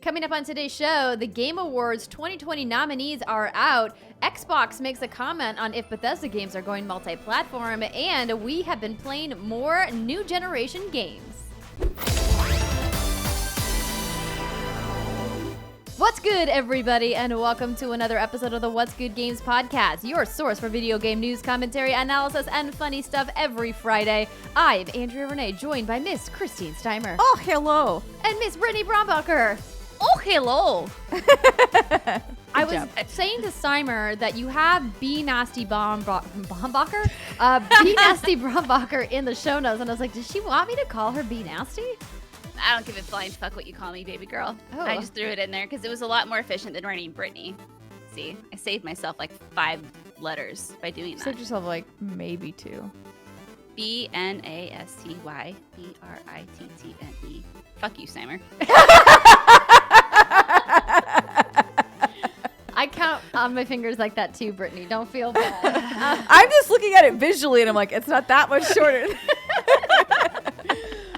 Coming up on today's show, the Game Awards 2020 nominees are out. Xbox makes a comment on if Bethesda games are going multi-platform, and we have been playing more new generation games. What's good, everybody, and welcome to another episode of the What's Good Games podcast, your source for video game news, commentary, analysis, and funny stuff every Friday. I'm Andrea Renee, joined by Miss Christine Steimer. Oh, hello. And Miss Brittany Brombacher. Oh, hello. I was saying to Steimer that you have B Nasty Brombacher? B Nasty Brombacher in the show notes, and I was like, does she want me to call her B Nasty? I don't give a flying fuck what you call me, baby girl. Oh. I just threw it in there because it was a lot more efficient than writing Brittany. See, I saved myself like 5 letters by doing that. Saved yourself like maybe 2. BNASTYBRITTNE. Fuck you, Steimer. I count on my fingers like that too, Brittany. Don't feel bad. I'm just looking at it visually and I'm like, it's not that much shorter.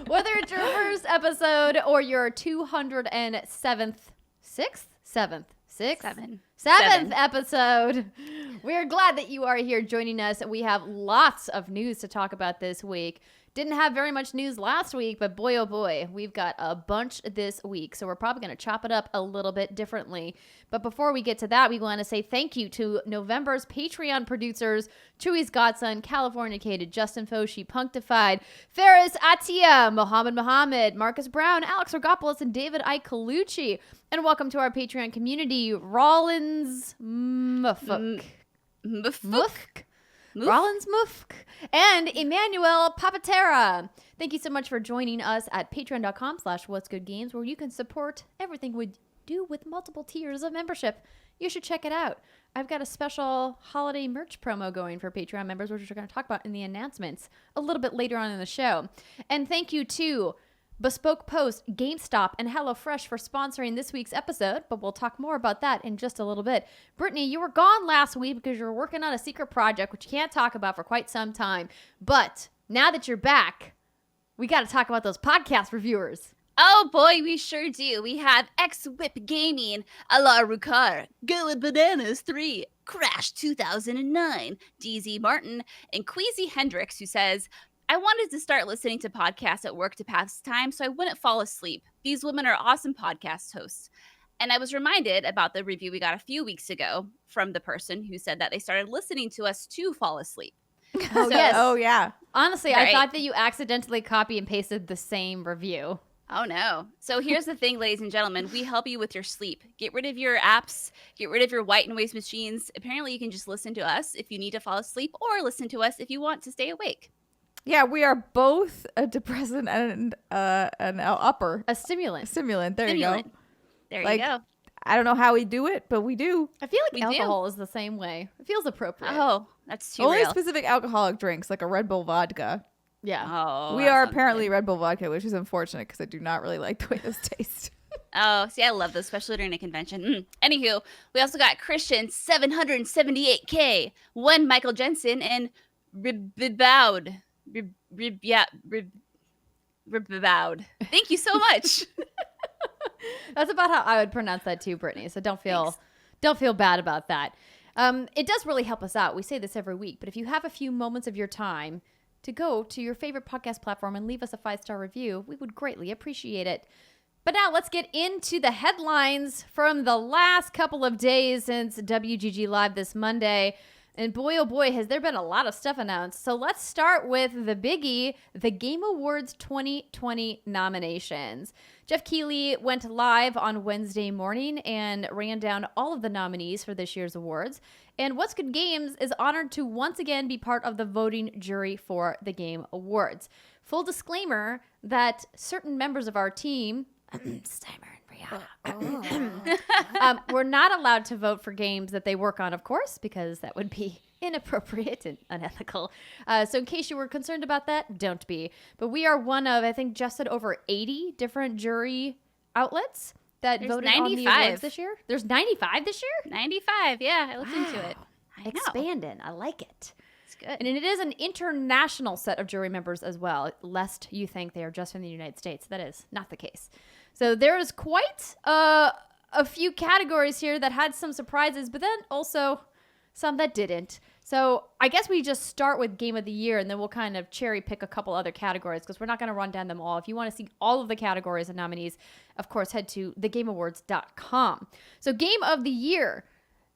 Whether it's your first episode or your 207th, seventh episode, we're glad that you are here joining us. We have lots of news to talk about this week. Didn't have very much news last week, but boy, oh boy, we've got a bunch this week. So we're probably going to chop it up a little bit differently. But before we get to that, we want to say thank you to November's Patreon producers, Chewy's Godson, Caifournicated, Justin Foshee, Punkdefied, Faris Attieh, Mohammed Mohammed, Marcus Brown, Alex Rigopulos, and David Iacolucci. And welcome to our Patreon community, Rollins Mufuk. Rollins Mufk, and Emmanuel Papatera. Thank you so much for joining us at patreon.com/whatsgoodgames, where you can support everything we do with multiple tiers of membership. You should check it out. I've got a special holiday merch promo going for Patreon members, which we're going to talk about in the announcements a little bit later on in the show. And thank you to Bespoke Post, GameStop, and HelloFresh for sponsoring this week's episode, but we'll talk more about that in just a little bit. Brittany, you were gone last week because you were working on a secret project, which you can't talk about for quite some time. But now that you're back, we got to talk about those podcast reviewers. Oh boy, we sure do. We have X-Whip Gaming, A La Rucar, Going Bananas 3, Crash 2009, DZ Martin, and Queasy Hendricks, who says, I wanted to start listening to podcasts at work to pass time so I wouldn't fall asleep. These women are awesome podcast hosts. And I was reminded about the review we got a few weeks ago from the person who said that they started listening to us to fall asleep. Oh, yes. Oh, yeah. Honestly, Right. I thought that you accidentally copy and pasted the same review. Oh, no. So here's the thing, ladies and gentlemen. We help you with your sleep. Get rid of your apps. Get rid of your white noise machines. Apparently, you can just listen to us if you need to fall asleep or listen to us if you want to stay awake. Yeah, we are both a depressant and an upper. A stimulant. Stimulant. There you go. There Like, you go. I don't know how we do it, but we do. I feel like We do. alcohol is the same way. It feels appropriate. Oh, that's too Only real. specific alcoholic drinks, like a Red Bull vodka. Yeah. Oh, We that are sounds apparently good. Red Bull vodka, which is unfortunate because I do not really like the way those taste. Oh, see, I love those, especially during a convention. Anywho, we also got Christian 778K, one Michael Jensen, and Ribboud. Ribboud. Thank you so much. That's about how I would pronounce that too, Brittany. So don't feel bad about that. It does really help us out. We say this every week, but if you have a few moments of your time to go to your favorite podcast platform and leave us a 5-star review, we would greatly appreciate it. But now let's get into the headlines from the last couple of days since WGG Live this Monday. And boy, oh boy, has there been a lot of stuff announced. So let's start with the biggie, the Game Awards 2020 nominations. Jeff Keighley went live on Wednesday morning and ran down all of the nominees for this year's awards. And What's Good Games is honored to once again be part of the voting jury for the Game Awards. Full disclaimer that certain members of our team, Steimer and Britt, we're not allowed to vote for games that they work on, of course, because that would be inappropriate and unethical. So in case you were concerned about that, don't be. But we are one of, I think, Jeff said over 80 different jury outlets that There's voted on the 95. awards this year. There's 95 this year? 95, yeah, I looked into it. I know. Expanding. I like it. It's good. And it is an international set of jury members as well, lest you think they are just from the United States. That is not the case. So there is quite a few categories here that had some surprises, but then also some that didn't. So I guess we just start with Game of the Year, and then we'll kind of cherry pick a couple other categories because we're not going to run down them all. If you want to see all of the categories and nominees, of course, head to thegameawards.com. So Game of the Year: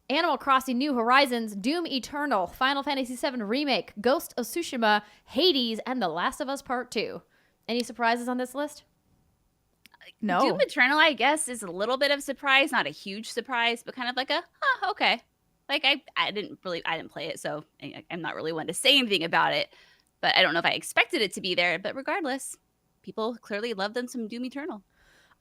Animal Crossing New Horizons, Doom Eternal, Final Fantasy VII Remake, Ghost of Tsushima, Hades, and The Last of Us Part 2. Any surprises on this list? No. Doom Eternal, I guess, is a little bit of a surprise, not a huge surprise, but kind of like a, okay. Like I didn't play it, so I'm not really one to say anything about it. But I don't know if I expected it to be there. But regardless, people clearly love them some Doom Eternal.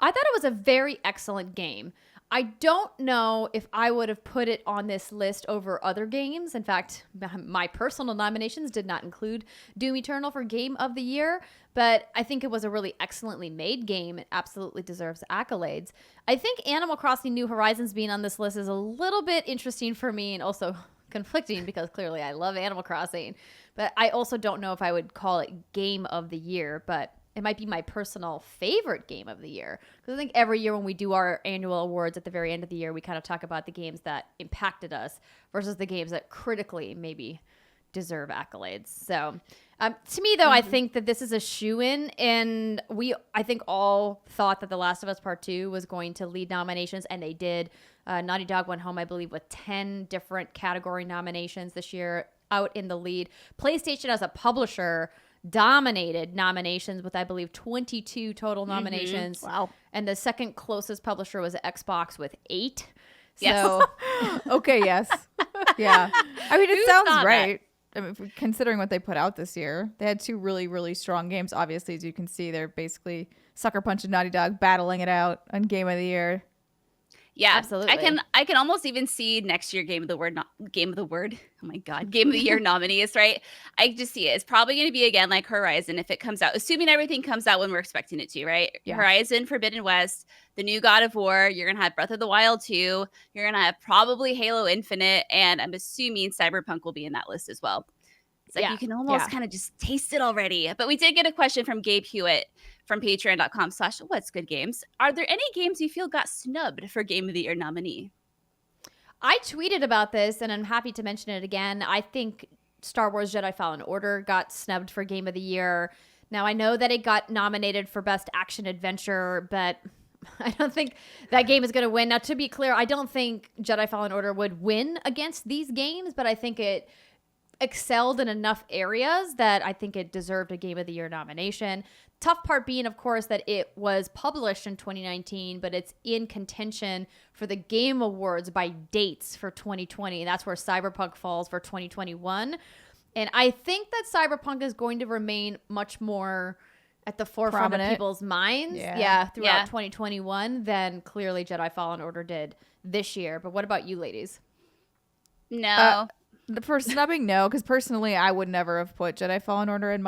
I thought it was a very excellent game. I don't know if I would have put it on this list over other games. In fact, my personal nominations did not include Doom Eternal for Game of the Year, but I think it was a really excellently made game. It absolutely deserves accolades. I think Animal Crossing New Horizons being on this list is a little bit interesting for me and also conflicting because clearly I love Animal Crossing, but I also don't know if I would call it Game of the Year, but it might be my personal favorite game of the year. Because I think every year when we do our annual awards at the very end of the year, we kind of talk about the games that impacted us versus the games that critically maybe deserve accolades. So to me, though, I think that this is a shoo-in. And I think all thought that The Last of Us Part 2 was going to lead nominations. And they did. Naughty Dog went home, I believe, with 10 different category nominations this year, out in the lead. PlayStation as a publisher dominated nominations with, I believe, 22 total nominations. Wow. And the second closest publisher was Xbox with 8. Yes. So Okay, yes. Yeah. I mean, it Who sounds thought right. I mean, considering what they put out this year, they had two really, really strong games. Obviously, as you can see, they're basically Sucker Punch and Naughty Dog battling it out on Game of the Year. Yeah, Absolutely. I can almost even see next year Game of the Year nominees, right? I just see it. It's probably going to be again like Horizon if it comes out, assuming everything comes out when we're expecting it to, right? Yeah. Horizon, Forbidden West, the new God of War. You're going to have Breath of the Wild 2. You're going to have probably Halo Infinite, and I'm assuming Cyberpunk will be in that list as well. It's like you can almost kind of just taste it already. But we did get a question from Gabe Hewitt from patreon.com/whatsgoodgames. Are there any games you feel got snubbed for Game of the Year nominee? I tweeted about this, and I'm happy to mention it again. I think Star Wars Jedi Fallen Order got snubbed for Game of the Year. Now, I know that it got nominated for Best Action Adventure, but I don't think that game is going to win. Now, to be clear, I don't think Jedi Fallen Order would win against these games, but I think it excelled in enough areas that I think it deserved a Game of the Year nomination. Tough part being, of course, that it was published in 2019, but it's in contention for the Game Awards by dates for 2020. That's where Cyberpunk falls for 2021. And I think that Cyberpunk is going to remain much more at the forefront Prominent. of people's minds throughout 2021 than clearly Jedi Fallen Order did this year. But what about you ladies? No. For snubbing, no, because personally, I would never have put Jedi Fallen Order in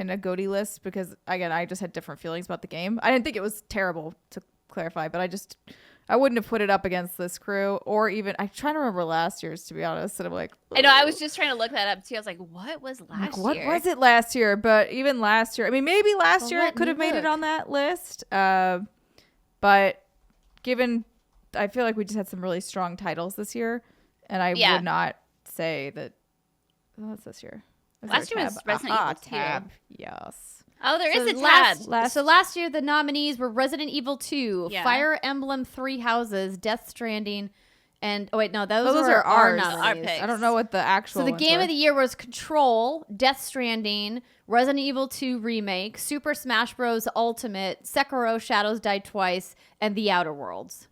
a GOTY list because, again, I just had different feelings about the game. I didn't think it was terrible, to clarify, but I wouldn't have put it up against this crew or even, I'm trying to remember last year's, to be honest, and I'm like, I know, I was just trying to look that up too. I was like, what was last year? What was it last year? But even last year, I mean, maybe last year it could have made it on that list. But given, I feel like we just had some really strong titles this year, and I would not say that. What's this year? Last year was Resident Evil 2. Tab. Yes. Oh, there is a last, tab. So last year, the nominees were Resident Evil 2, Yeah. Fire Emblem 3 Houses, Death Stranding, and... Oh, wait, no, those Those were are our ours. nominees. Our picks. I don't know what the actual So the ones Game were. of the Year was Control, Death Stranding, Resident Evil 2 Remake, Super Smash Bros. Ultimate, Sekiro Shadows Die Twice, and The Outer Worlds.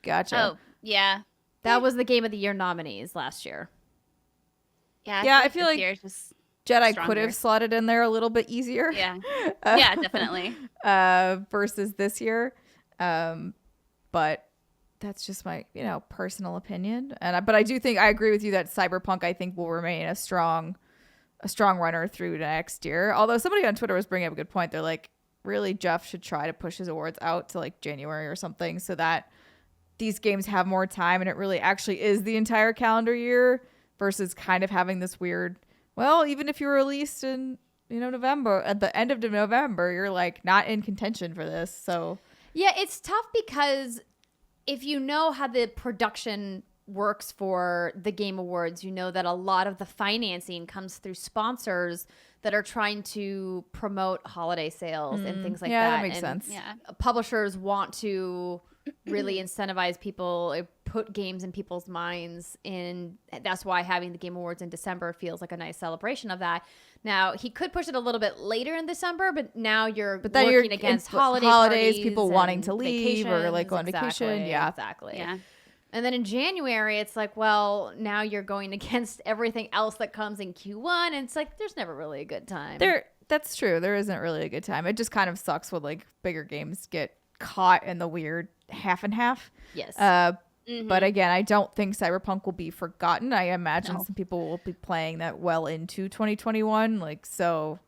Gotcha. Oh, yeah. That was the Game of the Year nominees last year. Yeah, I feel this like year's just Jedi stronger. could have slotted in there a little bit easier. Yeah. Yeah, definitely. Versus this year. But that's just my, personal opinion. But I do think I agree with you that Cyberpunk, I think, will remain a strong runner through next year. Although somebody on Twitter was bringing up a good point. They're like, really, Jeff should try to push his awards out to like January or something so that these games have more time and it really actually is the entire calendar year versus kind of having this weird, well, even if you're released in, November, at the end of November, you're like not in contention for this. So Yeah, it's tough because if you know how the production works for the Game Awards, you know that a lot of the financing comes through sponsors that are trying to promote holiday sales and things like that. Yeah, that makes and sense. Yeah. Publishers want to really incentivize people, put games in people's minds, and that's why having the Game Awards in December feels like a nice celebration of that. Now, he could push it a little bit later in December, but now you're working against holidays, people wanting to leave or like go on vacation. Yeah, exactly. Yeah. And then in January, it's like, well, now you're going against everything else that comes in Q1, and it's like there's never really a good time. That's true. There isn't really a good time. It just kind of sucks when like bigger games get caught in the weird half and half. Yes. But again, I don't think Cyberpunk will be forgotten. I imagine some people will be playing that well into 2021. Like, so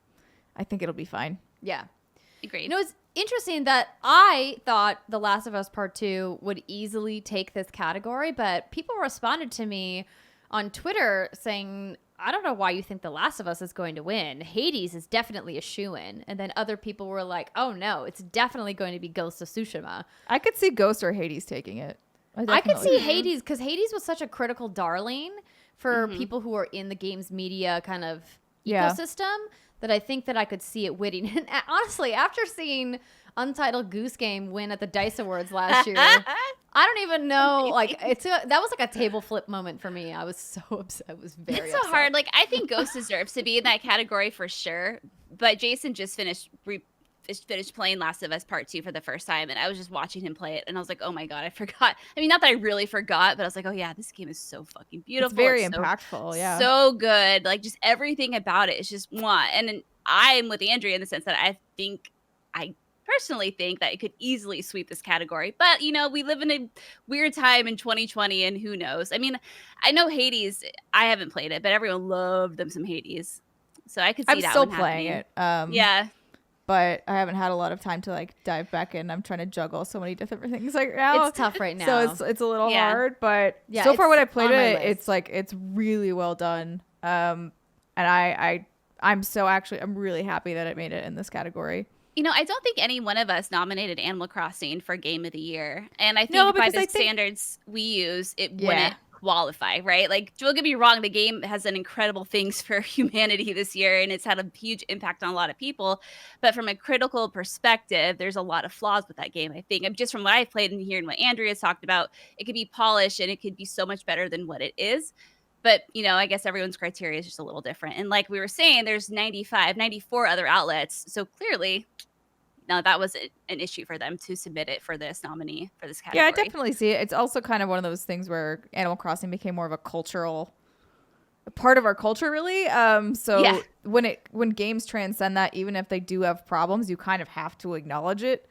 I think it'll be fine. Yeah. Agreed. You know, it's interesting that I thought The Last of Us Part 2 would easily take this category, but people responded to me on Twitter saying, I don't know why you think The Last of Us is going to win. Hades is definitely a shoo-in. And then other people were like, oh no, it's definitely going to be Ghost of Tsushima. I could see Ghost or Hades taking it. I could see Hades, because Hades was such a critical darling for people who are in the games media kind of ecosystem that I think that I could see it winning. And honestly, after seeing Untitled Goose Game win at the DICE Awards last year, I don't even know. Like, that was like a table flip moment for me. I was so upset. I was very It's so upset. hard. Like, I think Ghost deserves to be in that category for sure. But Jason just finished playing Last of Us Part 2 for the first time, and I was just watching him play it, and I was like, oh my God, I forgot. I mean, not that I really forgot, but I was like, oh yeah, this game is so fucking beautiful. It's very so, impactful, yeah. So good. Like, just everything about it is just mwah. And I'm with Andrea in the sense that I personally think that it could easily sweep this category. But, you know, we live in a weird time in 2020, and who knows? I mean, I know Hades, I haven't played it, but everyone loved them some Hades. So I could see I'm that still one playing happening. it. Yeah. But I haven't had a lot of time to like dive back in. I'm trying to juggle so many different things right now. It's tough right now. So it's a little hard, but so far when I played it, it's really well done. And I'm really happy that it made it in this category. You know, I don't think any one of us nominated Animal Crossing for Game of the Year. And I think by the standards we use, it wouldn't qualify, right? Like, don't get me wrong, the game has done incredible things for humanity this year, and it's had a huge impact on a lot of people. But from a critical perspective, there's a lot of flaws with that game, I think. Just from what I've played and hearing what Andrea's talked about, it could be polished and it could be so much better than what it is. But, you know, I guess everyone's criteria is just a little different. And like we were saying, there's 94 other outlets. So clearly, no, that was an issue for them to submit it for this nominee for this category. Yeah, I definitely see it. It's also kind of one of those things where Animal Crossing became more of a part of our culture, really. So when games transcend that, even if they do have problems, you kind of have to acknowledge it.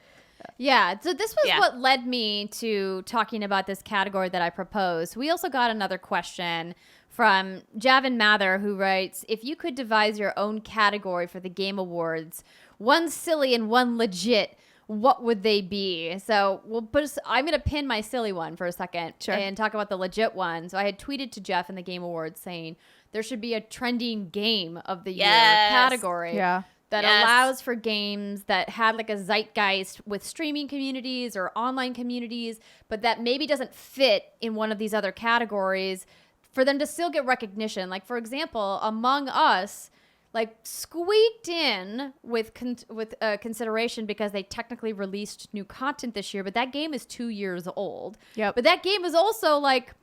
Yeah, so this was what led me to talking about this category that I proposed. We also got another question from Javin Mather, who writes, if you could devise your own category for the Game Awards, one silly and one legit, what would they be? So I'm going to pin my silly one for a second and talk about the legit one. So I had tweeted to Jeff in the Game Awards saying there should be a trending game of the year category. Yeah. That allows for games that had like a zeitgeist with streaming communities or online communities, but that maybe doesn't fit in one of these other categories for them to still get recognition. Like, for example, Among Us, like, squeaked in with consideration because they technically released new content this year, but that game is 2 years old. Yep. But that game is also like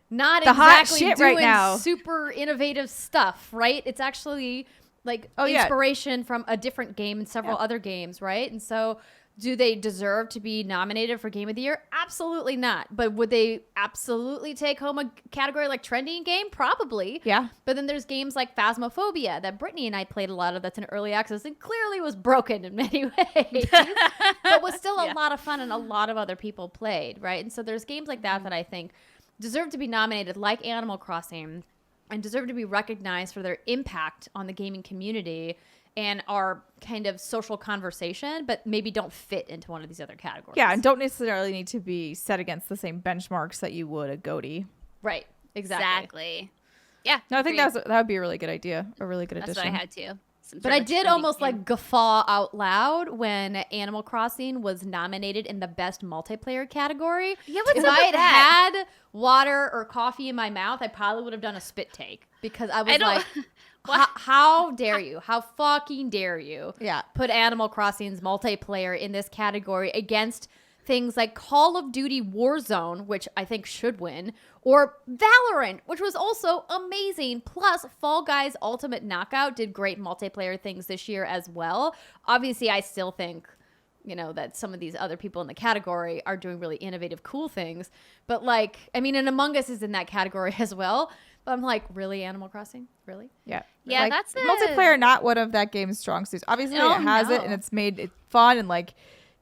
not the exactly hot shit doing right now. super innovative stuff, right? It's actually like inspiration from a different game and several other games, right? And so do they deserve to be nominated for Game of the Year? Absolutely not. But would they absolutely take home a category like trending game? Probably. Yeah. But then there's games like Phasmophobia that Brittany and I played a lot of that's in early access and clearly was broken in many ways. But was still a lot of fun and a lot of other people played, right? And so there's games like that that I think deserve to be nominated, like Animal Crossing, and deserve to be recognized for their impact on the gaming community and our kind of social conversation, but maybe don't fit into one of these other categories. Yeah, and don't necessarily need to be set against the same benchmarks that you would a GOTY. Right. Exactly. Yeah. No, I think that would be a really good idea. A really good addition. That's what I had too. But I did almost like guffaw out loud when Animal Crossing was nominated in the best multiplayer category. Yeah, what's if up I with had had water or coffee in my mouth, I probably would have done a spit take because I was like, how dare you? How fucking dare you? Yeah. Put Animal Crossing's multiplayer in this category against things like Call of Duty Warzone, which I think should win, or Valorant, which was also amazing. Plus, Fall Guys Ultimate Knockout did great multiplayer things this year as well. Obviously, I still think, that some of these other people in the category are doing really innovative, cool things. But and Among Us is in that category as well. But I'm like, really, Animal Crossing? Really? Yeah. Yeah, that's multiplayer, not one of that game's strong suits. Obviously, it has it, and it's made it fun, and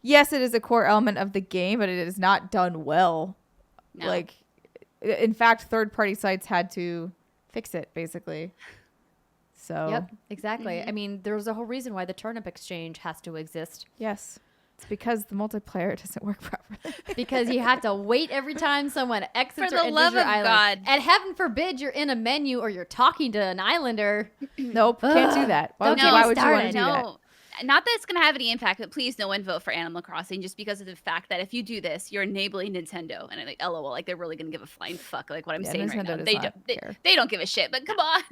yes, it is a core element of the game, but it is not done well. No. In fact, third-party sites had to fix it, basically. So. Yep, exactly. Mm-hmm. There's a whole reason why the turnip exchange has to exist. Yes. It's because the multiplayer doesn't work properly. Because you have to wait every time someone exits For or the enters love your of island. God. And heaven forbid you're in a menu or you're talking to an islander. Nope, can't do that. Why would you want to do that? Not that it's going to have any impact, but please no one vote for Animal Crossing just because of the fact that if you do this, you're enabling Nintendo. And I'm LOL, they're really going to give a flying fuck what I'm saying Nintendo right now. They don't give a shit, but come on.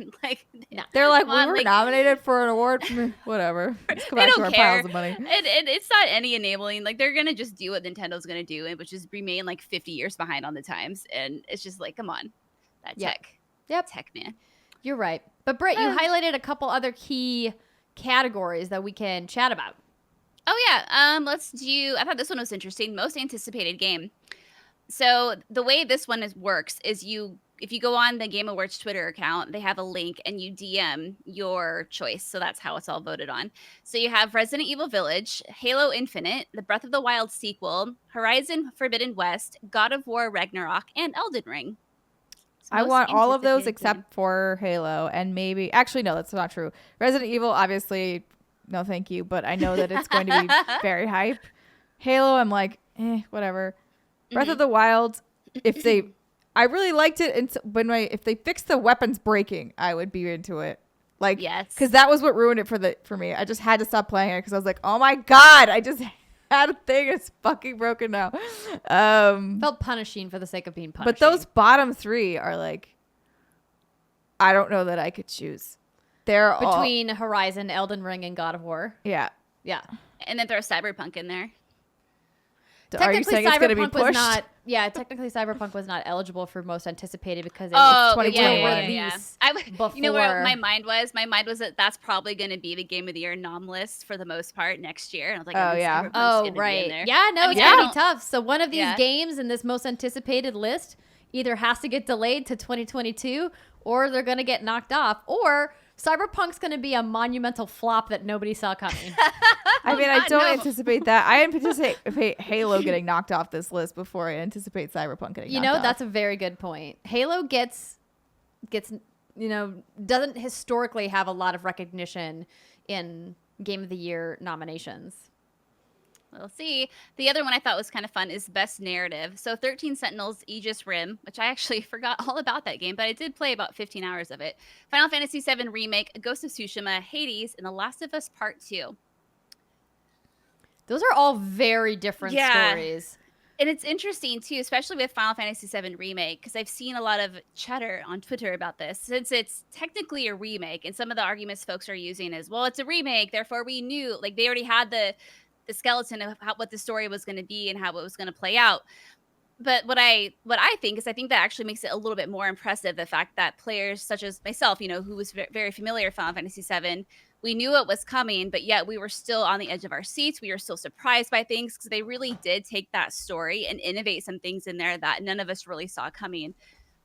They're like, we were nominated for an award. Whatever. Let's go back to our piles of money. And it's not any enabling. They're going to just do what Nintendo's going to do, which is remain 50 years behind on the times. And it's just come on. That tech. Yep. Tech, man. You're right. But Britt, you highlighted a couple other key categories that we can chat about. Oh yeah, let's do. I thought this one was interesting. Most anticipated game. So the way this one works is if you go on the Game Awards Twitter account, they have a link and you DM your choice. So that's how it's all voted on. So you have Resident Evil Village, Halo Infinite, the Breath of the Wild sequel, Horizon Forbidden West, God of War Ragnarok, and Elden Ring. I want all of those except for Halo, and maybe actually no, that's not true. Resident Evil, obviously, no, thank you, but I know that it's going to be very hype. Halo, I'm like, whatever. Breath of the Wild, I really liked it, if they fixed the weapons breaking, I would be into it. Yes, because that was what ruined it for me. I just had to stop playing it because I was like, oh my god, I just had a thing. It's fucking broken now. Felt punishing for the sake of being punishing. But those bottom three are I don't know that I could choose. They're between Horizon, Elden Ring, and God of War. Yeah. And then throw Cyberpunk in there. Are you saying it's going to be pushed? Technically Cyberpunk was not eligible for most anticipated because it was 2021 release. You know where my mind was? My mind was that that's probably going to be the Game of the Year nom list for the most part next year. And I was like, oh, right. Yeah, no, it's going to be tough. So one of these games in this most anticipated list either has to get delayed to 2022 or they're going to get knocked off, or Cyberpunk's going to be a monumental flop that nobody saw coming. I don't anticipate that. I anticipate Halo getting knocked off this list before I anticipate Cyberpunk getting knocked off. That's a very good point. Halo gets doesn't historically have a lot of recognition in Game of the Year nominations. We'll see. The other one I thought was kind of fun is Best Narrative. So 13 Sentinels, Aegis Rim, which I actually forgot all about that game, but I did play about 15 hours of it. Final Fantasy VII Remake, Ghost of Tsushima, Hades, and The Last of Us Part 2. Those are all very different stories. And it's interesting, too, especially with Final Fantasy VII Remake, because I've seen a lot of chatter on Twitter about this, since it's technically a remake. And some of the arguments folks are using is, well, it's a remake, therefore we knew. They already had the skeleton of what the story was going to be and how it was going to play out. But what I think is, I think that actually makes it a little bit more impressive, the fact that players such as myself, who was very familiar with Final Fantasy VII, we knew it was coming, but yet we were still on the edge of our seats. We were still surprised by things because they really did take that story and innovate some things in there that none of us really saw coming.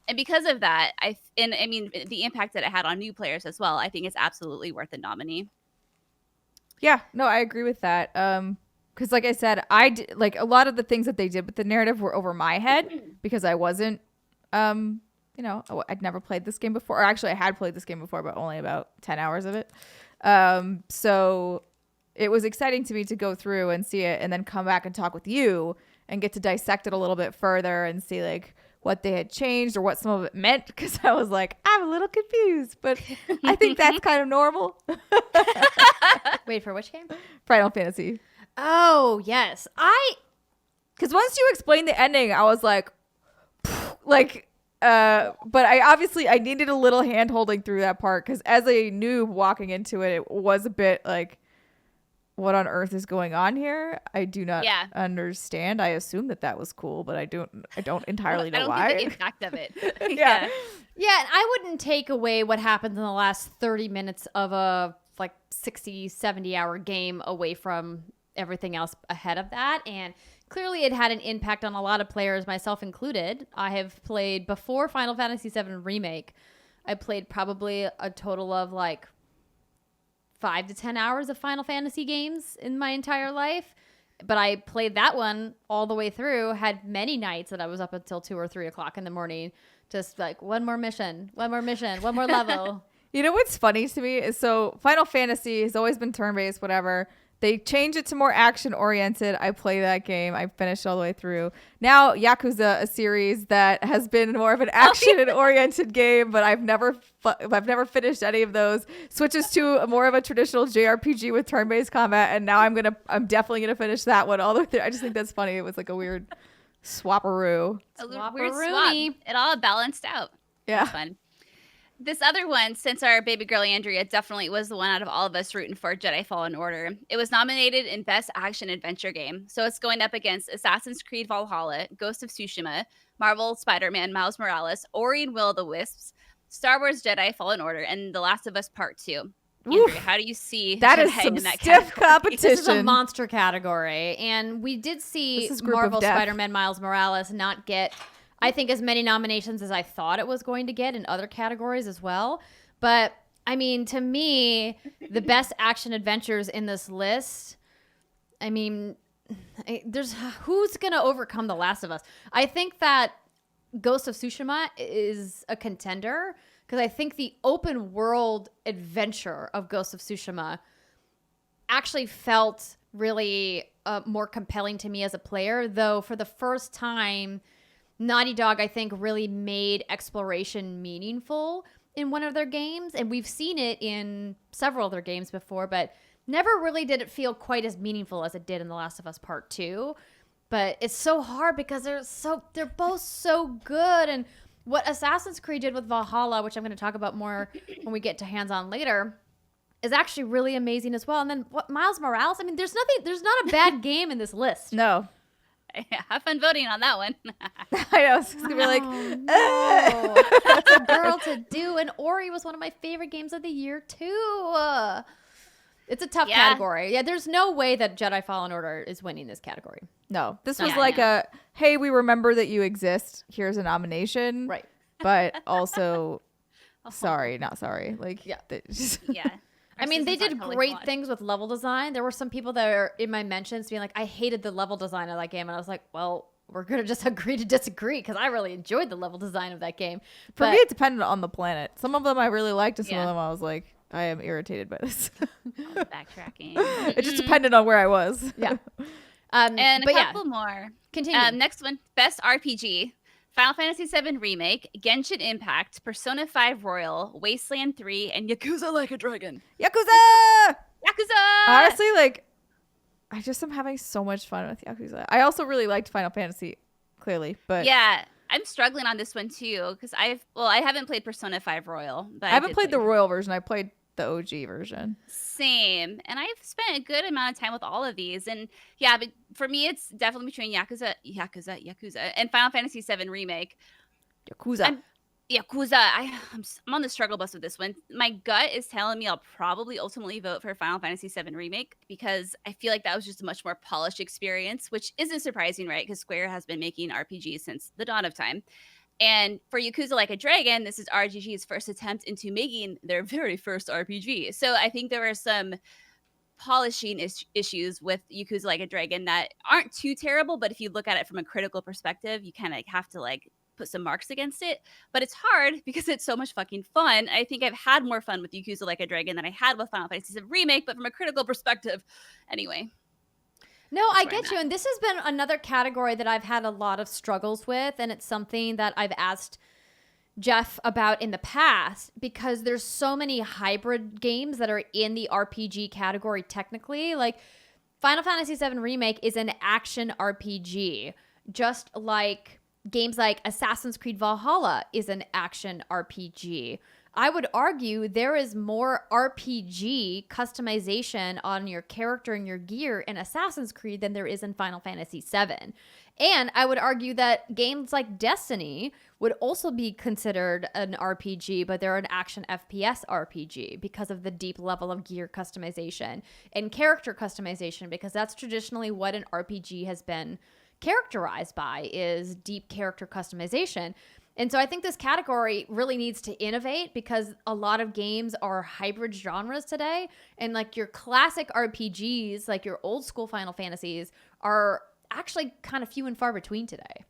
And because of that, the impact that it had on new players as well, I think it's absolutely worth the nominee. Yeah, no, I agree with that. Because like I said, I did, a lot of the things that they did with the narrative were over my head because I wasn't, I'd never played this game before. Or actually, I had played this game before, but only about 10 hours of it. So it was exciting to me to go through and see it and then come back and talk with you and get to dissect it a little bit further and see what they had changed or what some of it meant, because I was like, I'm a little confused, but I think that's kind of normal. Wait, for which game? Final Fantasy. Oh, yes. Because once you explained the ending, I was like, but I needed a little hand holding through that part, because as a noob walking into it, it was a bit like, what on earth is going on here? I do not understand. I assume that was cool, but I don't entirely know why. I don't get the impact of it. Yeah. Yeah, and I wouldn't take away what happens in the last 30 minutes of a 60, 70 hour game away from everything else ahead of that. And clearly it had an impact on a lot of players, myself included. I have played, before Final Fantasy VII Remake, I played probably a total of 5 to 10 hours of Final Fantasy games in my entire life. But I played that one all the way through, had many nights that I was up until 2 or 3 o'clock in the morning, just one more mission, one more level. You know what's funny to me is, so Final Fantasy has always been turn-based, whatever. They changed it to more action-oriented. I play that game. I finished all the way through. Now, Yakuza, a series that has been more of an action-oriented game, but I've never finished any of those. Switches to more of a traditional JRPG with turn-based combat, and now I'm definitely gonna finish that one all the way through. I just think that's funny. It was like a weird swapperoo. Weird swap. It all balanced out. Yeah. That's fun. This other one, since our baby girl Andrea definitely was the one out of all of us rooting for Jedi Fallen Order, it was nominated in Best Action Adventure Game. So it's going up against Assassin's Creed Valhalla, Ghost of Tsushima, Marvel Spider-Man Miles Morales, Ori and Will of the Wisps, Star Wars Jedi Fallen Order, and The Last of Us Part 2. Andrea, how do you see that Jedi is some in that stiff category? competition? This is a monster category, and we did see Marvel Spider-Man Miles Morales not get, I think, as many nominations as I thought it was going to get in other categories as well. But I mean, to me, the best action adventures in this list, I mean, who's going to overcome The Last of Us? I think that Ghost of Tsushima is a contender, because I think the open world adventure of Ghost of Tsushima actually felt really more compelling to me as a player, though for the first time, Naughty Dog, I think, really made exploration meaningful in one of their games. And we've seen it in several of their games before, but never really did it feel quite as meaningful as it did in The Last of Us Part 2. But it's so hard because they're both so good. And what Assassin's Creed did with Valhalla, which I'm going to talk about more when we get to hands-on later, is actually really amazing as well. And then what Miles Morales, I mean, there's not a bad game in this list. No. Have fun voting on that one. I know. It's going to be like, no. That's a girl to do. And Ori was one of my favorite games of the year, too. It's a tough category. Yeah, there's no way that Jedi Fallen Order is winning this category. No. This was a, hey, we remember that you exist. Here's a nomination. Right. But also, sorry, not sorry. Like, yeah. Yeah. I mean, they did great things with level design. There were some people that are in my mentions being like, I hated the level design of that game. And I was like, well, we're going to just agree to disagree, because I really enjoyed the level design of that game. For me, it depended on the planet. Some of them I really liked, and some of them I was like, I am irritated by this. Backtracking. It just depended on where I was. Yeah. And a couple more. Continue. Next one, Best RPG. Final Fantasy VII Remake, Genshin Impact, Persona 5 Royal, Wasteland 3, and Yakuza Like a Dragon. Yakuza! Honestly, I just am having so much fun with Yakuza. I also really liked Final Fantasy, clearly, but yeah, I'm struggling on this one too, because I haven't played Persona 5 Royal, but I haven't played the Royal version. I played the OG version. Same, and I've spent a good amount of time with all of these, and yeah, but for me, it's definitely between Yakuza, and Final Fantasy VII Remake. Yakuza. I'm on the struggle bus with this one. My gut is telling me I'll probably ultimately vote for Final Fantasy VII Remake, because I feel like that was just a much more polished experience, which isn't surprising, right? Because Square has been making RPGs since the dawn of time. And for Yakuza Like a Dragon, this is RGG's first attempt into making their very first RPG. So I think there were some polishing issues with Yakuza Like a Dragon that aren't too terrible, but if you look at it from a critical perspective, you kind of have to like put some marks against it. But it's hard because it's so much fucking fun. I think I've had more fun with Yakuza Like a Dragon than I had with Final Fantasy VII Remake, but from a critical perspective, anyway. No, I get you. And this has been another category that I've had a lot of struggles with. And it's something that I've asked Jeff about in the past because there's so many hybrid games that are in the RPG category technically. Like Final Fantasy VII Remake is an action RPG, just like games like Assassin's Creed Valhalla is an action RPG. I would argue there is more RPG customization on your character and your gear in Assassin's Creed than there is in Final Fantasy VII. And I would argue that games like Destiny would also be considered an RPG, but they're an action FPS RPG because of the deep level of gear customization and character customization, because that's traditionally what an RPG has been characterized by, is deep character customization. And so I think this category really needs to innovate because a lot of games are hybrid genres today. And like your classic RPGs, like your old school Final Fantasies, are actually kind of few and far between today.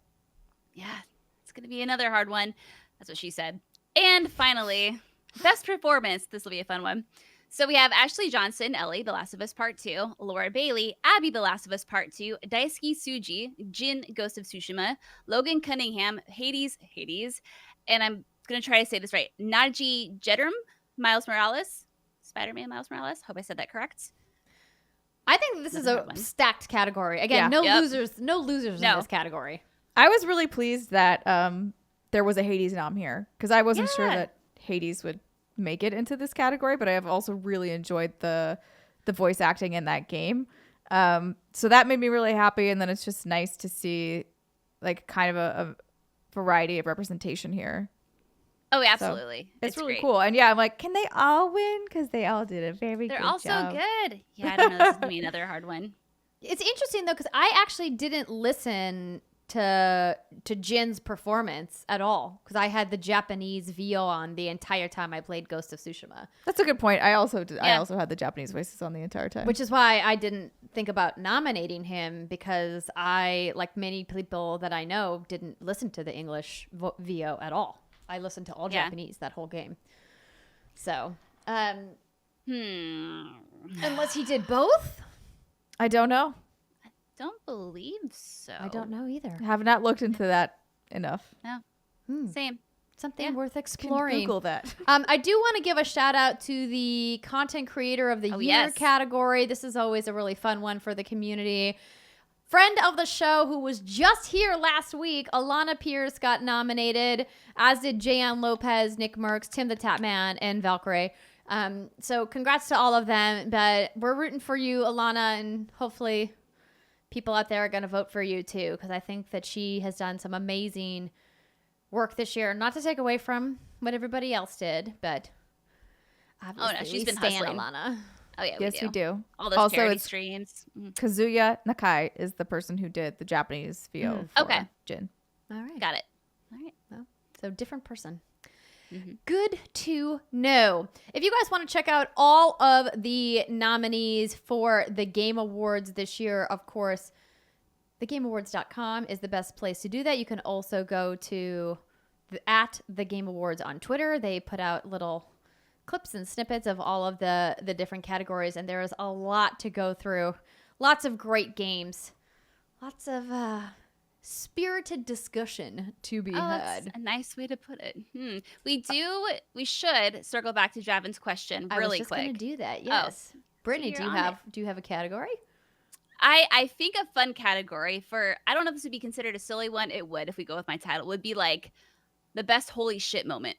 Yeah, it's going to be another hard one. That's what she said. And finally, best performance. This will be a fun one. So we have Ashley Johnson, Ellie, The Last of Us Part 2, Laura Bailey, Abby, The Last of Us Part 2, Daisuke Tsuji, Jin, Ghost of Tsushima, Logan Cunningham, Hades, and I'm going to try to say this right, Naji Jedrum, Miles Morales, Spider-Man Miles Morales. Hope I said that correct. I think this is a stacked category. Again, no losers in this category. I was really pleased that there was a Hades nom here because I wasn't sure that Hades would make it into this category, but I have also really enjoyed the voice acting in that game. So that made me really happy, and then it's just nice to see like kind of a variety of representation here. Oh, absolutely. So it's really great. cool. And yeah, I'm like, can they all win? Because they all did a very good job. They're all so good. Yeah, I don't know. This is going to be another hard one. It's interesting, though, because I actually didn't listen to Jin's performance at all because I had the Japanese VO on the entire time I played Ghost of Tsushima. That's a good point. I also had the Japanese voices on the entire time, which is why I didn't think about nominating him, because I, like many people that I know, didn't listen to the English VO at all. I listened to all Japanese that whole game. So, unless he did both, I don't know. Don't believe so. I don't know either. I have not looked into that enough. No. Same. Something worth exploring. Google that. I do want to give a shout out to the Content Creator of the Year category. This is always a really fun one for the community. Friend of the show who was just here last week, Alanah Pearce, got nominated, as did Jayan Lopez, Nick Merckx, Tim the Tapman, and Valkyrie. So congrats to all of them. But we're rooting for you, Alanah, and hopefully people out there are going to vote for you too, because I think that she has done some amazing work this year. Not to take away from what everybody else did, but obviously she's been hustling. Alanah. Oh yeah, we do. All those charity streams. Kazuya Nakai is the person who did the Japanese VO for Jin. All right, got it. All right, well, so different person. Good to know. If you guys want to check out all of the nominees for the Game Awards this year, of course, thegameawards.com is the best place to do that. You can also go to at the Game Awards on Twitter. They put out little clips and snippets of all of the different categories, and there is a lot to go through. Lots of great games. Lots of spirited discussion to be had. That's a nice way to put it. We should circle back to Javin's question really quick. I was just going to do that. Yes. Brittany, so do you have a category? I think a fun category for, I don't know if this would be considered a silly one. It would, if we go with my title, would be like the best holy shit moment.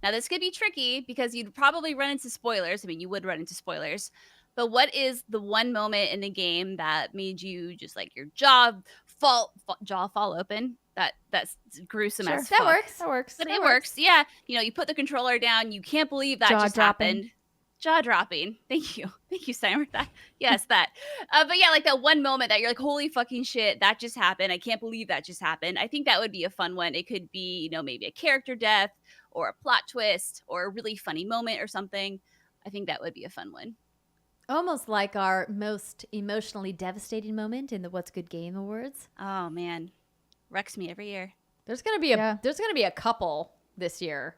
Now, this could be tricky because you'd probably run into spoilers. I mean, you would run into spoilers. But what is the one moment in the game that made you just like your jaw fall open? That's gruesome as fuck. That works. But it works. Yeah. You know, you put the controller down. You can't believe that just happened. Jaw dropping. Thank you, Steimer. That. But yeah, like that one moment that you're like, holy fucking shit, that just happened. I can't believe that just happened. I think that would be a fun one. It could be, maybe a character death or a plot twist or a really funny moment or something. I think that would be a fun one. Almost like our most emotionally devastating moment in the What's Good Game Awards. Oh man, wrecks me every year. There's gonna be a couple this year.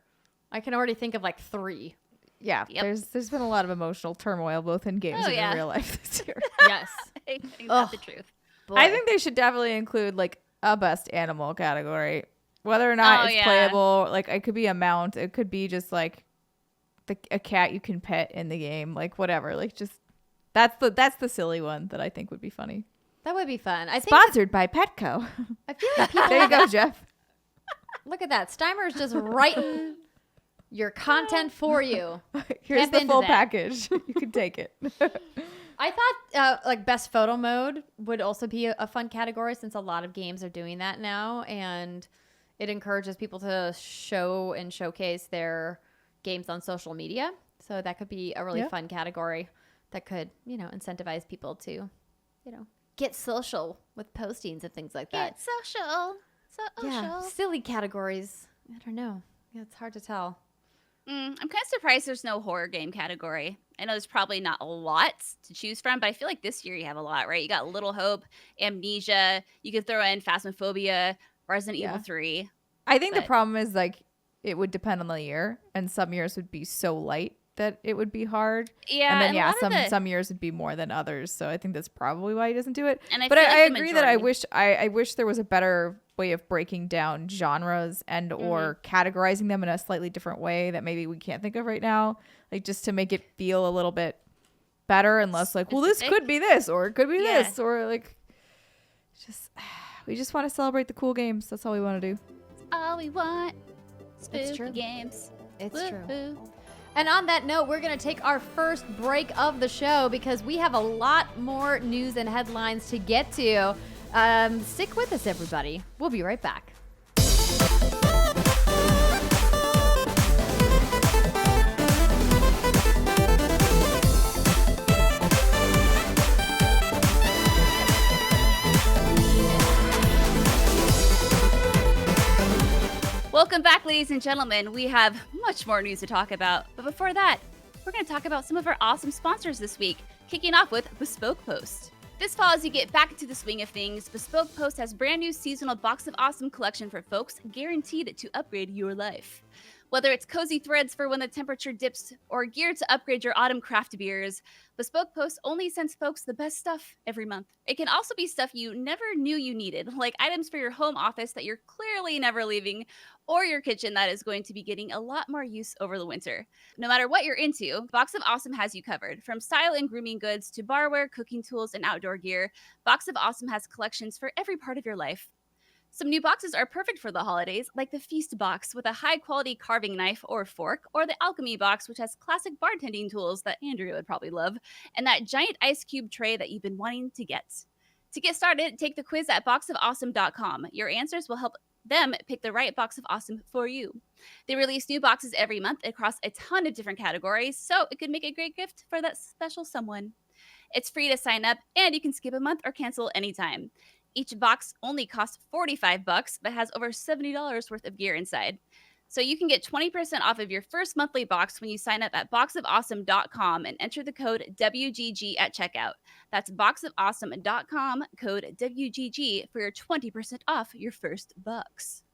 I can already think of like 3. Yeah, there's been a lot of emotional turmoil both in games and in real life this year. Yes, Ain't that the truth? Boy. I think they should definitely include like a best animal category, whether or not it's playable. Like it could be a mount, it could be just like a cat you can pet in the game, like whatever. Like just that's the silly one that I think would be funny. That would be fun. I think Sponsored by Petco. I feel like people. There you go, Jeff. Look at that. Steimer's just writing your content for you. Here's Step the into full that. package. You can take it. I thought like best photo mode would also be a fun category since a lot of games are doing that now, and it encourages people to show and showcase their games on social media. So that could be a really fun category that could, incentivize people to, get social with postings and things like that. Get social. Yeah, silly categories. I don't know. Yeah, it's hard to tell. I'm kind of surprised there's no horror game category. I know there's probably not a lot to choose from, but I feel like this year you have a lot, right? You got Little Hope, Amnesia. You could throw in Phasmophobia, Resident Evil 3. I think the problem is like it would depend on the year, and some years would be so light that it would be hard. Yeah, and then some years would be more than others. So I think that's probably why he doesn't do it. And I agree that I wish there was a better way of breaking down genres and or categorizing them in a slightly different way that maybe we can't think of right now, like just to make it feel a little bit better and less like, well, this could be this or it could be this, or like just we just want to celebrate the cool games. That's all we want to do. All we want. It's true. Spooky games. It's Woo-hoo. true. And on that note, we're going to take our first break of the show because we have a lot more news and headlines to get to. Stick with us, everybody. We'll be right back. Welcome back, ladies and gentlemen. We have much more news to talk about. But before that, we're going to talk about some of our awesome sponsors this week, kicking off with Bespoke Post. This fall, as you get back into the swing of things, Bespoke Post has brand new seasonal Box of Awesome collection for folks guaranteed to upgrade your life. Whether it's cozy threads for when the temperature dips or gear to upgrade your autumn craft beers, Bespoke Post only sends folks the best stuff every month. It can also be stuff you never knew you needed, like items for your home office that you're clearly never leaving, or your kitchen that is going to be getting a lot more use over the winter. No matter what you're into, Box of Awesome has you covered. From style and grooming goods to barware, cooking tools, and outdoor gear, Box of Awesome has collections for every part of your life. Some new boxes are perfect for the holidays, like the Feast box with a high-quality carving knife or fork, or the Alchemy box, which has classic bartending tools that Andrea would probably love, and that giant ice cube tray that you've been wanting to get. To get started, take the quiz at boxofawesome.com. Your answers will help them pick the right Box of Awesome for you. They release new boxes every month across a ton of different categories, so it could make a great gift for that special someone. It's free to sign up, and you can skip a month or cancel anytime. Each box only costs $45, but has over $70 worth of gear inside. So you can get 20% off of your first monthly box when you sign up at boxofawesome.com and enter the code WGG at checkout. That's boxofawesome.com, code WGG for your 20% off your first box.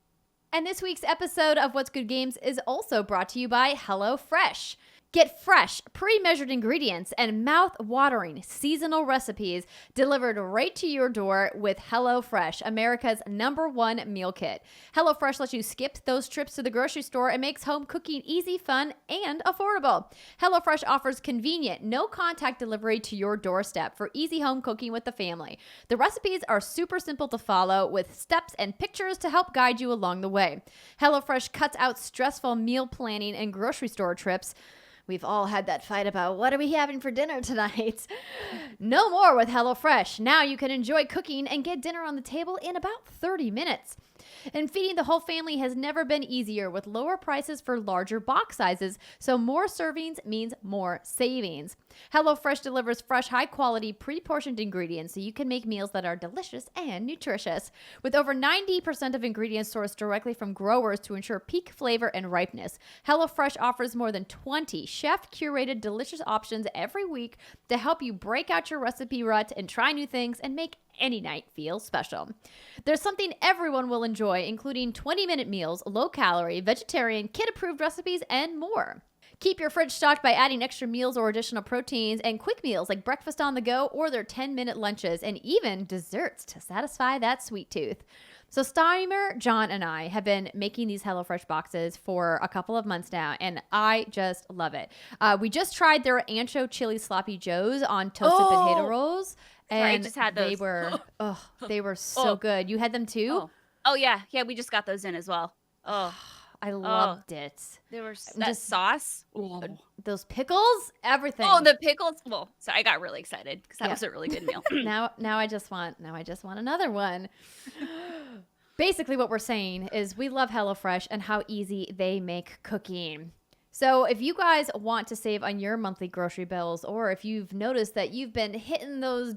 And this week's episode of What's Good Games is also brought to you by HelloFresh. Get fresh, pre-measured ingredients and mouth-watering seasonal recipes delivered right to your door with HelloFresh, America's #1 meal kit. HelloFresh lets you skip those trips to the grocery store and makes home cooking easy, fun, and affordable. HelloFresh offers convenient, no-contact delivery to your doorstep for easy home cooking with the family. The recipes are super simple to follow with steps and pictures to help guide you along the way. HelloFresh cuts out stressful meal planning and grocery store trips. We've all had that fight about what are we having for dinner tonight? No more with HelloFresh. Now you can enjoy cooking and get dinner on the table in about 30 minutes. And feeding the whole family has never been easier with lower prices for larger box sizes, so more servings means more savings. HelloFresh delivers fresh, high-quality, pre-portioned ingredients so you can make meals that are delicious and nutritious. With over 90% of ingredients sourced directly from growers to ensure peak flavor and ripeness, HelloFresh offers more than 20 chef-curated delicious options every week to help you break out your recipe rut and try new things and make any night feel special. There's something everyone will enjoy, including 20-minute meals, low-calorie, vegetarian, kid-approved recipes, and more. Keep your fridge stocked by adding extra meals or additional proteins and quick meals like breakfast on the go or their 10-minute lunches and even desserts to satisfy that sweet tooth. So Steimer, John, and I have been making these HelloFresh boxes for a couple of months now, and I just love it. We just tried their ancho chili sloppy joes on toasted potato rolls, and Sorry, I just had those. They were so good. You had them too? Oh yeah, we just got those in as well. Oh, I loved it. They were that sauce. Those pickles, everything. Oh, the pickles. Well, so I got really excited because that was a really good meal. Now I just want another one. Basically, what we're saying is we love HelloFresh and how easy they make cooking. So if you guys want to save on your monthly grocery bills, or if you've noticed that you've been hitting those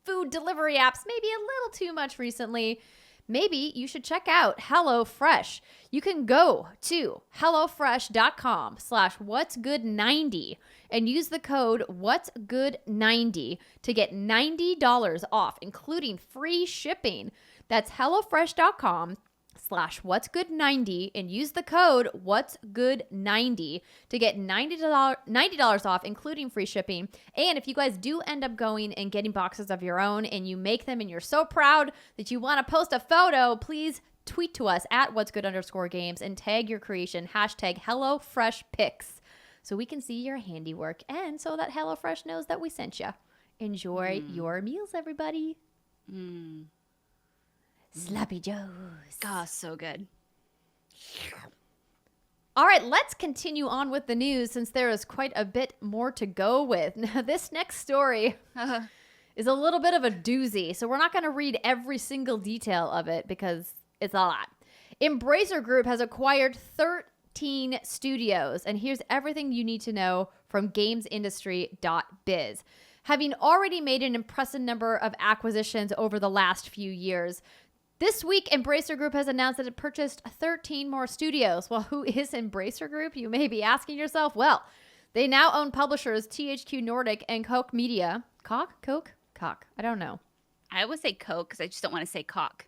food delivery apps maybe a little too much recently, maybe you should check out HelloFresh. You can go to hellofresh.com/whatsgood90 and use the code whatsgood90 to get $90 off, including free shipping. That's hellofresh.com/whatsgood90 and use the code whatsgood90 to get $90 off, including free shipping. And if you guys do end up going and getting boxes of your own and you make them and you're so proud that you want to post a photo, please tweet to us at whatsgood_games and tag your creation, #HelloFreshPics, so we can see your handiwork and so that HelloFresh knows that we sent you. Enjoy your meals, everybody. Sloppy Joes. Oh, so good. All right, let's continue on with the news since there is quite a bit more to go with. Now, this next story is a little bit of a doozy, so we're not going to read every single detail of it because it's a lot. Embracer Group has acquired 13 studios, and here's everything you need to know from gamesindustry.biz. Having already made an impressive number of acquisitions over the last few years, this week, Embracer Group has announced that it purchased 13 more studios. Well, who is Embracer Group? You may be asking yourself. Well, they now own publishers THQ Nordic and Koch Media. Coke? I don't know. I would say Coke because I just don't want to say cock.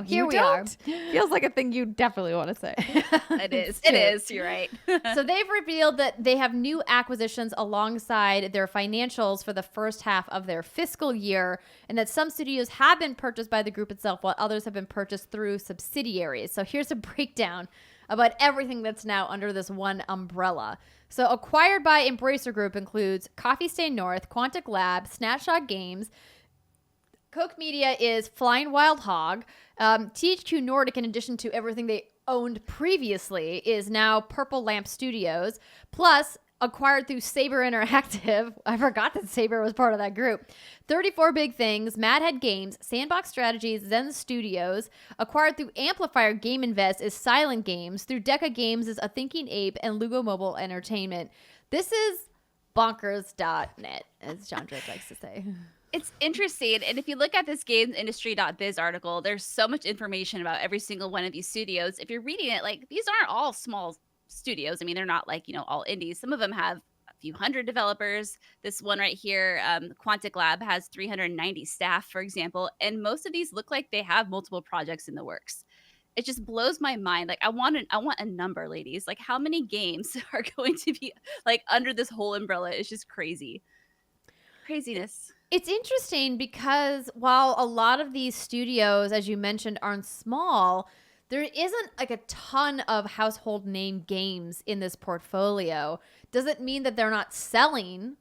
Here we are. Feels like a thing you definitely want to say. It is. It is. You're right. So they've revealed that they have new acquisitions alongside their financials for the first half of their fiscal year, and that some studios have been purchased by the group itself while others have been purchased through subsidiaries. So here's a breakdown about everything that's now under this one umbrella. So acquired by Embracer Group includes Coffee Stain North, Quantic Lab, Snapshot Games. Koch Media is Flying Wild Hog. THQ Nordic, in addition to everything they owned previously, is now Purple Lamp Studios. Plus, acquired through Saber Interactive. I forgot that Saber was part of that group. 34 Big Things, Madhead Games, Sandbox Strategies, Zen Studios. Acquired through Amplifier Game Invest is Silent Games. Through Deca Games is A Thinking Ape and Lugo Mobile Entertainment. This is bonkers.net, as John Drake likes to say. It's interesting. And if you look at this gamesindustry.biz article, there's so much information about every single one of these studios. If you're reading it, like, these aren't all small studios. I mean, they're not like, all indies. Some of them have a few hundred developers. This one right here, Quantic Lab, has 390 staff, for example. And most of these look like they have multiple projects in the works. It just blows my mind. Like, I want a number, ladies. Like, how many games are going to be like under this whole umbrella? It's just crazy. Craziness. It's interesting because while a lot of these studios, as you mentioned, aren't small, there isn't like a ton of household name games in this portfolio. Doesn't mean that they're not selling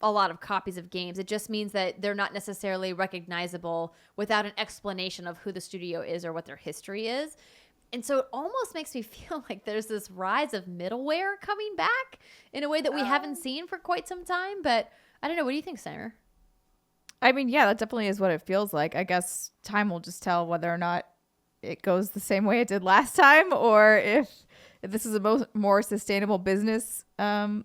a lot of copies of games. It just means that they're not necessarily recognizable without an explanation of who the studio is or what their history is. And so it almost makes me feel like there's this rise of middleware coming back in a way that we haven't seen for quite some time. But I don't know. What do you think, Steimer? I mean, yeah, that definitely is what it feels like. I guess time will just tell whether or not it goes the same way it did last time, or if this is a more sustainable business. Wow,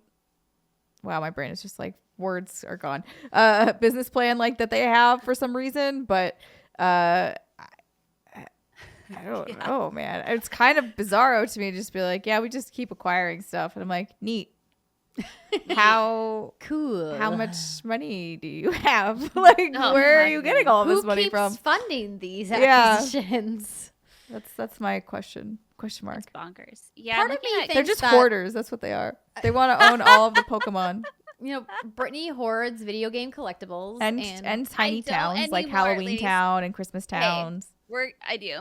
my brain is just like, words are gone. Business plan like that they have for some reason, but I don't know, man. It's kind of bizarro to me to just be like, yeah, we just keep acquiring stuff, and I'm like, neat. How cool. How much money do you have? Like, where are you getting all this money from? Who keeps funding these acquisitions? That's my question Question mark. It's bonkers. Yeah, Part I'm of me looking at- thinks They're just that- hoarders. That's what they are. They want to own all of the Pokemon You know, Brittany hoards video game collectibles and tiny don't towns like anymore, Halloween ladies. Town and Christmas towns. We're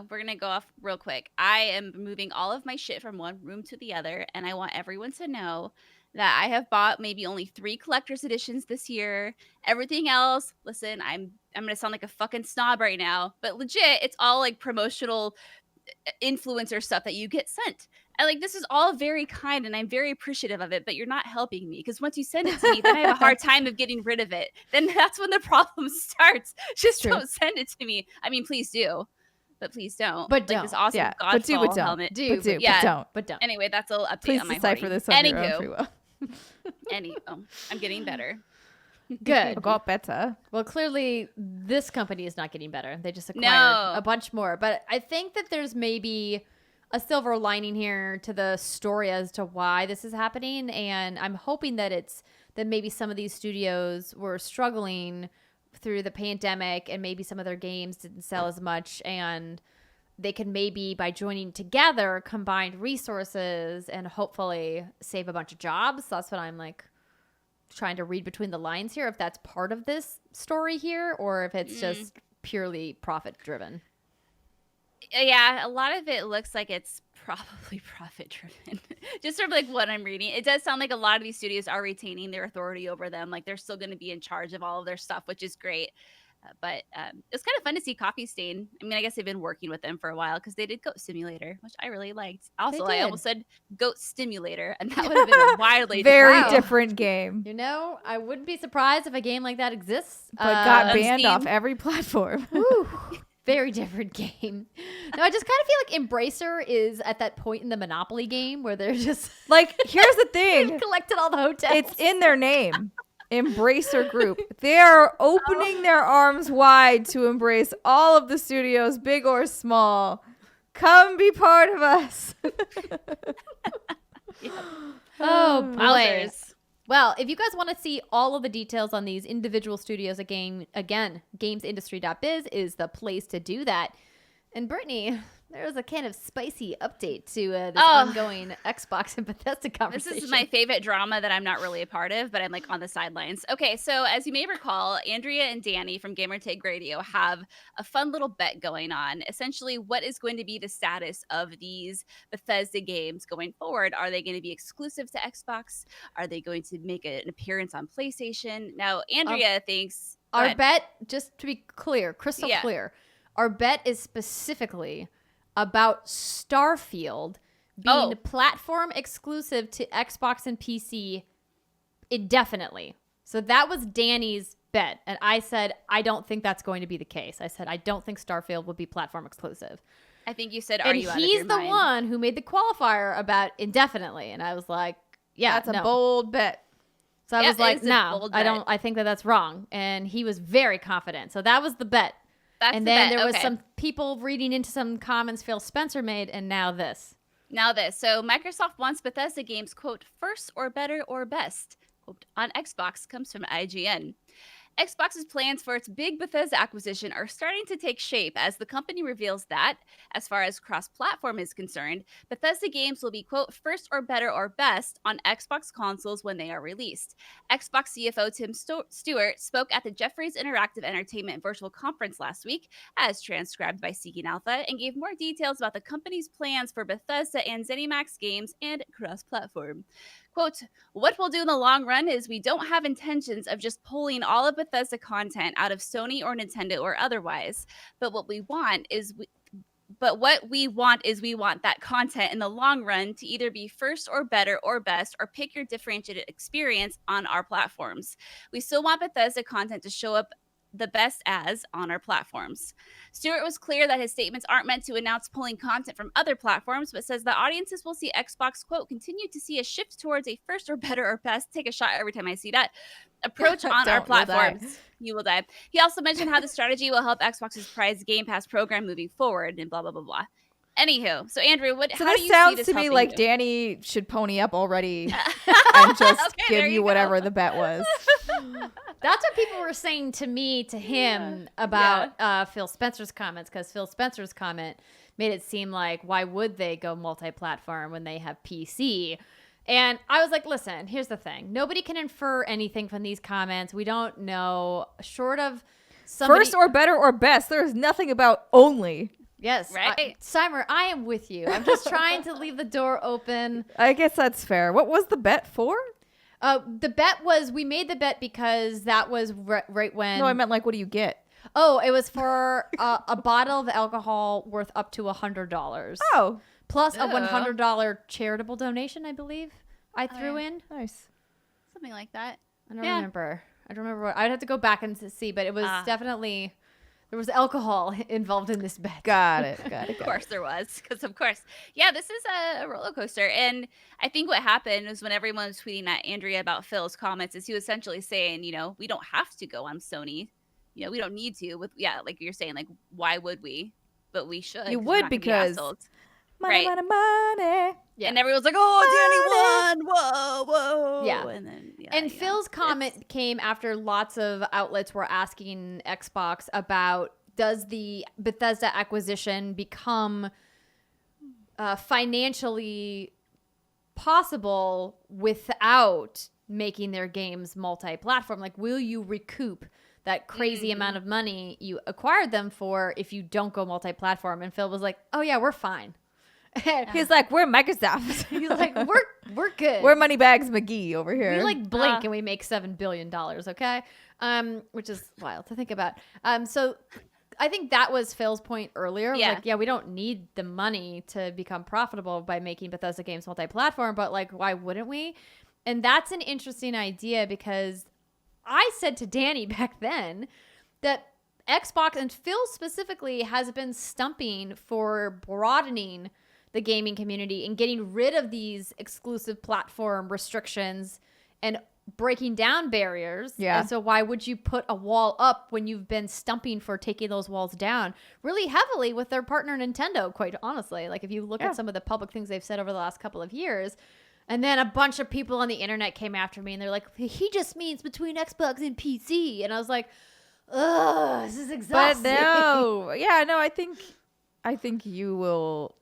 gonna go off real quick. I am moving all of my shit from one room to the other, and I want everyone to know that I have bought maybe only 3 collector's editions this year. Everything else, listen, I'm gonna sound like a fucking snob right now, but legit, it's all like promotional influencer stuff that you get sent. And like, this is all very kind and I'm very appreciative of it, but you're not helping me, because once you send it to me, then I have a hard time of getting rid of it. Then that's when the problem starts. Just True. don't send it to me. I mean, please do, but please don't. But Like don't. this awesome Yeah, Godfall but do, but don't. helmet. Do, But do, but, yeah. but don't. but don't. Anyway, that's a little update Please on my decipher hoarding. this on your own Anywho, free will. I'm getting better. Good. I got better. Well, clearly this company is not getting better. They just acquired No. a bunch more. But I think that there's maybe a silver lining here to the story as to why this is happening. And I'm hoping that that maybe some of these studios were struggling through the pandemic and maybe some of their games didn't sell as much, and they can maybe, by joining together, combine resources and hopefully save a bunch of jobs. That's what I'm like trying to read between the lines here, if that's part of this story here or if it's just purely profit driven. Yeah, a lot of it looks like it's probably profit driven. Just sort of like what I'm reading. It does sound like a lot of these studios are retaining their authority over them. Like they're still going to be in charge of all of their stuff, which is great. But it's kind of fun to see Coffee Stain. I mean, I guess they've been working with them for a while because they did Goat Simulator, which I really liked. Also, I did. almost said Goat Stimulator, and that would have been a wildly Very Wow. different game, You know, I wouldn't be surprised if a game like that exists. but got on banned Steam. off every platform. Whew. Very different game. No, I just kind of feel like Embracer is at that point in the Monopoly game where they're just Like, here's the thing. collected all the hotels. It's in their name. Embracer Group. They are opening their arms wide to embrace all of the studios, big or small. Come be part of us. Oh, boy. Wowzers. Well, if you guys want to see all of the details on these individual studios, again, gamesindustry.biz is the place to do that. And Brittany, there's a kind of spicy update to this ongoing Xbox and Bethesda conversation. This is my favorite drama that I'm not really a part of, but I'm like on the sidelines. Okay, so as you may recall, Andrea and Danny from Gamertag Radio have a fun little bet going on. Essentially, what is going to be the status of these Bethesda games going forward? Are they going to be exclusive to Xbox? Are they going to make an appearance on PlayStation? Now, Andrea thinks... Go Our ahead. bet, just to be clear, crystal Yeah. clear, our bet is specifically about Starfield being platform exclusive to Xbox and PC indefinitely. So that was Danny's bet. And I said, I don't think that's going to be the case. I said, I don't think Starfield will be platform exclusive. I think you said, are And you out of he's your the mind? one who made the qualifier about indefinitely. And I was like, yeah, That's a no. bold bet. So I Yep, was like, it is a no, bold I bet. don't. I think that's wrong. And he was very confident. So that was the bet. That's And the then bet. there was Okay. some people reading into some comments Phil Spencer made, and now this. Now this. So Microsoft wants Bethesda games, quote, first or better or best, quote, on Xbox, comes from IGN. Xbox's plans for its big Bethesda acquisition are starting to take shape as the company reveals that, as far as cross-platform is concerned, Bethesda games will be, quote, first or better or best on Xbox consoles when they are released. Xbox CFO Tim Stewart spoke at the Jefferies Interactive Entertainment virtual conference last week, as transcribed by Seeking Alpha, and gave more details about the company's plans for Bethesda and ZeniMax games and cross-platform. Quote, what we'll do in the long run is we don't have intentions of just pulling all of Bethesda content out of Sony or Nintendo or otherwise. But what we want is we want that content in the long run to either be first or better or best, or pick your differentiated experience on our platforms. We still want Bethesda content to show up the best as on our platforms. Stewart was clear that his statements aren't meant to announce pulling content from other platforms, but says the audiences will see Xbox, quote, continue to see a shift towards a first or better or best, take a shot every time I see that, approach on our Don't, you'll die. platforms. You will die. He also mentioned how the strategy will help Xbox's prized Game Pass program moving forward and blah, blah, blah, blah. Anywho, so Andrew, So how do this you sounds see this to me helping like you? Danny should pony up already and just Okay, there give you you go. whatever the bet was. That's what people were saying to me, to him, about Phil Spencer's comments, because Phil Spencer's comment made it seem like, why would they go multi-platform when they have PC? And I was like, listen, here's the thing. Nobody can infer anything from these comments. We don't know, short of somebody... First or better or best. There is nothing about only. Yes. Right. Steimer, I am with you. I'm just trying to leave the door open. I guess that's fair. What was the bet for? The bet was, we made the bet because that was right when... No, I meant like, what do you get? Oh, it was for a bottle of alcohol worth up to $100. Oh. Plus a $100 charitable donation, I believe I threw in. Nice. Something like that. I don't remember. I don't remember what. I'd have to go back and see, but it was definitely, there was alcohol involved in this bet. Got it. Of course there was, because of course. Yeah, this is a roller coaster. And I think what happened was when everyone was tweeting at Andrea about Phil's comments is he was essentially saying, we don't have to go on Sony. We don't need to. Like you're saying, like, why would we? But we should. You would because... Money, right. money. Yeah. And everyone's like, oh, Danny won. Whoa. Yeah. And then, and Phil's comment came after lots of outlets were asking Xbox about, does the Bethesda acquisition become financially possible without making their games multi-platform? Like, will you recoup that crazy amount of money you acquired them for if you don't go multi-platform? And Phil was like, oh, yeah, we're fine. He's like, we're Microsoft. He's like, we're good. We're Moneybags McGee over here. We like blink and we make $7 billion, okay? Which is wild to think about. So I think that was Phil's point earlier. Yeah. Like, we don't need the money to become profitable by making Bethesda games multi-platform, but like, why wouldn't we? And that's an interesting idea because I said to Danny back then that Xbox, and Phil specifically, has been stumping for broadening the gaming community and getting rid of these exclusive platform restrictions and breaking down barriers. Yeah. And so why would you put a wall up when you've been stumping for taking those walls down really heavily with their partner Nintendo, quite honestly? Like, if you look at some of the public things they've said over the last couple of years, and then a bunch of people on the internet came after me and they're like, he just means between Xbox and PC. And I was like, ugh, this is exhausting. But no. Yeah, no, I think you will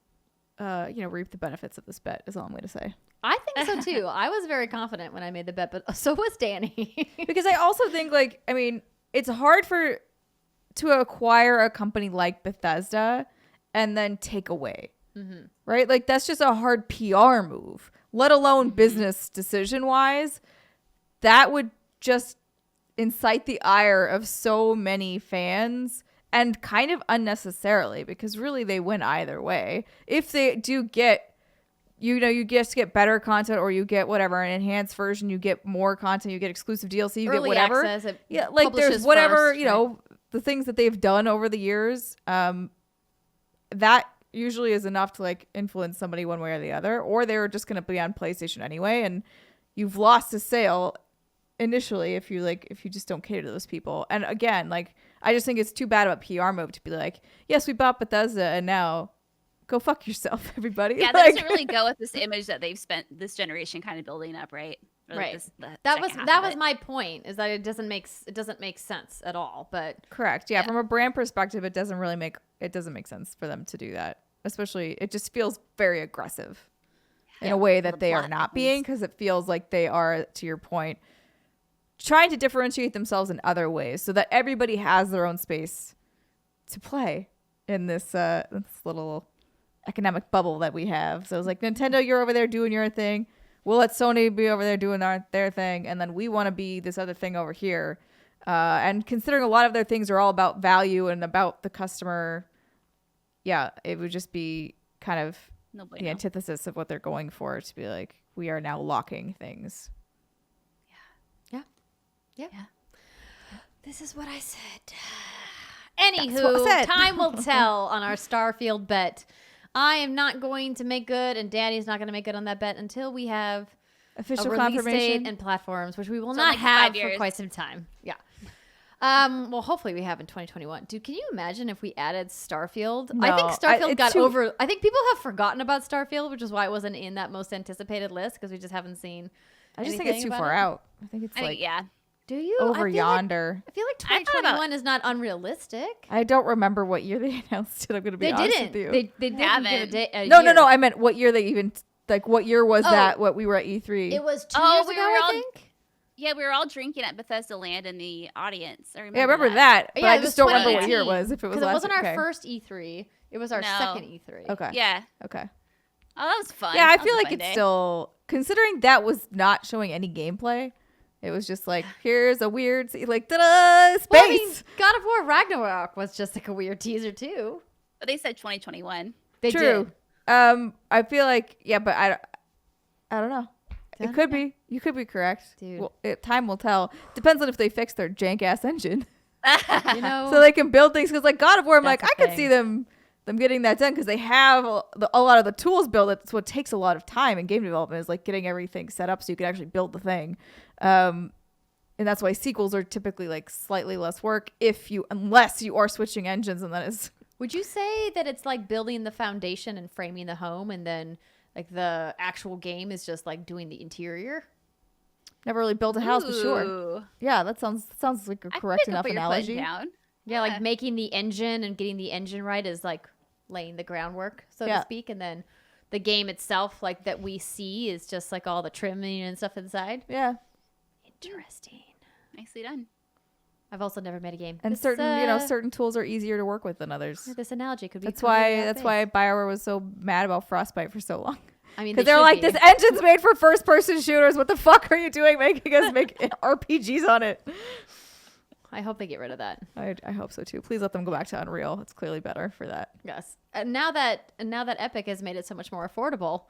reap the benefits of this bet is all I'm going to say. I think so too. I was very confident when I made the bet, but so was Danny. Because I also think, like, I mean, it's hard to acquire a company like Bethesda and then take away, right? Like, that's just a hard PR move, let alone business decision wise. That would just incite the ire of so many fans, and kind of unnecessarily, because really they win either way. If they do get, you just get better content, or you get whatever, an enhanced version, you get more content, you get exclusive DLC, you Early get whatever. access, Yeah, like there's whatever, first, the things that they've done over the years, that usually is enough to like influence somebody one way or the other, or they're just going to be on PlayStation anyway, and you've lost a sale initially if you just don't cater to those people. And again, like, I just think it's too bad of a PR move to be like, yes, we bought Bethesda and now go fuck yourself, everybody. Yeah, that doesn't really go with this image that they've spent this generation kind of building up, right? Or like right. That was my point, is that it doesn't make sense at all. But correct. Yeah, from a brand perspective, it doesn't make sense for them to do that. Especially, it just feels very aggressive in a way that they are not being, because it feels like they are, to your point, trying to differentiate themselves in other ways so that everybody has their own space to play in this little economic bubble that we have. So it's like, Nintendo, you're over there doing your thing. We'll let Sony be over there doing their thing. And then we want to be this other thing over here. And considering a lot of their things are all about value and about the customer, yeah, it would just be kind of the antithesis of what they're going for, to be like, we are now locking things. Yeah. This is what I said. Anywho, time will tell on our Starfield bet. I am not going to make good, and Danny's not going to make good on that bet until we have official a release confirmation date and platforms, which we will not have for quite some time. Yeah. Well, hopefully we have in 2021. Dude, can you imagine if we added Starfield? No, I think Starfield got over. I think people have forgotten about Starfield, which is why it wasn't in that most anticipated list, because we just haven't seen. I just think it's too far out. I think it's Do you? over I feel yonder. I feel like I thought 2021 is not unrealistic. I don't remember what year they announced it. I'm going to be They honest didn't. with you. They didn't give haven't. a No. year. I meant what year they even like. What year was Oh. that? What we were at E3? It was 2 Oh, years we ago, were I all- think. Yeah, we were all drinking at Bethesda Land in the audience. I remember, Yeah, I remember that, but Yeah, I it was just don't remember what 2018, year it was. If it was Because it last wasn't our okay. first E3. It was our No. second E3. Okay. Yeah. Okay. Oh, that was fun. Yeah, I That feel was a like fun it's day. still considering that was not showing any gameplay. It was just like here's a weird like ta-da, space. Well, I mean, God of War Ragnarok was just like a weird teaser too. But they said 2021. They True. did. I feel like yeah, but I don't know. It Don't could know. be. You could be correct. Dude. Well, time will tell. Depends on if they fix their jank ass engine, You know, so they can build things. Because like God of War, I'm That's like the I could see them getting that done because they have a lot of the tools built. That's what takes a lot of time in game development is like getting everything set up so you can actually build the thing. And that's why sequels are typically like slightly less work unless you are switching engines, and that is would you say that it's like building the foundation and framing the home, and then like the actual game is just like doing the interior? never really built a house, but sure. Ooh. Yeah, that sounds like a I correct pick up enough what you're putting analogy. down. Yeah, like making the engine and getting the engine right is like laying the groundwork, so to Yeah. speak, and then the game itself, like that we see, is just like all the trimming and stuff inside. Yeah, Interesting. Nicely done. I've also never made a game. and This, certain tools are easier to work with than others. This analogy could be. That's completely why off base. BioWare was so mad about Frostbite for so long. I mean, Because they they're should like, be. this engine's made for first-person shooters. What the fuck are you doing making us make RPGs on it? I hope they get rid of that. I hope so too. Please let them go back to Unreal. It's clearly better for that. Yes. And now that Epic has made it so much more affordable,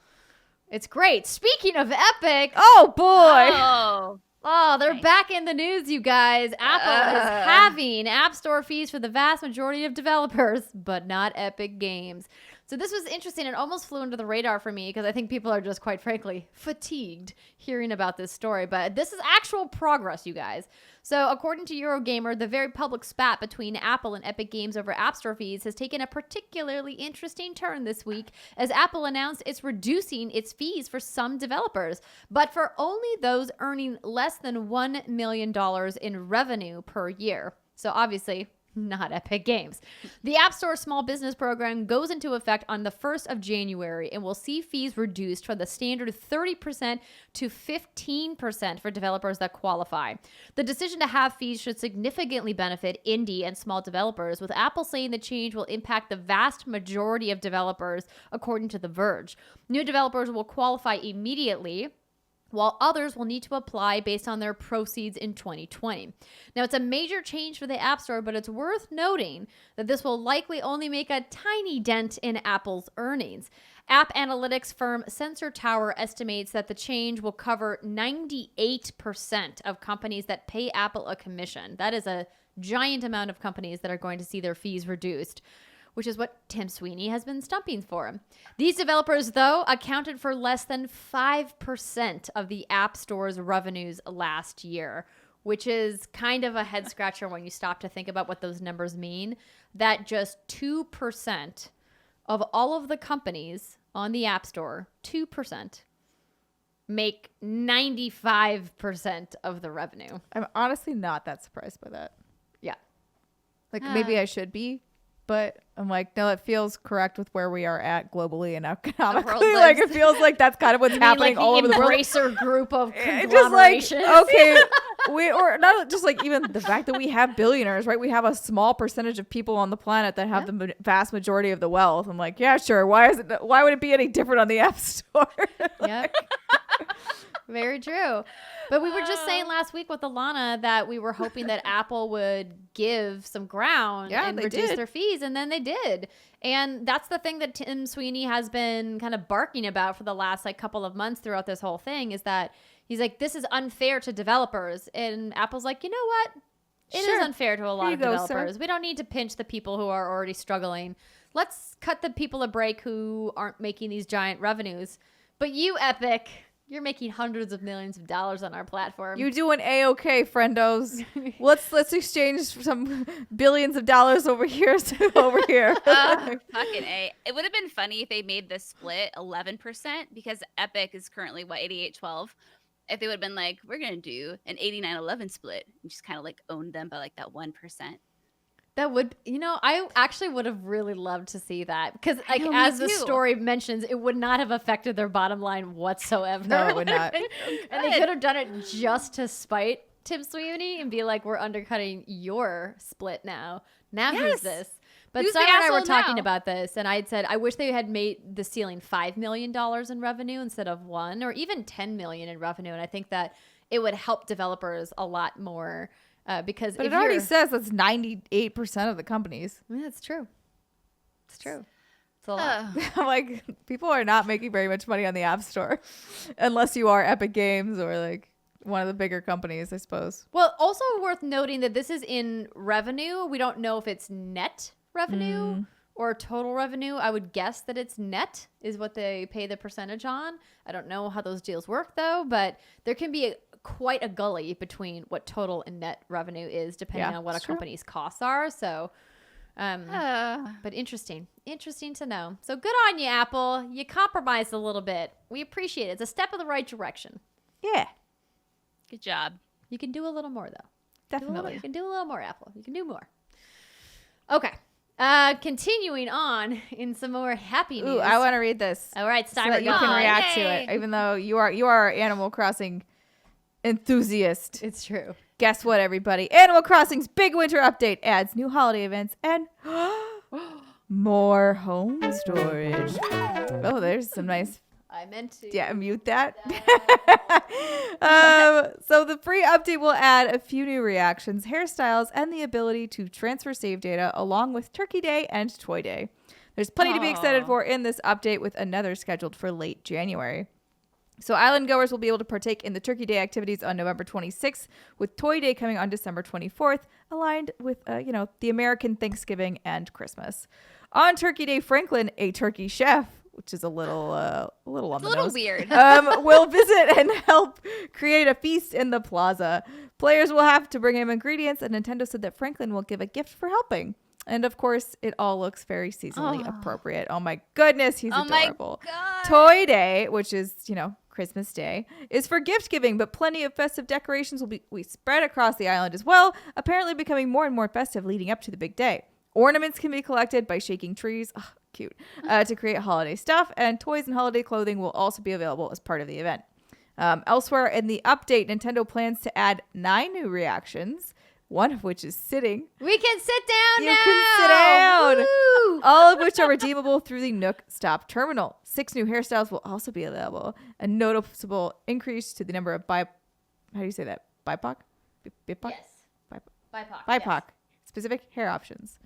it's great. Speaking of Epic, Oh boy! Oh, they're Nice. back in the news, you guys. Apple is halving App Store fees for the vast majority of developers, but not Epic Games. So this was interesting. It almost flew under the radar for me because I think people are just, quite frankly, fatigued hearing about this story. But this is actual progress, you guys. So according to Eurogamer, the very public spat between Apple and Epic Games over App Store fees has taken a particularly interesting turn this week as Apple announced it's reducing its fees for some developers, but for only those earning less than $1 million in revenue per year. So obviously, not Epic Games. The App Store Small Business Program goes into effect on the 1st of January and will see fees reduced from the standard 30% to 15% for developers that qualify. The decision to have fees should significantly benefit indie and small developers, with Apple saying the change will impact the vast majority of developers, according to The Verge. New developers will qualify immediately, while others will need to apply based on their proceeds in 2020. Now, it's a major change for the App Store, but it's worth noting that this will likely only make a tiny dent in Apple's earnings. App analytics firm Sensor Tower estimates that the change will cover 98% of companies that pay Apple a commission. That is a giant amount of companies that are going to see their fees reduced, which is what Tim Sweeney has been stumping for. These developers, though, accounted for less than 5% of the App Store's revenues last year, which is kind of a head scratcher when you stop to think about what those numbers mean. That just 2% of all of the companies on the App Store, 2%, make 95% of the revenue. I'm honestly not that surprised by that. Yeah. Like maybe I should be, but I'm like, no, it feels correct with where we are at globally and economically. Like lives. it feels like that's kind of what's happening all over the world. Embracer group of It's just like, conglomerations. okay, or not just like even the fact that we have billionaires, right? We have a small percentage of people on the planet that have the vast majority of the wealth. I'm like, yeah, sure. Why would it be any different on the App Store? Yep. Very true. But we were just saying last week with Alanah that we were hoping that Apple would give some ground Yeah, and they reduce did. their fees, and then they did. And that's the thing that Tim Sweeney has been kind of barking about for the last like couple of months throughout this whole thing, is that he's like, this is unfair to developers. And Apple's like, you know what? It is Sure. unfair to a lot Here of you go, sir. developers. We don't need to pinch the people who are already struggling. Let's cut the people a break who aren't making these giant revenues. But you, Epic, you're making hundreds of millions of dollars on our platform. You doing A-okay, friendos. Let's exchange some billions of dollars over here to over here. Fucking A. It would have been funny if they made this split 11% because Epic is currently, 88-12. if they would have been like, we're going to do an 89-11 split and just kind of like owned them by like that 1%. That would, I actually would have really loved to see that because, like, know, me as the too. story mentions, it would not have affected their bottom line whatsoever. No, it would not. And they could have done it just to spite Tim Sweeney and be like, we're undercutting your split now. Now who's this? But Who's the Steimer and I were asshole talking now? about this, and I had said, I wish they had made the ceiling $5 million in revenue instead of $1 million or even $10 million in revenue. And I think that it would help developers a lot more. Because But if it already you're- says that's 98% of the companies. I mean, that's true. It's true. It's a lot. Like, people are not making very much money on the App Store unless you are Epic Games or like one of the bigger companies, I suppose. Well, also worth noting that this is in revenue. We don't know if it's net revenue or total revenue. I would guess that it's net is what they pay the percentage on. I don't know how those deals work though, but there can be quite a gully between what total and net revenue is depending on what a company's costs are. So, but interesting to know. So good on you, Apple. You compromised a little bit. We appreciate it. It's a step in the right direction. Yeah, Good job. You can do a little more though. definitely. You can do a little more, Apple. You can do more. Okay. Continuing on in some more happy news. Ooh, I want to read this. All right, So Steimer, that you go can on. react to Yay. it, even though you are Animal Crossing enthusiast. It's true. Guess what, everybody? Animal Crossing's big winter update adds new holiday events and more home storage. Oh, there's some nice. I meant to. Yeah, mute that. So the free update will add a few new reactions, hairstyles, and the ability to transfer save data along with Turkey Day and Toy Day. There's plenty to be excited for in this update with another scheduled for late January. So island goers will be able to partake in the Turkey Day activities on November 26th, with Toy Day coming on December 24th, aligned with, the American Thanksgiving and Christmas. On Turkey Day, Franklin, a turkey chef, which is a little on It's the a little nose, weird. will visit and help create a feast in the plaza. Players will have to bring him ingredients, and Nintendo said that Franklin will give a gift for helping. And of course, it all looks very seasonally appropriate. Oh my goodness, he's adorable. My God. Toy Day, which is, Christmas Day, is for gift giving, but plenty of festive decorations will be spread across the island as well, apparently becoming more and more festive leading up to the big day. Ornaments can be collected by shaking trees, cute, to create holiday stuff, and toys and holiday clothing will also be available as part of the event. Elsewhere in the update, Nintendo plans to add 9 new reactions, one of which is sitting. We can sit down You now. can sit down. Woo! All of which are redeemable through the Nook Stop terminal. 6 new hairstyles will also be available. A noticeable increase to the number of how do you say that? BIPOC? BIPOC? Yes. BIPOC. BIPOC. BIPOC. Specific hair options.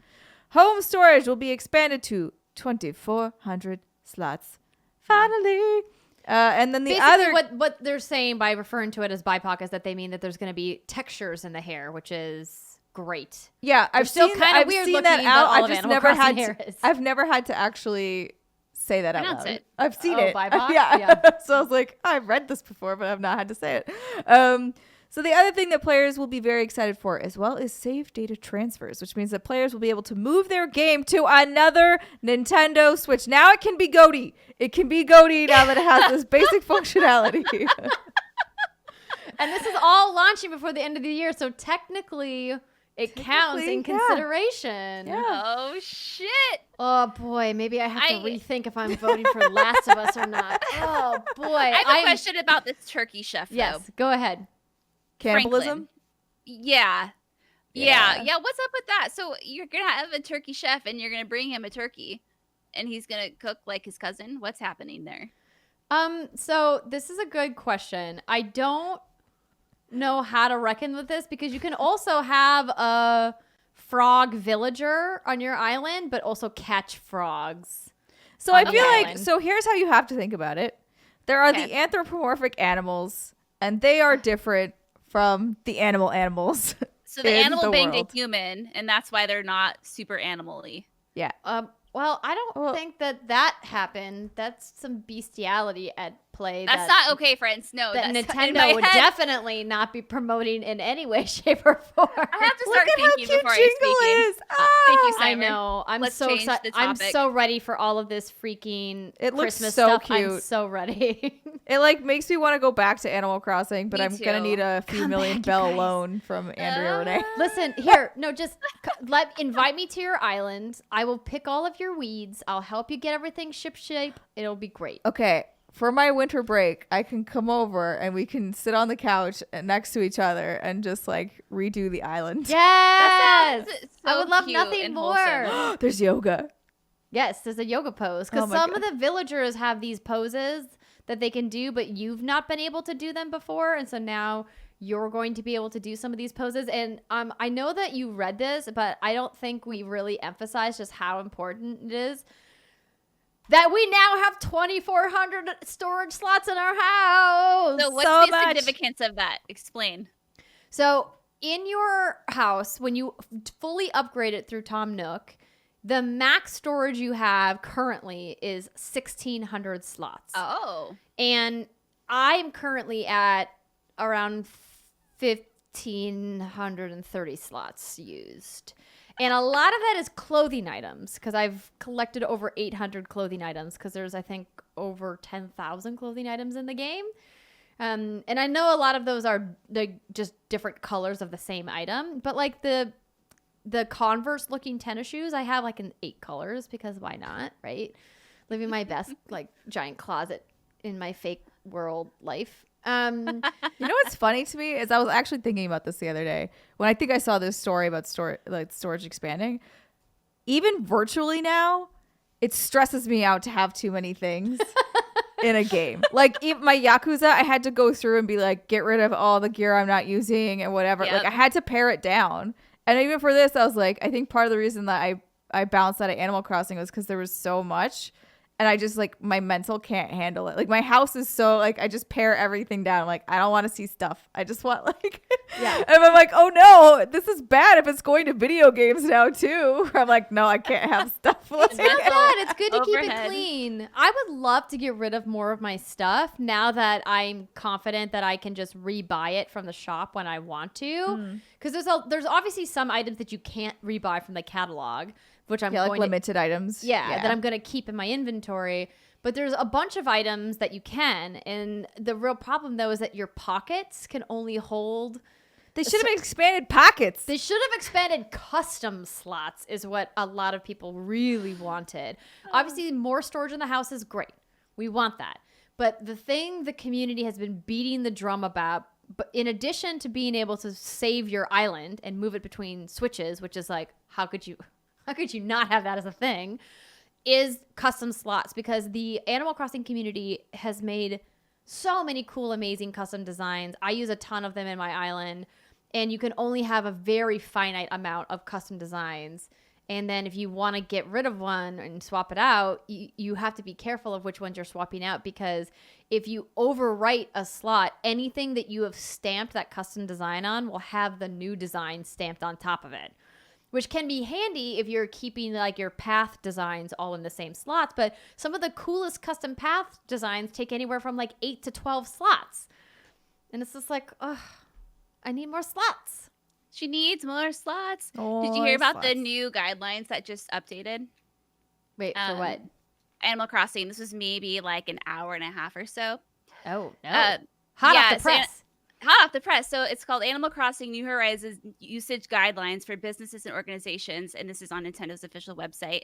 Home storage will be expanded to 2,400 slots. Finally. And then the Basically, other... what they're saying by referring to it as BIPOC is that they mean that there's going to be textures in the hair, which is great. Yeah, I've still seen, kinda I've weird seen that looking, out. but all I've of just Animal never had Crossing to, hair is. I've never had to actually say that out Pronounce loud. it. I've seen Oh, it. BIPOC? Yeah. Yeah. So I was like, I've read this before, but I've not had to say it. So the other thing that players will be very excited for as well is save data transfers, which means that players will be able to move their game to another Nintendo Switch. Now it can be GOATY. It can be GOATY now that it has this basic functionality. And this is all launching before the end of the year, so technically it counts in yeah. consideration. Yeah. Oh, shit. Oh boy, maybe I have to I- rethink if I'm voting for Last of Us or not. Oh boy. I have a question about this turkey chef, though. Yes, go ahead. Cannibalism? Franklin. Yeah. Yeah. What's up with that? So you're going to have a turkey chef and you're going to bring him a turkey and he's going to cook like his cousin? What's happening there? So this is a good question. I don't know how to reckon with this because you can also have a frog villager on your island, but also catch frogs. So I on feel the like, island. so here's how you have to think about it. There are Okay. the anthropomorphic animals, and they are different from the animals. So the in animal the banged world. a human and that's why they're not super animal-y. Yeah. Well, I don't think that happened. That's some bestiality at play. That's not okay, friends. No, that that's Nintendo would definitely not be promoting in any way, shape, or form. I have to start Look at how thinking cute before I Jingle speak. is. Ah! Thank you, I Steimer. know. I'm Let's so change excited. the I'm topic. so ready for all of this freaking It looks Christmas so stuff. cute. I'm so ready. It like makes me want to go back to Animal Crossing, but Me I'm gonna too. need a few Come million back, you bell guys. loan from Andrea Renee. Listen, here, no, just invite me to your island. I will pick all of your weeds. I'll help you get everything ship shape. It'll be great. Okay, for my winter break, I can come over and we can sit on the couch next to each other and just like redo the island. Yes, sounds I so would love cute nothing and more. wholesome. There's yoga. Yes, there's a yoga pose because Oh my some God. of the villagers have these poses that they can do, but you've not been able to do them before, and so now you're going to be able to do some of these poses. And I know that you read this, but I don't think we really emphasize just how important it is that we now have 2,400 storage slots in our house. So what's So the much. significance of that? Explain. So in your house, when you fully upgrade it through Tom Nook, the max storage you have currently is 1,600 slots. Oh. And I'm currently at around 1,530 slots used. And a lot of that is clothing items because I've collected over 800 clothing items because there's, I think, over 10,000 clothing items in the game. And I know a lot of those are like just different colors of the same item, but like the Converse looking tennis shoes, I have like in 8 colors because why not, right? Living my best like giant closet in my fake world life. You know what's funny to me is I was actually thinking about this the other day when I think I saw this story about storage expanding. Even virtually now, it stresses me out to have too many things in a game. Like even my Yakuza, I had to go through and be like, get rid of all the gear I'm not using and whatever. Yep. Like I had to pare it down. And even for this, I was like, I think part of the reason that I bounced out of Animal Crossing was because there was so much. And I just like my mental can't handle it. Like my house is so like I just pare everything down. Like I don't want to see stuff. I just want like Yeah. And I'm like, oh no, this is bad if it's going to video games now too. I'm like, no, I can't have stuff. It's not bad. It's good to keep it Overhead. clean. I would love to get rid of more of my stuff now that I'm confident that I can just rebuy it from the shop when I want to. Because there's obviously some items that you can't rebuy from the catalog, which I'm like going limited items. that I'm going to keep in my inventory. But there's a bunch of items that you can. And the real problem, though, is that your pockets can only hold. They should have expanded pockets. They should have expanded custom slots is what a lot of people really wanted. Obviously, more storage in the house is great. We want that. But the thing the community has been beating the drum about, but in addition to being able to save your island and move it between switches, which is like, how could you not have that as a thing, is custom slots, because the Animal Crossing community has made so many cool, amazing custom designs. I use a ton of them in my island, and you can only have a very finite amount of custom designs. And then if you want to get rid of one and swap it out, you have to be careful of which ones you're swapping out, because if you overwrite a slot, anything that you have stamped that custom design on will have the new design stamped on top of it, which can be handy if you're keeping like your path designs all in the same slots. But some of the coolest custom path designs take anywhere from like 8 to 12 slots. And it's just like, ugh, I need more slots. She needs more slots. Did you More hear about the slots. new guidelines that just updated? Wait, for what? Animal Crossing. This was maybe like an hour and a half or so. Oh, no. Uh, Hot yeah, off the so- press. Hot off the press. So it's called Animal Crossing New Horizons Usage Guidelines for Businesses and Organizations, and this is on Nintendo's official website.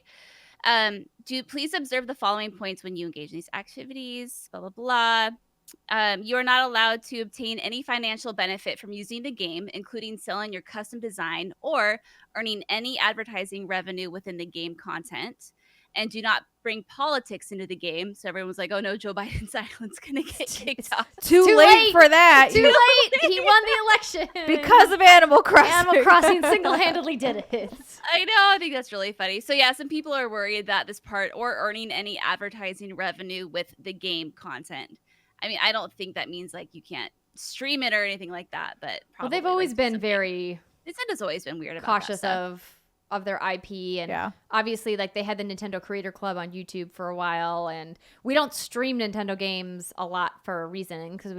Please observe the following points when you engage in these activities, blah, blah, blah. You are not allowed to obtain any financial benefit from using the game, including selling your custom design or earning any advertising revenue within the game content. And do not bring politics into the game. So everyone was like, oh no, Joe Biden's island's going to get kicked off. Too Too late late. for that. Too late. He won the election. Because of Animal Crossing. Animal Crossing single-handedly did it. I know. I think that's really funny. So yeah, some people are worried that this part, or earning any advertising revenue with the game content. I mean, I don't think that means like you can't stream it or anything like that, but Well, probably they've always like, been something- very Nintendo's always been weird about cautious that stuff. of of their IP. And obviously, like, they had the Nintendo Creator Club on YouTube for a while, and we don't stream Nintendo games a lot for a reason, because on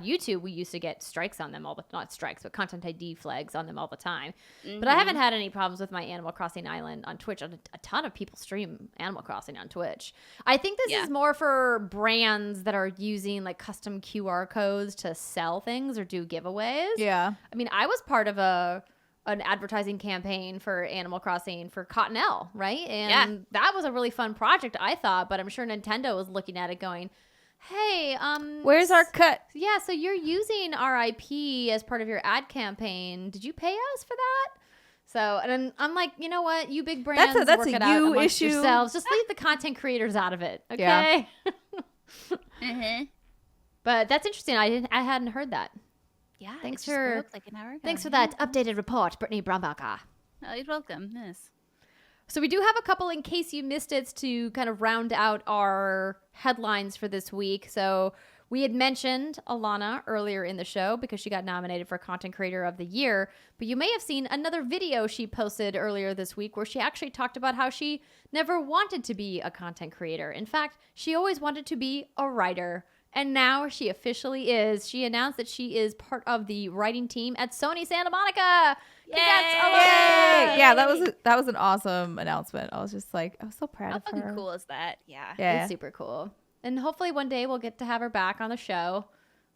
YouTube we used to get strikes on them not strikes, but content ID flags on them all the time. But I haven't had any problems with my Animal Crossing Island on Twitch. A ton of people stream Animal Crossing on Twitch. I think this is more for brands that are using like custom QR codes to sell things or do giveaways. Yeah. I mean, I was part of an advertising campaign for Animal Crossing for Cottonelle, right? And that was a really fun project, I thought, but I'm sure Nintendo was looking at it going, hey, where's our cut? Yeah, so you're using our IP as part of your ad campaign. Did you pay us for that? So, and I'm like, you know what? You big brands, that's work a it out you amongst issue. yourselves. Just leave the content creators out of it, okay? Yeah. But that's interesting. I hadn't heard that. Yeah, thanks for like an hour ago. Thanks for that updated report, Brittany Brombacher. Oh, you're welcome. Yes. So we do have a couple, in case you missed it, to kind of round out our headlines for this week. So we had mentioned Alanah earlier in the show because she got nominated for Content Creator of the Year. But you may have seen another video she posted earlier this week where she actually talked about how she never wanted to be a content creator. In fact, she always wanted to be a writer. And now she officially is. She announced that she is part of the writing team at Sony Santa Monica. Congrats, Alanah! Yay! Yeah, that was an awesome announcement. I was just like, I was so proud of her. How fucking cool is that? Yeah. It's super cool. And hopefully one day we'll get to have her back on the show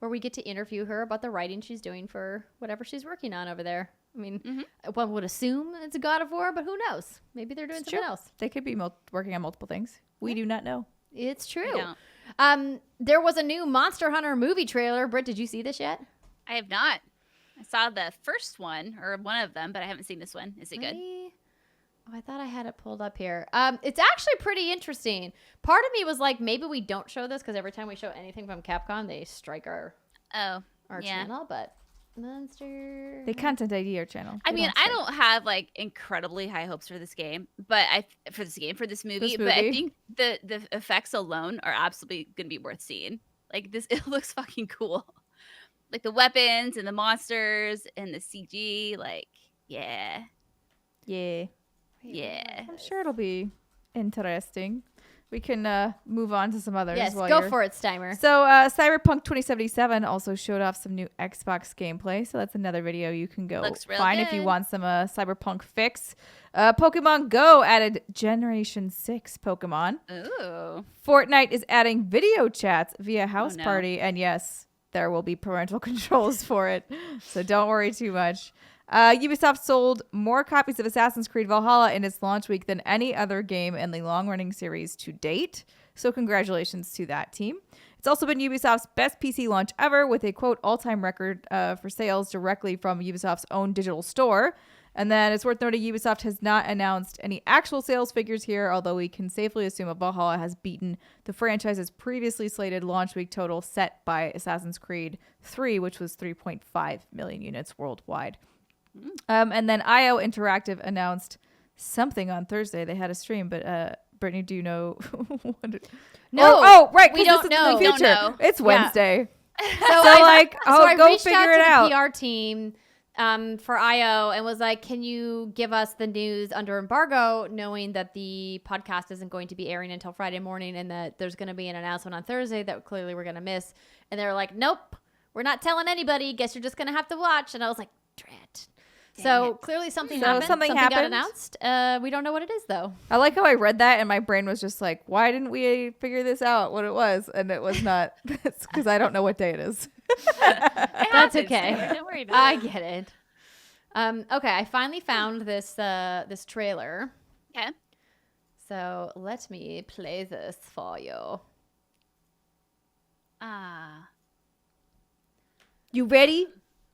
where we get to interview her about the writing she's doing for whatever she's working on over there. I mean, one would assume it's a God of War, but who knows? Maybe they're doing something else. They could be working on multiple things. We do not know. It's true. There was a new Monster Hunter movie trailer. Britt, did you see this yet? I have not. I saw the first one, or one of them, but I haven't seen this one. Is it good? Oh, I thought I had it pulled up here. It's actually pretty interesting. Part of me was like, maybe we don't show this because every time we show anything from Capcom, they strike our channel. But Monster, they content ID our channel. I mean, I don't have like incredibly high hopes for this game, but for this movie. But I think the effects alone are absolutely gonna be worth seeing. Like this, it looks fucking cool. Like the weapons and the monsters and the CG, like yeah. I'm sure it'll be interesting. We can move on to some others. Yes, go for it, Steimer. So Cyberpunk 2077 also showed off some new Xbox gameplay. So that's another video you can go find if you want some Cyberpunk fix. Pokemon Go added Generation 6 Pokemon. Ooh. Fortnite is adding video chats via House Party. And yes, there will be parental controls for it. So don't worry too much. Ubisoft sold more copies of Assassin's Creed Valhalla in its launch week than any other game in the long-running series to date. So congratulations to that team. It's also been Ubisoft's best PC launch ever with a, quote, all-time record for sales directly from Ubisoft's own digital store. And then it's worth noting Ubisoft has not announced any actual sales figures here, although we can safely assume that Valhalla has beaten the franchise's previously slated launch week total set by Assassin's Creed 3, which was 3.5 million units worldwide. And then IO Interactive announced something on Thursday. They had a stream, but Brittany, do you know? Right. We don't know. The future. It's Wednesday. I go reached figure out it to out. the PR team for IO and was like, can you give us the news under embargo, knowing that the podcast isn't going to be airing until Friday morning and that there's going to be an announcement on Thursday that clearly we're going to miss. And they were like, nope, we're not telling anybody. Guess you're just going to have to watch. And I was like, drat. So clearly something happened. Something got announced. We don't know what it is, though. I like how I read that and my brain was just like, why didn't we figure this out what it was? And it was not. It's because I don't know what day it is. That's okay. Don't worry about it. I get it. Okay, I finally found this trailer. Okay. So let me play this for you. You ready?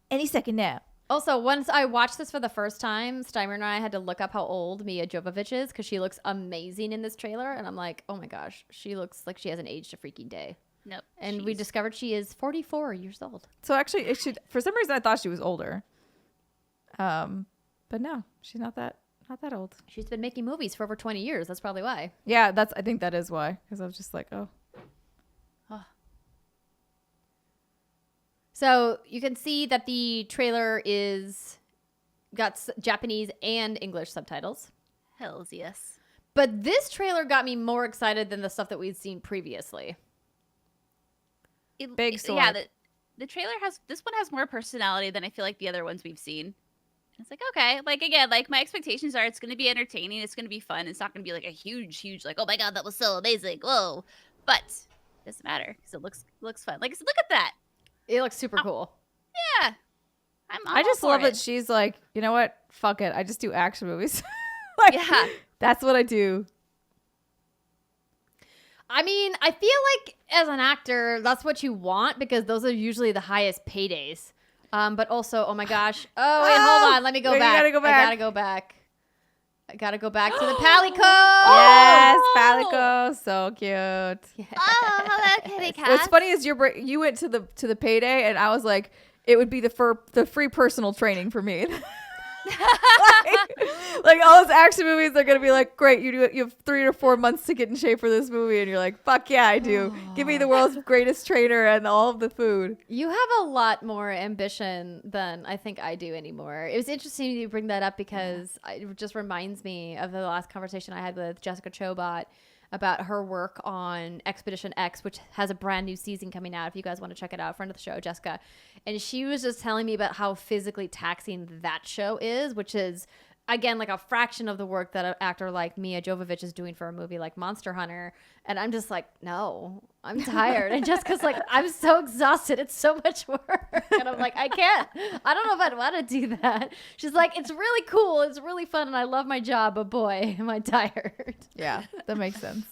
Any second now. Also, once I watched this for the first time, Steimer and I had to look up how old Mia Jovovich is because she looks amazing in this trailer. And I'm like, oh my gosh, she looks like she hasn't aged a freaking day. Nope. And we discovered she is 44 years old. So actually, for some reason, I thought she was older. But no, she's not that old. She's been making movies for over 20 years. That's probably why. Yeah, I think that is why. Because I was just like, oh. So you can see that the trailer is got Japanese and English subtitles. Hells yes. But this trailer got me more excited than the stuff that we'd seen previously. Big sword. Yeah, the trailer this one has more personality than I feel like the other ones we've seen. It's like, okay, like again, like my expectations are it's going to be entertaining, it's going to be fun. It's not going to be like a huge like, oh my god, that was so amazing, whoa. But it doesn't matter because it looks fun. Like, look at that. It looks super cool. Yeah, I just love that she's like, you know what? Fuck it, I just do action movies. Like, yeah, that's what I do. I mean, I feel like as an actor, that's what you want because those are usually the highest paydays. But also, oh my gosh. Oh, wait, hold on. Let me go back. You gotta go back. I gotta go back to the Palico. Yes, Palico. So cute. Yeah. Oh, hello, kitty cat. What's funny is you went to the payday, and I was like, it would be the free personal training for me. like all those action movies are gonna be like, great, you have 3 or 4 months to get in shape for this movie, and you're like, fuck yeah, I do. Give me the world's greatest trainer and all of the food. You have a lot more ambition than I think I do anymore. It was interesting you bring that up because it just reminds me of the last conversation I had with Jessica Chobot about her work on Expedition X, which has a brand new season coming out. If you guys want to check it out, friend of the show, Jessica. And she was just telling me about how physically taxing that show is, which is, again, like a fraction of the work that an actor like Mia Jovovich is doing for a movie like Monster Hunter. And I'm just like, no, I'm tired. And Jessica's like, I'm so exhausted. It's so much work. And I'm like, I can't. I don't know if I'd want to do that. She's like, it's really cool. It's really fun. And I love my job. But boy, am I tired. Yeah, that makes sense.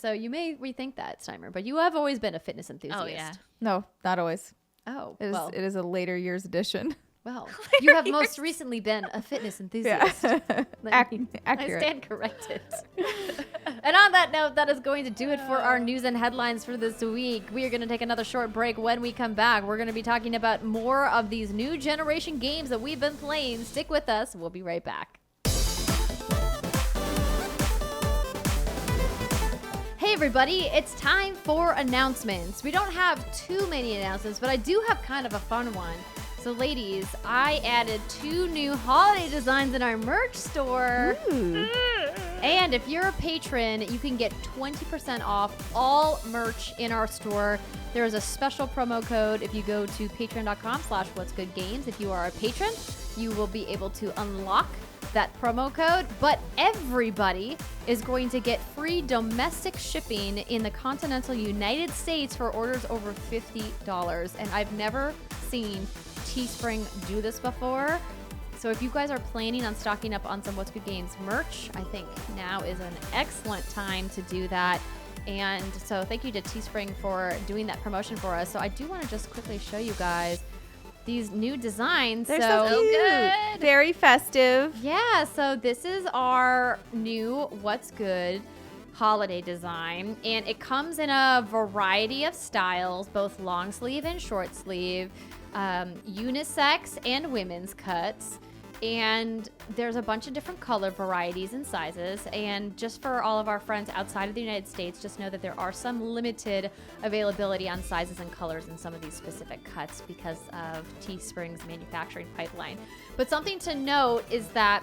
So you may rethink that, Steimer. But you have always been a fitness enthusiast. Oh, yeah. No, not always. Oh, It is a later years edition. Well, you have most recently been a fitness enthusiast. Yeah. I Accurate. stand corrected. And on that note, that is going to do it for our news and headlines for this week. We are going to take another short break. When we come back, we're going to be talking about more of these new generation games that we've been playing. Stick with us. We'll be right back. Hey everybody, it's time for announcements. We don't have too many announcements, but I do have kind of a fun one. So ladies, I added 2 new holiday designs in our merch store. Ooh. And if you're a patron, you can get 20% off all merch in our store. There is a special promo code if you go to patreon.com/whatsgoodgames. If you are a patron, you will be able to unlock that promo code, but everybody is going to get free domestic shipping in the continental United States for orders over $50. And I've never seen Teespring do this before. So if you guys are planning on stocking up on some What's Good Games merch, I think now is an excellent time to do that. And so thank you to Teespring for doing that promotion for us. So I do want to just quickly show you guys these new designs. They're so cute. good. Very festive. Yeah, so this is our new What's Good holiday design, and it comes in a variety of styles, both long sleeve and short sleeve, unisex and women's cuts. And there's a bunch of different color varieties and sizes. And just for all of our friends outside of the United States, just know that there are some limited availability on sizes and colors in some of these specific cuts because of Teespring's manufacturing pipeline. But something to note is that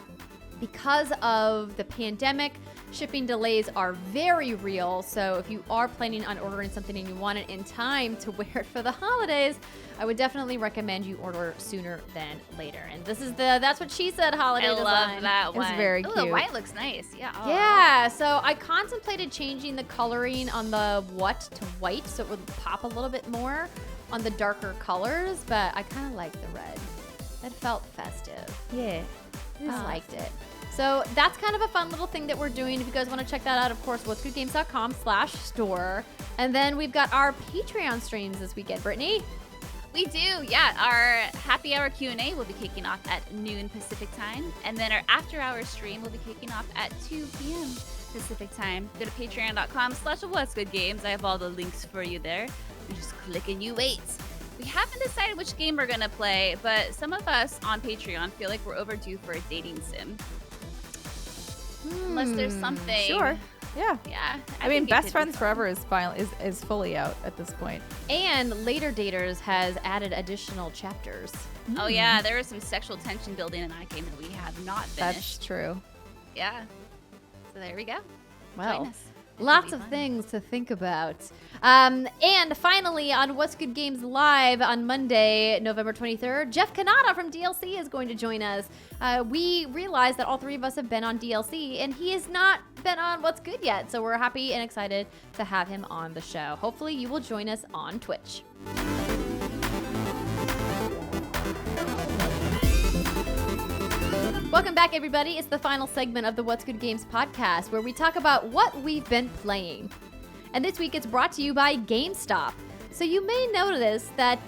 because of the pandemic, shipping delays are very real. So if you are planning on ordering something and you want it in time to wear it for the holidays, I would definitely recommend you order sooner than later. And this is the That's What She Said holiday design. I love that It's one. very Ooh, cute. the white looks nice. Yeah. Oh. Yeah, so I contemplated changing the coloring on the what to white so it would pop a little bit more on the darker colors, but I kind of like the red. It felt festive. Yeah. I just liked it. So that's kind of a fun little thing that we're doing. If you guys want to check that out, of course, whatsgoodgames.com/store. And then we've got our Patreon streams this weekend. Brittany? We do, yeah. Our happy hour Q&A will be kicking off at noon Pacific time. And then our after hour stream will be kicking off at 2 p.m. Pacific time. Go to patreon.com/whatsgoodgames. I have all the links for you there. You just click and you wait. We haven't decided which game we're going to play, but some of us on Patreon feel like we're overdue for a dating sim. Unless there's something Sure. Yeah. Yeah. I mean, think it Best could be Friends fun. Forever is fully out at this point. And Later Daters has added additional chapters. Oh yeah, there was some sexual tension building in that game that we have not That's finished. true. Yeah. So there we go. Well, Join us. It'll lots be of fun. things to think about. And finally, on What's Good Games Live on Monday, November 23rd, Jeff Kanata from DLC is going to join us. We realized that all three of us have been on DLC, and he has not been on What's Good yet. So we're happy and excited to have him on the show. Hopefully, you will join us on Twitch. Welcome back, everybody. It's the final segment of the What's Good Games podcast, where we talk about what we've been playing. And this week it's brought to you by GameStop. So you may notice that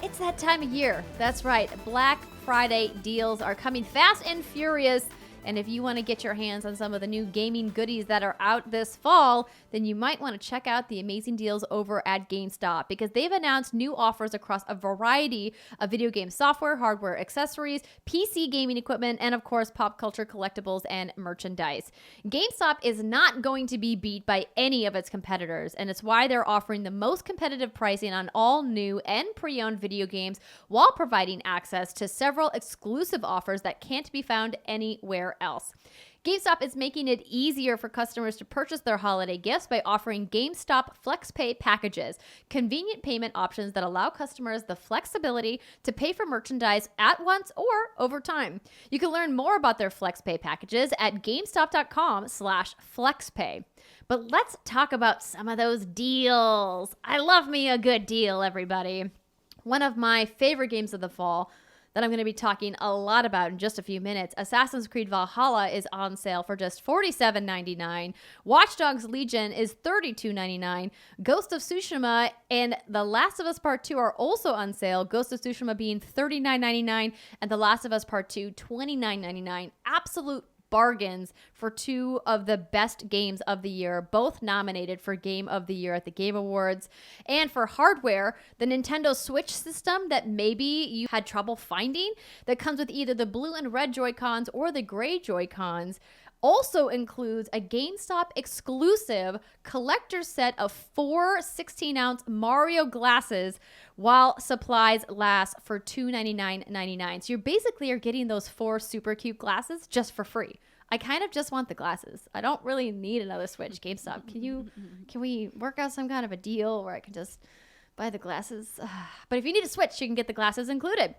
it's that time of year. That's right. Black Friday deals are coming fast and furious. And if you want to get your hands on some of the new gaming goodies that are out this fall, then you might want to check out the amazing deals over at GameStop, because they've announced new offers across a variety of video game software, hardware, accessories, PC gaming equipment, and of course, pop culture collectibles and merchandise. GameStop is not going to be beat by any of its competitors, and it's why they're offering the most competitive pricing on all new and pre-owned video games while providing access to several exclusive offers that can't be found anywhere else. GameStop is making it easier for customers to purchase their holiday gifts by offering GameStop FlexPay packages, convenient payment options that allow customers the flexibility to pay for merchandise at once or over time. You can learn more about their FlexPay packages at GameStop.com/FlexPay. But let's talk about some of those deals. I love me a good deal, everybody. One of my favorite games of the fall that I'm going to be talking a lot about in just a few minutes, Assassin's Creed Valhalla, is on sale for just $47.99. Watch Dogs Legion is $32.99. Ghost of Tsushima and The Last of Us Part 2 are also on sale, Ghost of Tsushima being $39.99 and The Last of Us Part 2 $29.99. Absolute bargains for two of the best games of the year, both nominated for Game of the Year at the Game Awards. And for hardware, the Nintendo Switch system that maybe you had trouble finding, that comes with either the blue and red Joy-Cons or the gray Joy-Cons, also includes a GameStop exclusive collector's set of 4 16-ounce Mario glasses while supplies last for $299.99. So you basically are getting those 4 super cute glasses just for free. I kind of just want the glasses. I don't really need another Switch. GameStop, can we work out some kind of a deal where I can just buy the glasses? But if you need a Switch, you can get the glasses included.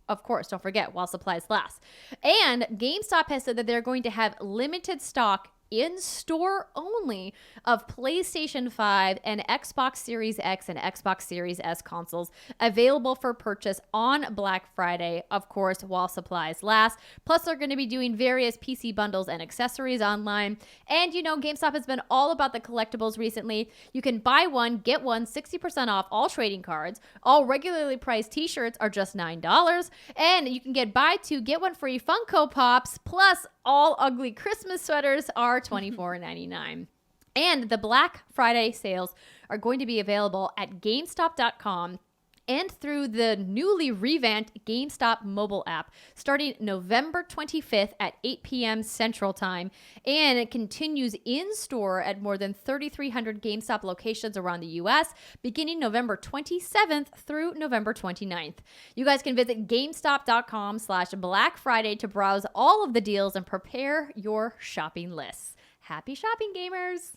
Of course, don't forget, while supplies last. And GameStop has said that they're going to have limited stock in store only of PlayStation 5 and Xbox Series X and Xbox Series S consoles available for purchase on Black Friday, of course, while supplies last. Plus, they're going to be doing various PC bundles and accessories online. And you know, GameStop has been all about the collectibles recently. You can buy one, get one, 60% off all trading cards. All regularly priced t-shirts are just $9. And you can get buy two, get one free Funko Pops, plus all ugly Christmas sweaters are $24.99. And the Black Friday sales are going to be available at GameStop.com and through the newly revamped GameStop mobile app starting November 25th at 8 p.m. Central Time. And it continues in store at more than 3,300 GameStop locations around the U.S. beginning November 27th through November 29th. You guys can visit GameStop.com/Black Friday to browse all of the deals and prepare your shopping lists. Happy shopping, gamers!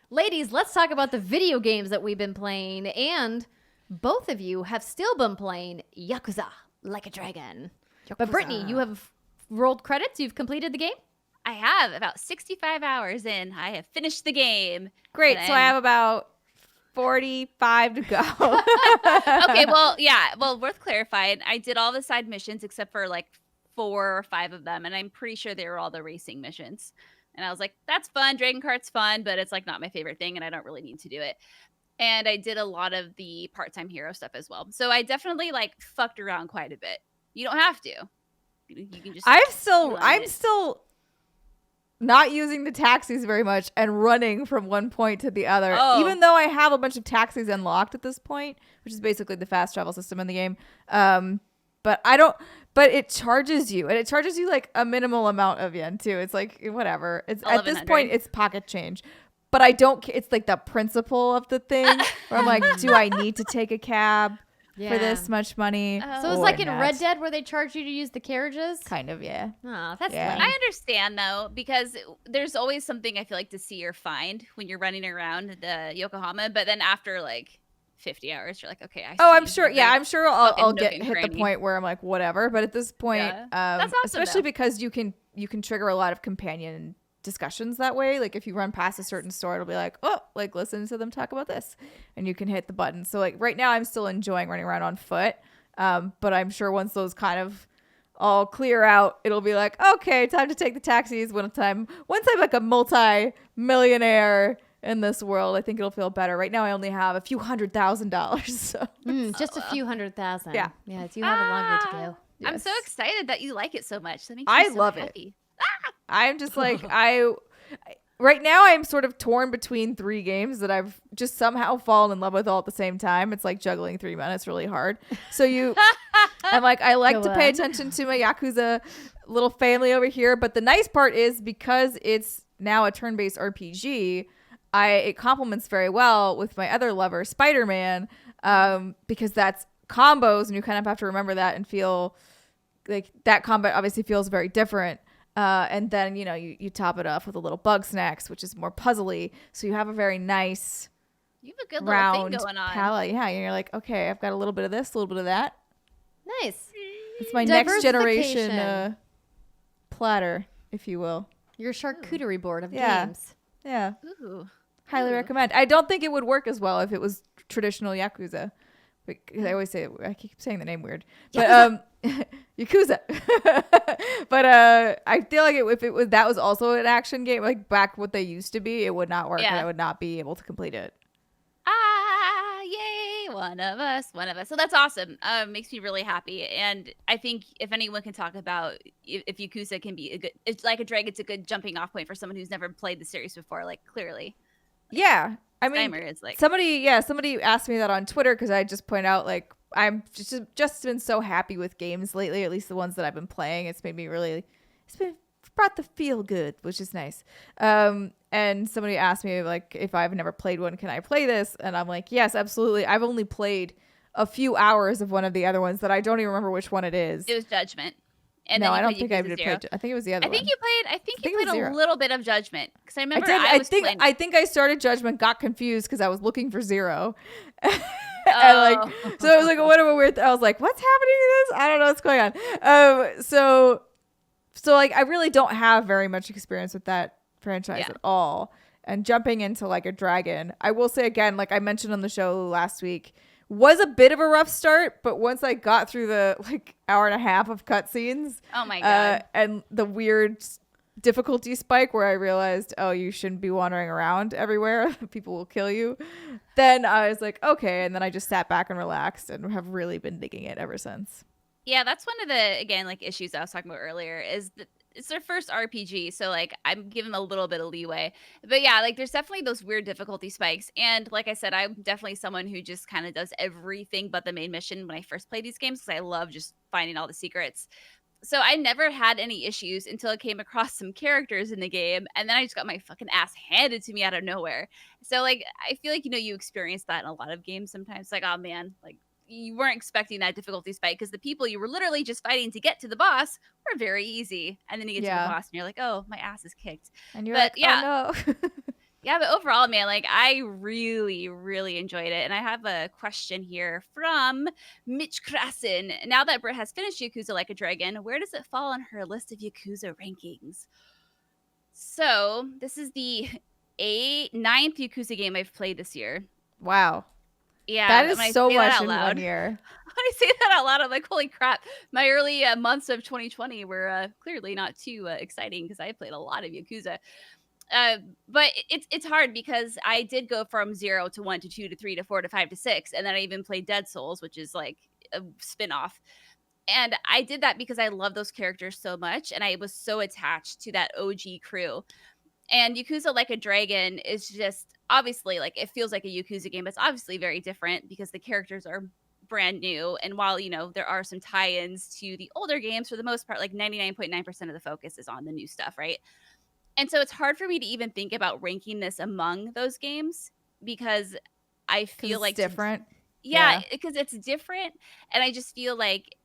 Ladies, let's talk about the video games that we've been playing, and both of you have still been playing Yakuza Like a Dragon. But Brittany, you have rolled credits? You've completed the game? I have about 65 hours in. I have finished the game. Great. So I have about 45 to go. Okay, well, yeah. Well, worth clarifying. I did all the side missions except for like 4 or 5 of them, and I'm pretty sure they were all the racing missions. And I was like, that's fun. Dragon Kart's fun, but it's like not my favorite thing, and I don't really need to do it. And I did a lot of the part-time hero stuff as well. So I definitely like fucked around quite a bit. You don't have to. You can just. I'm still not using the taxis very much and running from one point to the other. Oh. Even though I have a bunch of taxis unlocked at this point, which is basically the fast travel system in the game. But but I don't. But it charges you, and it charges you like a minimal amount of yen too. It's like whatever. It's at this point, it's pocket change. But I don't. It's like the principle of the thing where I'm like, do I need to take a cab for this much money? So it's like in Red Dead where they charge you to use the carriages. Kind of, yeah. Oh, that's Yeah. lame. I understand though, because there's always something I feel like to see or find when you're running around the Yokohama, but then after like 50 hours, you're like, okay, I'm sure. Yeah, I'm sure I'll nook hit and the cranny. point where I'm like, whatever. But at this point, That's awesome, especially though. because you can trigger a lot of companion discussions that way. Like if you run past a certain store, it'll be like, oh, like listen to them talk about this, and you can hit the button. So like right now, I'm still enjoying running around on foot. But I'm sure once those kind of all clear out, it'll be like, okay, time to take the taxis. Once I'm like a multi-millionaire in this world, I think it'll feel better. Right now, I only have a few $100,000. So Just a few 100,000. Yeah. Yeah, you have a long way to go. I'm so excited that you like it so much. That makes I me so love it. happy. I'm just like right now I'm sort of torn between 3 games that I've just somehow fallen in love with all at the same time. It's like juggling 3 men. It's really hard. So I'm like, I like to pay attention to my Yakuza little family over here. But the nice part is because it's now a turn-based RPG, it complements very well with my other lover, Spider-Man, because that's combos, and you kind of have to remember that and feel like that combat obviously feels very different. And then, you top it off with a little bug snacks, which is more puzzly. So you have a very nice You have a good little round thing going on. palette. Yeah, and you're like, okay, I've got a little bit of this, a little bit of that. Nice. It's my next generation Diversification. platter, if you will. Your charcuterie board of Yeah. games. Yeah, Ooh. highly recommend. I don't think it would work as well if it was traditional Yakuza. Because I always say I keep saying the name weird, but Yakuza. But I feel like if it was that was also an action game, like back what they used to be, it would not work, and I would not be able to complete it. Yay, one of us. So that's awesome. Makes me really happy. And I think if anyone can talk about if Yakuza can be it's like a drag, it's a good jumping off point for someone who's never played the series before, like clearly. Yeah. I mean, Steimer is like somebody asked me that on Twitter because I just point out like I'm just been so happy with games lately, at least the ones that I've been playing. It's brought the feel good, which is nice. And somebody asked me like if I've never played one, can I play this? And I'm like, yes, absolutely. I've only played a few hours of one of the other ones that I don't even remember which one it is. it was Judgment. And no, then I don't Yakuza think I did Zero. play. I think it was the other one. I think you played Zero. a little bit of Judgment because I remember I was playing. I think I started Judgment, got confused because I was looking for Zero. And so it was like whatever weird. I was like, what's happening to this? I don't know what's going on. So like I really don't have very much experience with that franchise at all. And jumping into like a dragon, I will say again, like I mentioned on the show last week, was a bit of a rough start, but once I got through the like hour and a half of cutscenes, Oh my god. and the weird difficulty spike where I realized, oh, you shouldn't be wandering around everywhere. People will kill you. Then I was like, okay. And then I just sat back and relaxed and have really been digging it ever since. Yeah, that's one of the, again, like issues I was talking about earlier is that it's their first RPG. So like I'm giving them a little bit of leeway. But yeah, like there's definitely those weird difficulty spikes. And like I said, I'm definitely someone who just kind of does everything but the main mission when I first play these games because I love just finding all the secrets. So I never had any issues until I came across some characters in the game. And then I just got my fucking ass handed to me out of nowhere. So like I feel like, you experience that in a lot of games sometimes. Like, oh man, like you weren't expecting that difficulty spike because the people you were literally just fighting to get to the boss were very easy. And then you get to the boss and you're like, oh, my ass is kicked. And you're But, like, oh no. Yeah, but overall, man, like I really, really enjoyed it. And I have a question here from Mitch Krasen. Now that Britt has finished Yakuza Like a Dragon, where does it fall on her list of Yakuza rankings? So this is the 9th Yakuza game I've played this year. Wow. Yeah, That when I is so say that much out in loud- 1 year. When I say that out loud, I'm like, holy crap. My early months of 2020 were clearly not too exciting because I played a lot of Yakuza. But it's hard because I did go from 0 to 1 to 2 to 3 to 4 to 5 to 6. And then I even played Dead Souls, which is like a spin-off. And I did that because I love those characters so much. And I was so attached to that OG crew. And Yakuza Like a Dragon is just obviously like it feels like a Yakuza game. But it's obviously very different because the characters are brand new. And while, there are some tie-ins to the older games, for the most part, like 99.9% of the focus is on the new stuff, right? And so it's hard for me to even think about ranking this among those games because I feel like different. Yeah, because it's different. And I just feel like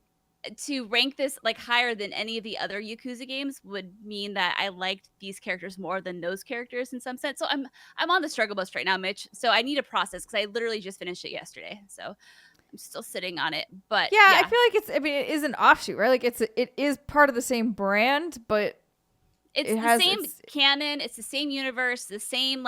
to rank this like higher than any of the other Yakuza games would mean that I liked these characters more than those characters in some sense. So I'm on the struggle bus right now, Mitch. So I need a process because I literally just finished it yesterday. So I'm still sitting on it. But yeah, I feel like it is an offshoot, right? Like it is part of the same brand, but it's the same canon. It's the same universe. The same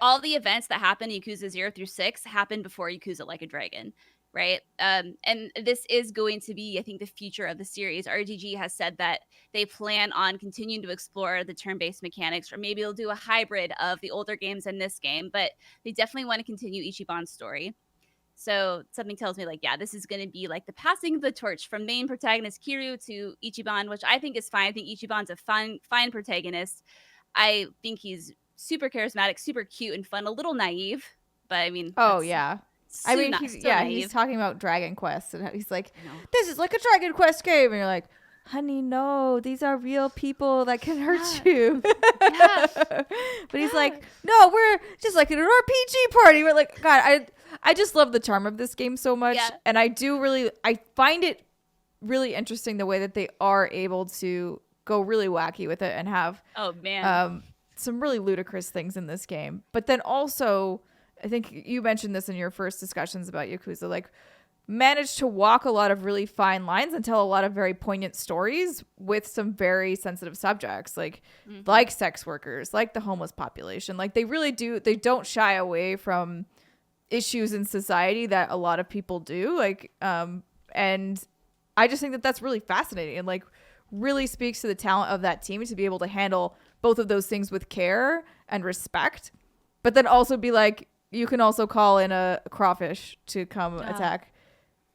all the events that happen in Yakuza 0 through 6 happened before Yakuza Like a Dragon. Right. And this is going to be, I think, the future of the series. RGG has said that they plan on continuing to explore the turn-based mechanics, or maybe they'll do a hybrid of the older games and this game, but they definitely want to continue Ichiban's story. So something tells me this is going to be like the passing of the torch from main protagonist Kiryu to Ichiban, which I think is fine. I think Ichiban's a fine protagonist. I think he's super charismatic, super cute and fun, a little naive, but I mean, yeah. I mean, he's talking about Dragon Quest, and he's like, "This is like a Dragon Quest game," and you're like, "Honey, no, these are real people that can hurt you." Yeah. But he's like, "No, we're just like an RPG party." We're like, God, I just love the charm of this game so much, and I find it really interesting the way that they are able to go really wacky with it and have some really ludicrous things in this game, but then also, I think you mentioned this in your first discussions about Yakuza, like managed to walk a lot of really fine lines and tell a lot of very poignant stories with some very sensitive subjects, like sex workers, like the homeless population. Like they really do. They don't shy away from issues in society that a lot of people do. And I just think that that's really fascinating and like really speaks to the talent of that team to be able to handle both of those things with care and respect, but then also be like, you can also call in a crawfish to come attack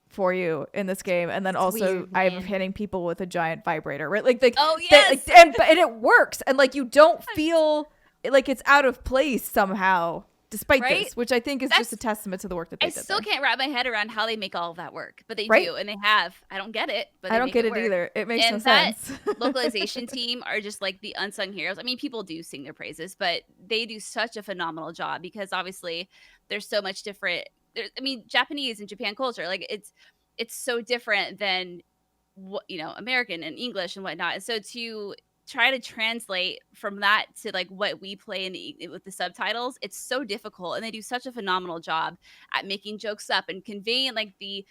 for you in this game. And then it's also weird, I'm hitting people with a giant vibrator, right? Oh, yes. And it works. And like, you don't feel like it's out of place somehow, despite this, which I think is just a testament to the work that they did. I still can't wrap my head around how they make all of that work, but they do. And they have. I don't get it, but I don't get it either. It makes no sense. That localization team are just like the unsung heroes. I mean, people do sing their praises, but they do such a phenomenal job because obviously there's so much different. Japanese and Japan culture, like it's so different than what American and English and whatnot. And so to try to translate from that to like what we play with the subtitles, it's so difficult, and they do such a phenomenal job at making jokes up and conveying like the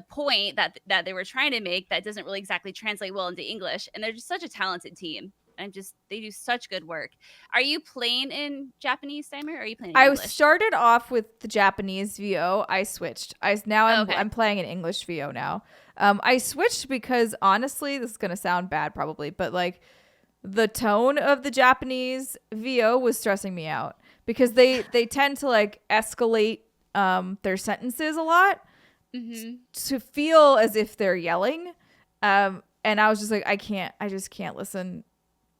point that they were trying to make that doesn't really exactly translate well into English. And they're just such a talented team, and they do such good work. Are you playing in Japanese, Steimer, or are you playing in English? I started off with the Japanese VO. I switched. I'm playing in English VO now. I switched because honestly, this is gonna sound bad probably, but like the tone of the Japanese VO was stressing me out because they tend to like escalate their sentences a lot to feel as if they're yelling. And I was just like, I just can't listen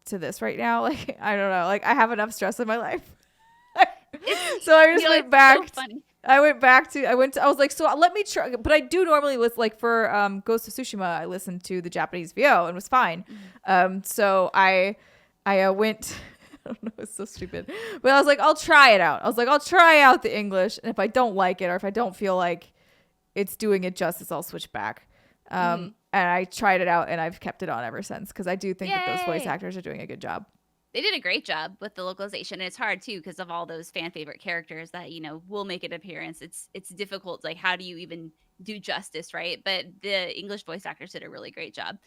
to this right now. Like, I don't know. Like, I have enough stress in my life. So I just went back. So I was like, so let me try. But I do normally listen, like for Ghost of Tsushima, I listened to the Japanese VO and it was fine. So I went, I don't know, it's so stupid. But I was like, I'll try it out. I was like, I'll try out the English. And if I don't like it, or if I don't feel like it's doing it justice, I'll switch back. And I tried it out and I've kept it on ever since because I do think that those voice actors are doing a good job. They did a great job with the localization, and it's hard too because of all those fan favorite characters that will make an appearance. It's difficult. Like, how do you even do justice, right? But the English voice actors did a really great job.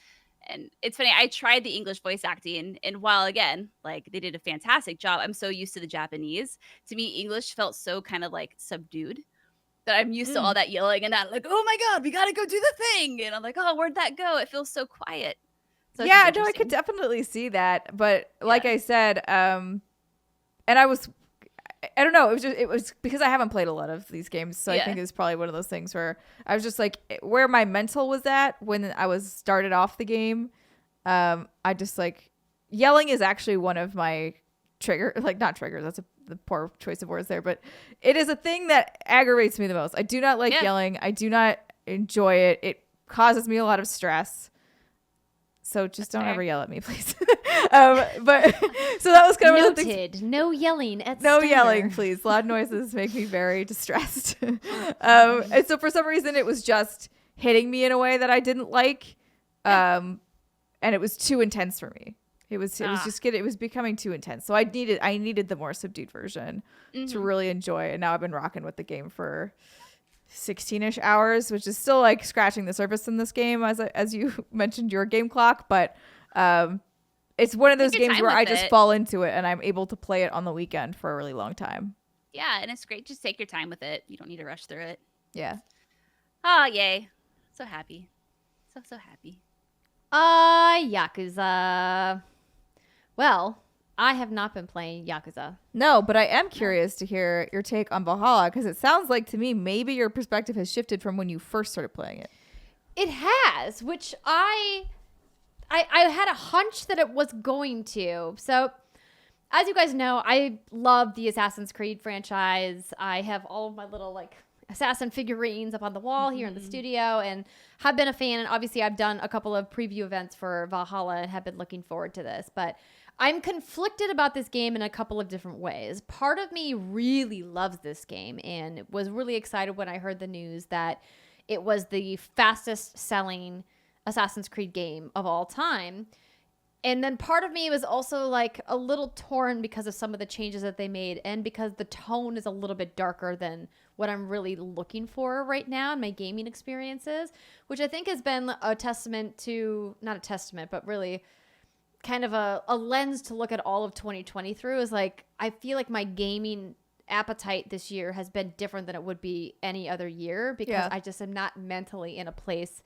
And it's funny, I tried the English voice acting, and while again, like they did a fantastic job, I'm so used to the Japanese. To me, English felt so kind of like subdued that I'm used to all that yelling and that like, oh my God, we gotta go do the thing, and I'm like, oh, where'd that go? It feels so quiet. So yeah, no, I could definitely see that. But like I said, and I don't know, it was because I haven't played a lot of these games. So I think it's probably one of those things where I was just like, where my mental was at when I was started off the game. I just like, yelling is actually one of my not triggers. That's a the poor choice of words there, but it is a thing that aggravates me the most. I do not like yelling. I do not enjoy it. It causes me a lot of stress. So just don't ever yell at me, please. But so that was kind of one of the things. No yelling at No Steimer. yelling, please. Loud noises make me very distressed. And so for some reason, it was just hitting me in a way that I didn't like, and it was too intense for me. It was becoming too intense. So I needed the more subdued version to really enjoy. And now I've been rocking with the game for 16-ish hours, which is still like scratching the surface in this game, as you mentioned your game clock, but it's one of those games where I just fall into it and I'm able to play it on the weekend for a really long time. Yeah, and it's great. Just take your time with it. You don't need to rush through it. Yeah. Oh, yay. So happy. So happy. Yakuza. Well, I have not been playing Yakuza. No, but I am curious to hear your take on Valhalla, because it sounds like to me maybe your perspective has shifted from when you first started playing it. It has, which I had a hunch that it was going to. So, as you guys know, I love the Assassin's Creed franchise. I have all of my little assassin figurines up on the wall here in the studio and have been a fan. And obviously I've done a couple of preview events for Valhalla and have been looking forward to this. But I'm conflicted about this game in a couple of different ways. Part of me really loves this game and was really excited when I heard the news that it was the fastest selling Assassin's Creed game of all time. And then part of me was also a little torn because of some of the changes that they made and because the tone is a little bit darker than what I'm really looking for right now in my gaming experiences, which I think has been a testament to, not a testament, but really kind of a lens to look at all of 2020 through is I feel like my gaming appetite this year has been different than it would be any other year because I just am not mentally in a place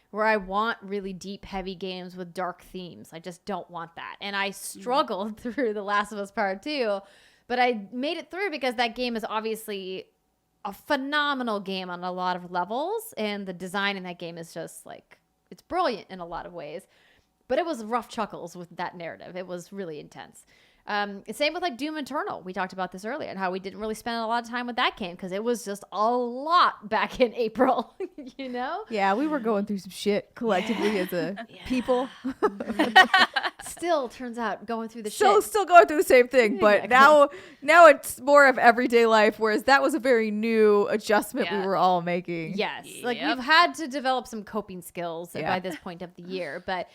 where I want really deep, heavy games with dark themes. I just don't want that. And I struggled through The Last of Us Part 2, but I made it through because that game is obviously a phenomenal game on a lot of levels. And the design in that game is just it's brilliant in a lot of ways. But it was rough chuckles with that narrative. It was really intense. Same with Doom Eternal. We talked about this earlier and how we didn't really spend a lot of time with that game because it was just a lot back in April, you know? Yeah, we were going through some shit collectively as a people. Still turns out going through the shit. Still going through the same thing, but now it's more of everyday life, whereas that was a very new adjustment we were all making. Yes. We've had to develop some coping skills by this point of the year. But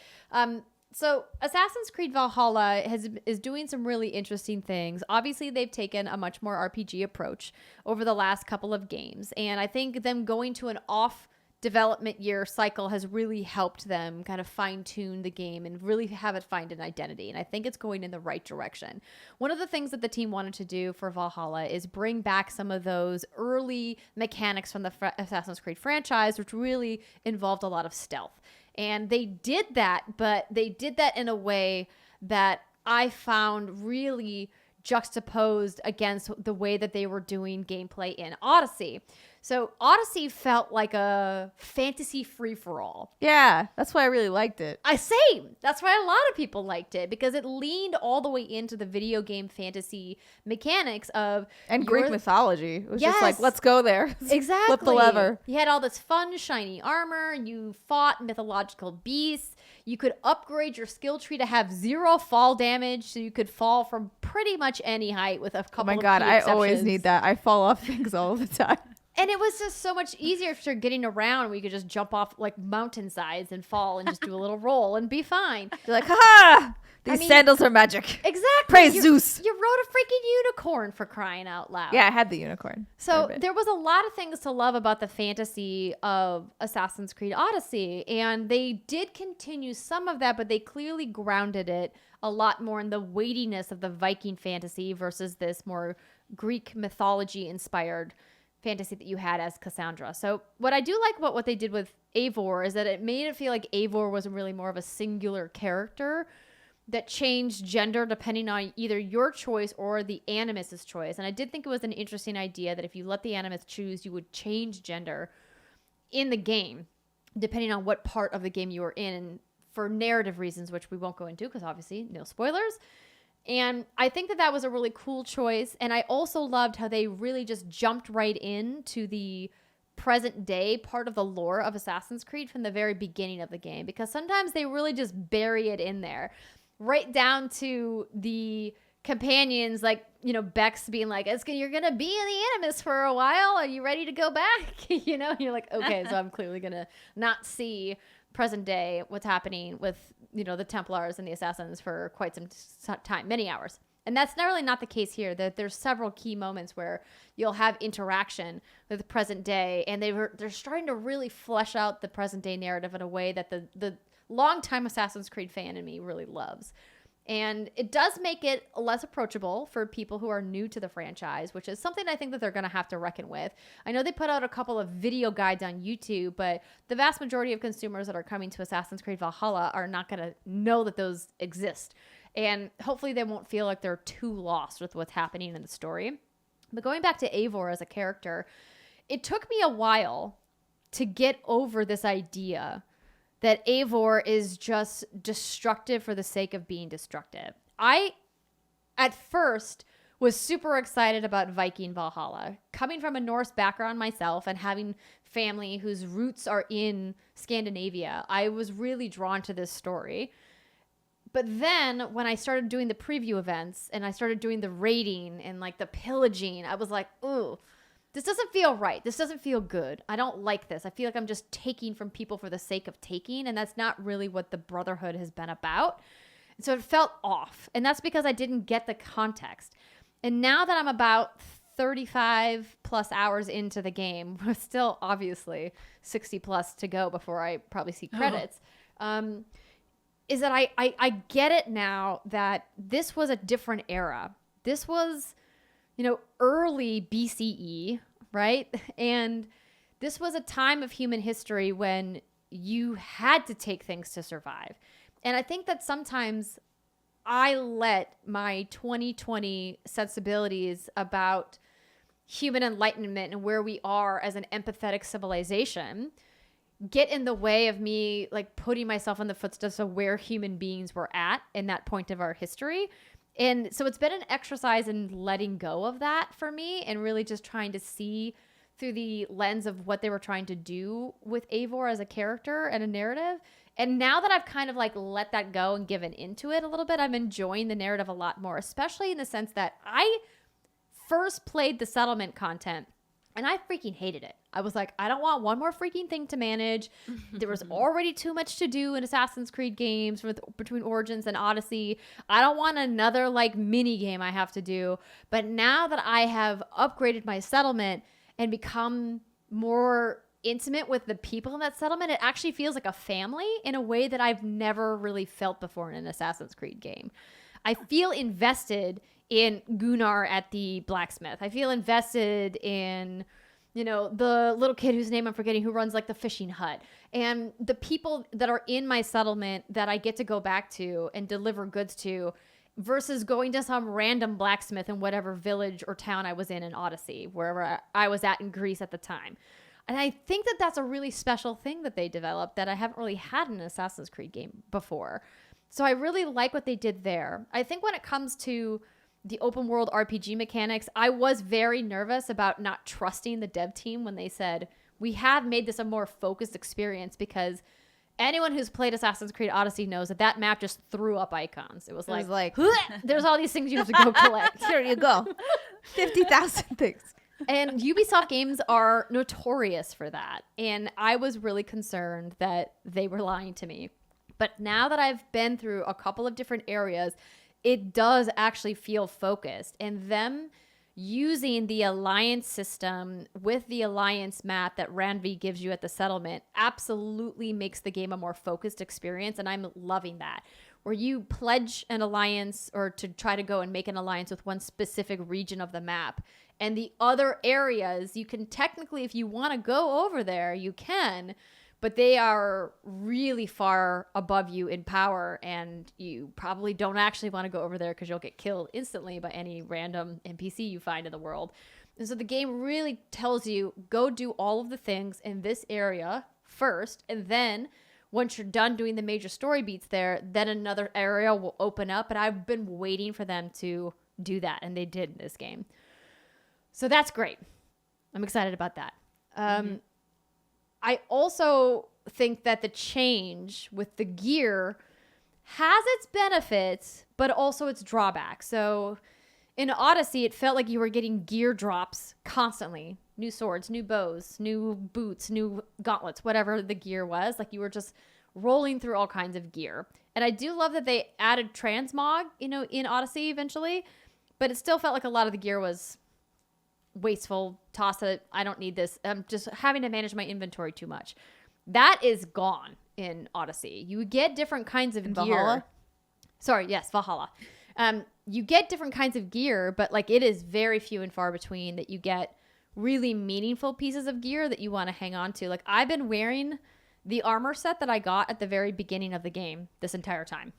so Assassin's Creed Valhalla is doing some really interesting things. Obviously, they've taken a much more RPG approach over the last couple of games. And I think them going to an off development year cycle has really helped them kind of fine tune the game and really have it find an identity. And I think it's going in the right direction. One of the things that the team wanted to do for Valhalla is bring back some of those early mechanics from the Assassin's Creed franchise, which really involved a lot of stealth. And they did that, but they did that in a way that I found really juxtaposed against the way that they were doing gameplay in Odyssey. So Odyssey felt like a fantasy free-for-all. Yeah, that's why I really liked it. Same. That's why a lot of people liked it, because it leaned all the way into the video game fantasy mechanics of... And Greek mythology. It was just let's go there. Exactly. Flip the lever. You had all this fun, shiny armor. You fought mythological beasts. You could upgrade your skill tree to have 0 fall damage, so you could fall from pretty much any height with a couple of Oh my God, I exceptions. always need that. I fall off things all the time. And it was just so much easier if you're getting around where you could just jump off mountainsides and fall and just do a little roll and be fine. You're like, ha! These sandals are magic. Exactly. Praise Zeus. You rode a freaking unicorn, for crying out loud. Yeah, I had the unicorn. So there was a lot of things to love about the fantasy of Assassin's Creed Odyssey. And they did continue some of that, but they clearly grounded it a lot more in the weightiness of the Viking fantasy versus this more Greek mythology inspired fantasy that you had as Cassandra. So what I do like about what they did with Eivor is that it made it feel like Eivor was really more of a singular character that changed gender depending on either your choice or the Animus's choice. And I did think it was an interesting idea that if you let the Animus choose, you would change gender in the game depending on what part of the game you were in, for narrative reasons, which we won't go into because obviously no spoilers. And I think that was a really cool choice. And I also loved how they really just jumped right into the present day part of the lore of Assassin's Creed from the very beginning of the game, because sometimes they really just bury it in there, right down to the companions, like, you know, Bex being like, you're gonna be in the Animus for a while, are you ready to go back? You know, you're like, okay, so I'm clearly gonna not see present day what's happening with, you know, the Templars and the Assassins for quite some time, many hours. And that's not the case here. That there's several key moments where you'll have interaction with the present day, and they're starting to really flesh out the present day narrative in a way that the longtime Assassin's Creed fan in me really loves. And it does make it less approachable for people who are new to the franchise, which is something I think that they're going to have to reckon with. I know they put out a couple of video guides on YouTube, but the vast majority of consumers that are coming to Assassin's Creed Valhalla are not going to know that those exist. And hopefully they won't feel like they're too lost with what's happening in the story. But going back to Eivor as a character, it took me a while to get over this idea that Eivor is just destructive for the sake of being destructive. I, at first, was super excited about Viking Valhalla. Coming from a Norse background myself and having family whose roots are in Scandinavia, I was really drawn to this story. But then when I started doing the preview events and I started doing the raiding and like the pillaging, I was like, ooh, this doesn't feel right. This doesn't feel good. I don't like this. I feel like I'm just taking from people for the sake of taking. And that's not really what the Brotherhood has been about. So it felt off. And that's because I didn't get the context. And now that I'm about 35 plus hours into the game, with still obviously 60 plus to go before I probably see credits, is that I get it now that this was a different era. This was, you know, early BCE, right? And this was a time of human history when you had to take things to survive. And I think that sometimes I let my 2020 sensibilities about human enlightenment and where we are as an empathetic civilization get in the way of me like putting myself in the footsteps of where human beings were at in that point of our history. And so it's been an exercise in letting go of that for me and really just trying to see through the lens of what they were trying to do with Eivor as a character and a narrative. And now that I've kind of like let that go and given into it a little bit, I'm enjoying the narrative a lot more, especially in the sense that I first played the settlement content and I freaking hated it. I was like, I don't want one more freaking thing to manage. There was already too much to do in Assassin's Creed games between Origins and Odyssey. I don't want another like mini game I have to do. But now that I have upgraded my settlement and become more intimate with the people in that settlement, it actually feels like a family in a way that I've never really felt before in an Assassin's Creed game. I feel invested in Gunnar at the blacksmith. I feel invested in, you know, the little kid whose name I'm forgetting who runs like the fishing hut, and the people that are in my settlement that I get to go back to and deliver goods to, versus going to some random blacksmith in whatever village or town I was in Odyssey, wherever I was at in Greece at the time. And I think that that's a really special thing that they developed that I haven't really had in an Assassin's Creed game before. So I really like what they did there. I think when it comes to the open world RPG mechanics, I was very nervous about not trusting the dev team when they said, we have made this a more focused experience, because anyone who's played Assassin's Creed Odyssey knows that that map just threw up icons. It was like there's all these things you have to go collect. Here you go. 50,000 things. And Ubisoft games are notorious for that. And I was really concerned that they were lying to me. But now that I've been through a couple of different areas, it does actually feel focused. And them using the alliance system with the alliance map that Randvi gives you at the settlement absolutely makes the game a more focused experience. And I'm loving that. Where you pledge an alliance or to try to go and make an alliance with one specific region of the map. And the other areas, you can technically, if you want to go over there, you can. But they are really far above you in power, and you probably don't actually want to go over there because you'll get killed instantly by any random NPC you find in the world. And so the game really tells you, go do all of the things in this area first, and then once you're done doing the major story beats there, then another area will open up. And I've been waiting for them to do that, and they did in this game. So that's great. I'm excited about that. I also think that the change with the gear has its benefits, but also its drawbacks. So in Odyssey, it felt like you were getting gear drops constantly. New swords, new bows, new boots, new gauntlets, whatever the gear was. Like you were just rolling through all kinds of gear. And I do love that they added transmog, in Odyssey eventually, but it still felt like a lot of the gear was wasteful. Toss it. I don't need this. I'm just having to manage my inventory too much. That is gone in Odyssey. You get different kinds of gear. Valhalla? Sorry, yes, Valhalla. You get different kinds of gear, but like it is very few and far between that you get really meaningful pieces of gear that you want to hang on to. Like I've been wearing the armor set that I got at the very beginning of the game this entire time.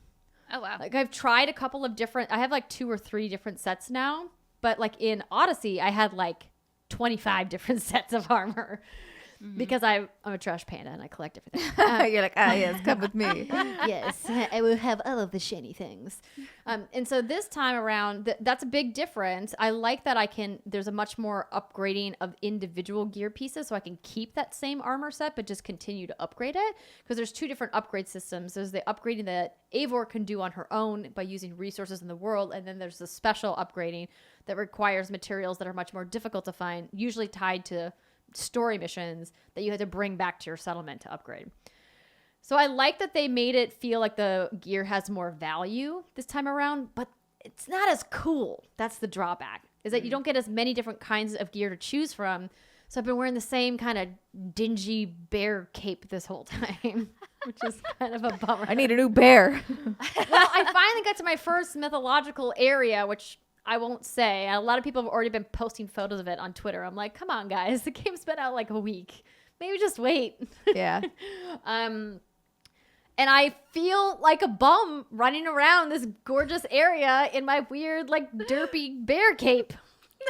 Oh, wow. Like I've tried a couple of different, I have like 2 or 3 different sets now, but like in Odyssey, I had like 25 different sets of armor. Because I'm a trash panda and I collect everything. You're like, yes, come with me. Yes, I will have all of the shiny things. And so this time around, that's a big difference. I like that there's a much more upgrading of individual gear pieces, so I can keep that same armor set, but just continue to upgrade it. Because there's 2 different upgrade systems. There's the upgrading that Eivor can do on her own by using resources in the world, and then there's the special upgrading that requires materials that are much more difficult to find, usually tied to story missions that you had to bring back to your settlement to upgrade. So I like that they made it feel like the gear has more value this time around, but it's not as cool. That's the drawback, is that you don't get as many different kinds of gear to choose from. So I've been wearing the same kind of dingy bear cape this whole time, which is kind of a bummer. I need a new bear. Well, I finally got to my first mythological area, which I won't say. A lot of people have already been posting photos of it on Twitter. I'm like, come on, guys. The game's been out like a week. Maybe just wait. Yeah. And I feel like a bum running around this gorgeous area in my weird, like, derpy bear cape.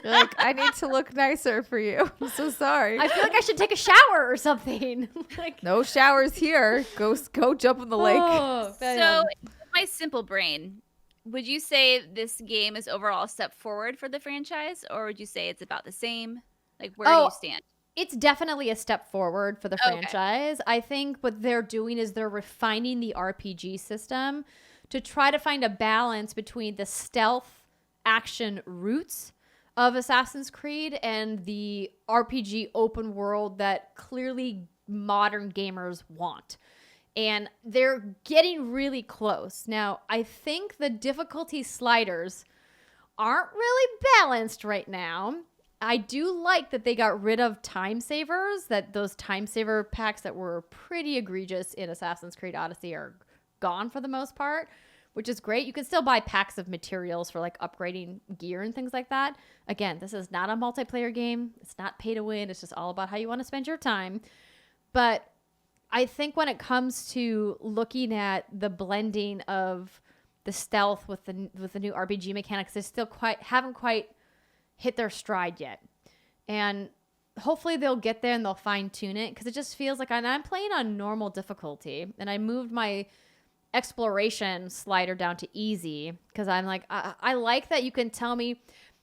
You're like, I need to look nicer for you. I'm so sorry. I feel like I should take a shower or something. Like, no showers here. Go jump in the lake. oh, So, my simple brain, would you say this game is overall a step forward for the franchise, or would you say it's about the same? Like, where do you stand? It's definitely a step forward for the franchise. I think what they're doing is they're refining the RPG system to try to find a balance between the stealth action roots of Assassin's Creed and the RPG open world that clearly modern gamers want. And they're getting really close. Now, I think the difficulty sliders aren't really balanced right now. I do like that they got rid of time savers, that those time saver packs that were pretty egregious in Assassin's Creed Odyssey are gone for the most part, which is great. You can still buy packs of materials for like upgrading gear and things like that. Again, this is not a multiplayer game. It's not pay to win. It's just all about how you want to spend your time. But I think when it comes to looking at the blending of the stealth with the new RPG mechanics, they still haven't quite hit their stride yet. And hopefully they'll get there and they'll fine tune it, because it just feels like I'm playing on normal difficulty, and I moved my exploration slider down to easy because I'm like, I like that you can tell me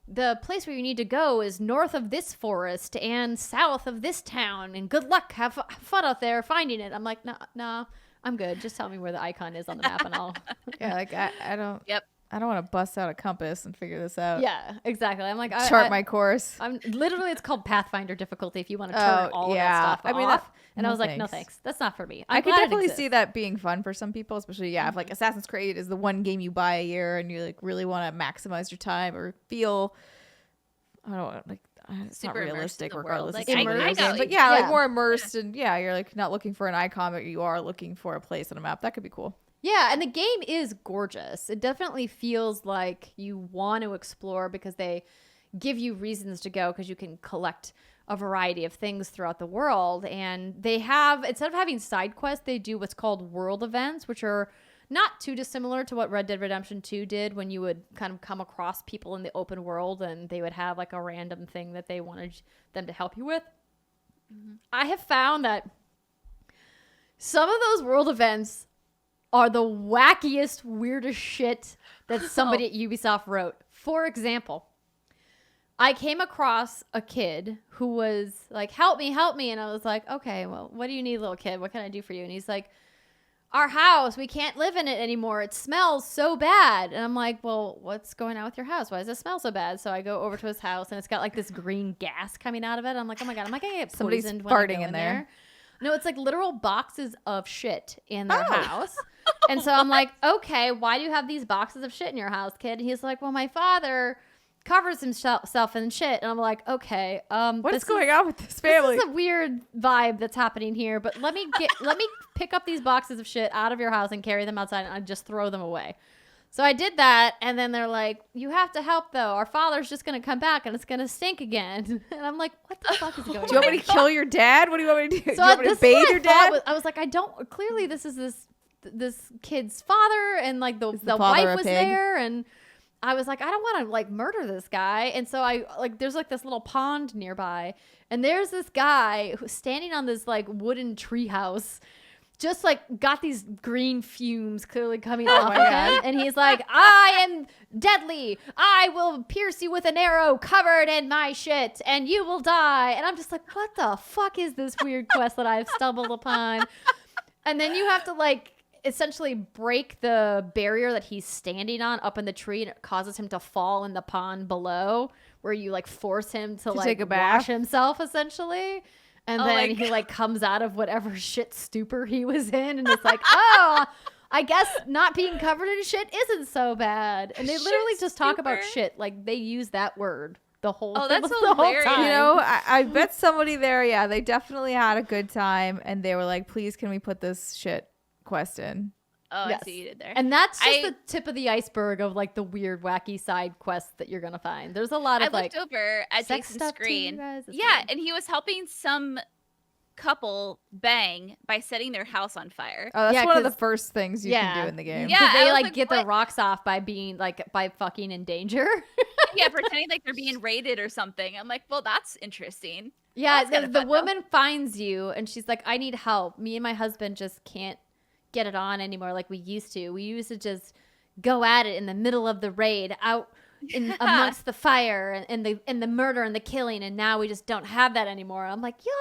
the place where you need to go is north of this forest and south of this town, and good luck, have fun out there finding it. I'm like, no, I'm good. Just tell me where the icon is on the map and I'll Yeah, like I don't Yep. I don't want to bust out a compass and figure this out. Yeah, exactly. I'm like, Chart my course. I'm literally, it's called Pathfinder difficulty if you want to turn all of that stuff off. I was like, no thanks. That's not for me. I could definitely see that being fun for some people, especially if like Assassin's Creed is the one game you buy a year and you like really want to maximize your time or feel, I don't know, like it's Super not immersed realistic in the regardless. world. It's Like, a I video got game. But you. yeah, like Yeah. more immersed, and yeah, you're like not looking for an icon, but you are looking for a place on a map. That could be cool. Yeah, and the game is gorgeous. It definitely feels like you want to explore because they give you reasons to go, because you can collect a variety of things throughout the world. And they have, instead of having side quests, they do what's called world events, which are not too dissimilar to what Red Dead Redemption 2 did, when you would kind of come across people in the open world and they would have like a random thing that they wanted them to help you with. I have found that Some of those world events are the wackiest, weirdest shit that somebody at Ubisoft wrote. For example, I came across a kid who was like, help me. And I was like, okay, well, what do you need, little kid? What can I do for you? And he's like, our house, we can't live in it anymore. It smells so bad. And I'm like, well, what's going on with your house? Why does it smell so bad? So I go over to his house and it's got like this green gas coming out of it. I'm like, oh my God, am I going to get Somebody's poisoned when I farting go in there? No, it's like literal boxes of shit in their house. And so I'm like, okay, why do you have these boxes of shit in your house, kid? And he's like, well, my father covers himself in shit. And I'm like, okay, what is going on with this family? This is a weird vibe that's happening here, but let me pick up these boxes of shit out of your house and carry them outside and I just throw them away. So I did that, and then they're like, you have to help, though. Our father's just going to come back, and it's going to stink again. And I'm like, what the fuck is going on? Do you want me to kill your dad? What do you want me to do? So do you want me to bathe your dad? I was like, clearly this is this kid's father, and like the father wife was pig? there, and I was like, I don't want to like murder this guy. And so I like, there's like this little pond nearby, and there's this guy who's standing on this like wooden tree house, just like got these green fumes clearly coming off of him. And he's like, I am deadly. I will pierce you with an arrow covered in my shit and you will die. And I'm just like, what the fuck is this weird quest that I've stumbled upon? And then you have to like essentially break the barrier that he's standing on up in the tree, and it causes him to fall in the pond below, where you like force him to like take a bath? wash himself essentially. And then he like comes out of whatever shit stupor he was in, and it's like, oh, I guess not being covered in shit isn't so bad. And they literally just talk about shit, like they use that word the whole. Oh, that's the whole hilarious. time. You know, I bet somebody there, yeah, they definitely had a good time, and they were like, please, can we put this shit quest in? Oh, Yes. I see you did there. And that's just the tip of the iceberg of like the weird, wacky side quests that you're gonna find. There's a lot of I like looked over at sex Jason's stuff too, screen. you guys. It's Yeah, weird. and he was helping some couple bang by setting their house on fire. Oh, that's Yeah, one of the 'cause- first things you can do in the game. Yeah. Because I they was like like, get the what? rocks off by being like by fucking in danger. Yeah, pretending like they're being raided or something. I'm like, well, that's interesting. Yeah, That's kinda the fun, though. woman finds you and she's like, I need help. Me and my husband just can't get it on anymore like we used to. We used to just go at it in the middle of the raid, out in amongst the fire and the murder and the killing, and now we just don't have that anymore. I'm like, yo,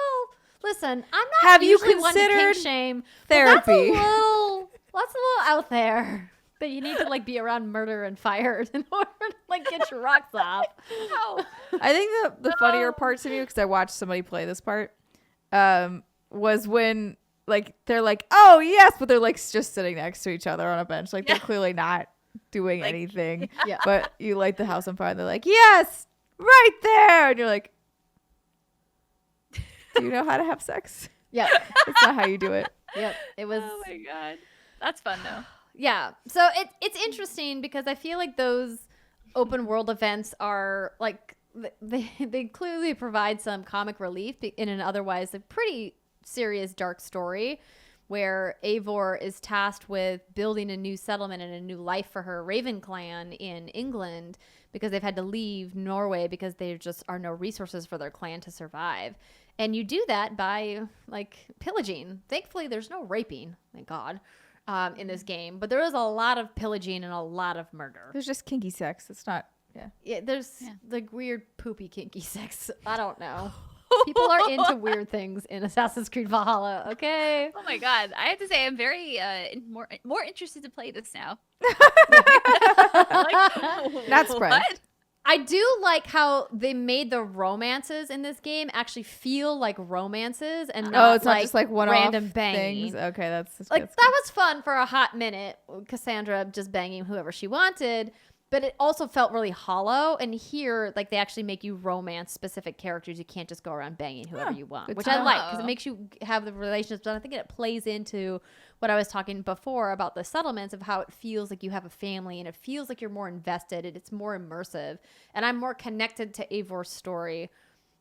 listen, I'm not Have you usually one to considered kink shame. therapy? That's a little out there. That you need to like be around murder and fire in order to like get your rocks off. Oh, I think the funnier part to me, because I watched somebody play this part, was when like they're like, oh yes, but they're like just sitting next to each other on a bench, like they're clearly not doing Like, anything. Yeah. But you light the house on fire, and they're like, yes, right there, and you're like, do you know how to have sex? Yep. That's not how you do it. Yep. It was. oh my god, that's fun though. Yeah. So it's interesting because I feel like those open world events are like they clearly provide some comic relief in an otherwise a pretty serious dark story where Eivor is tasked with building a new settlement and a new life for her Raven clan in England because they've had to leave Norway because there just are no resources for their clan to survive. And you do that by like pillaging. Thankfully, there's no raping, thank God, in this game. But there is a lot of pillaging and a lot of murder. There's just kinky sex. It's not. Yeah, there's like weird poopy kinky sex. I don't know. People are into weird things in Assassin's Creed Valhalla. Okay. Oh my god, I have to say I'm very more interested to play this now. Not spread. What? I do like how they made the romances in this game actually feel like romances and not It's not like just like one random banging. things. Okay, that's Like that was fun for a hot minute, Cassandra just banging whoever she wanted, but it also felt really hollow. And here, like they actually make you romance specific characters. You can't just go around banging whoever you want, good which to I know. like because it makes you have the relationships. And I think it plays into what I was talking before about the settlements of how it feels like you have a family and it feels like you're more invested and it's more immersive. And I'm more connected to Eivor's story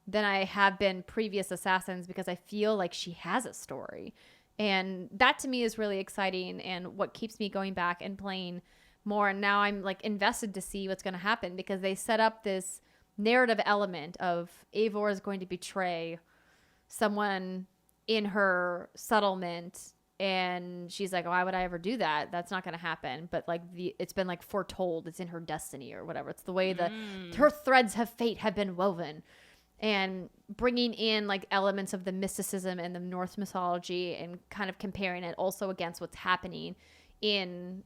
than I have been previous Assassins because I feel like she has a story. And that to me is really exciting and what keeps me going back and playing more. And now I'm like invested to see what's going to happen because they set up this narrative element of Eivor is going to betray someone in her settlement And she's like, why would I ever do that? That's not going to happen. But like it's been like foretold. It's in her destiny or whatever. It's the way that her threads of fate have been woven. And bringing in like elements of the mysticism and the Norse mythology and kind of comparing it also against what's happening in,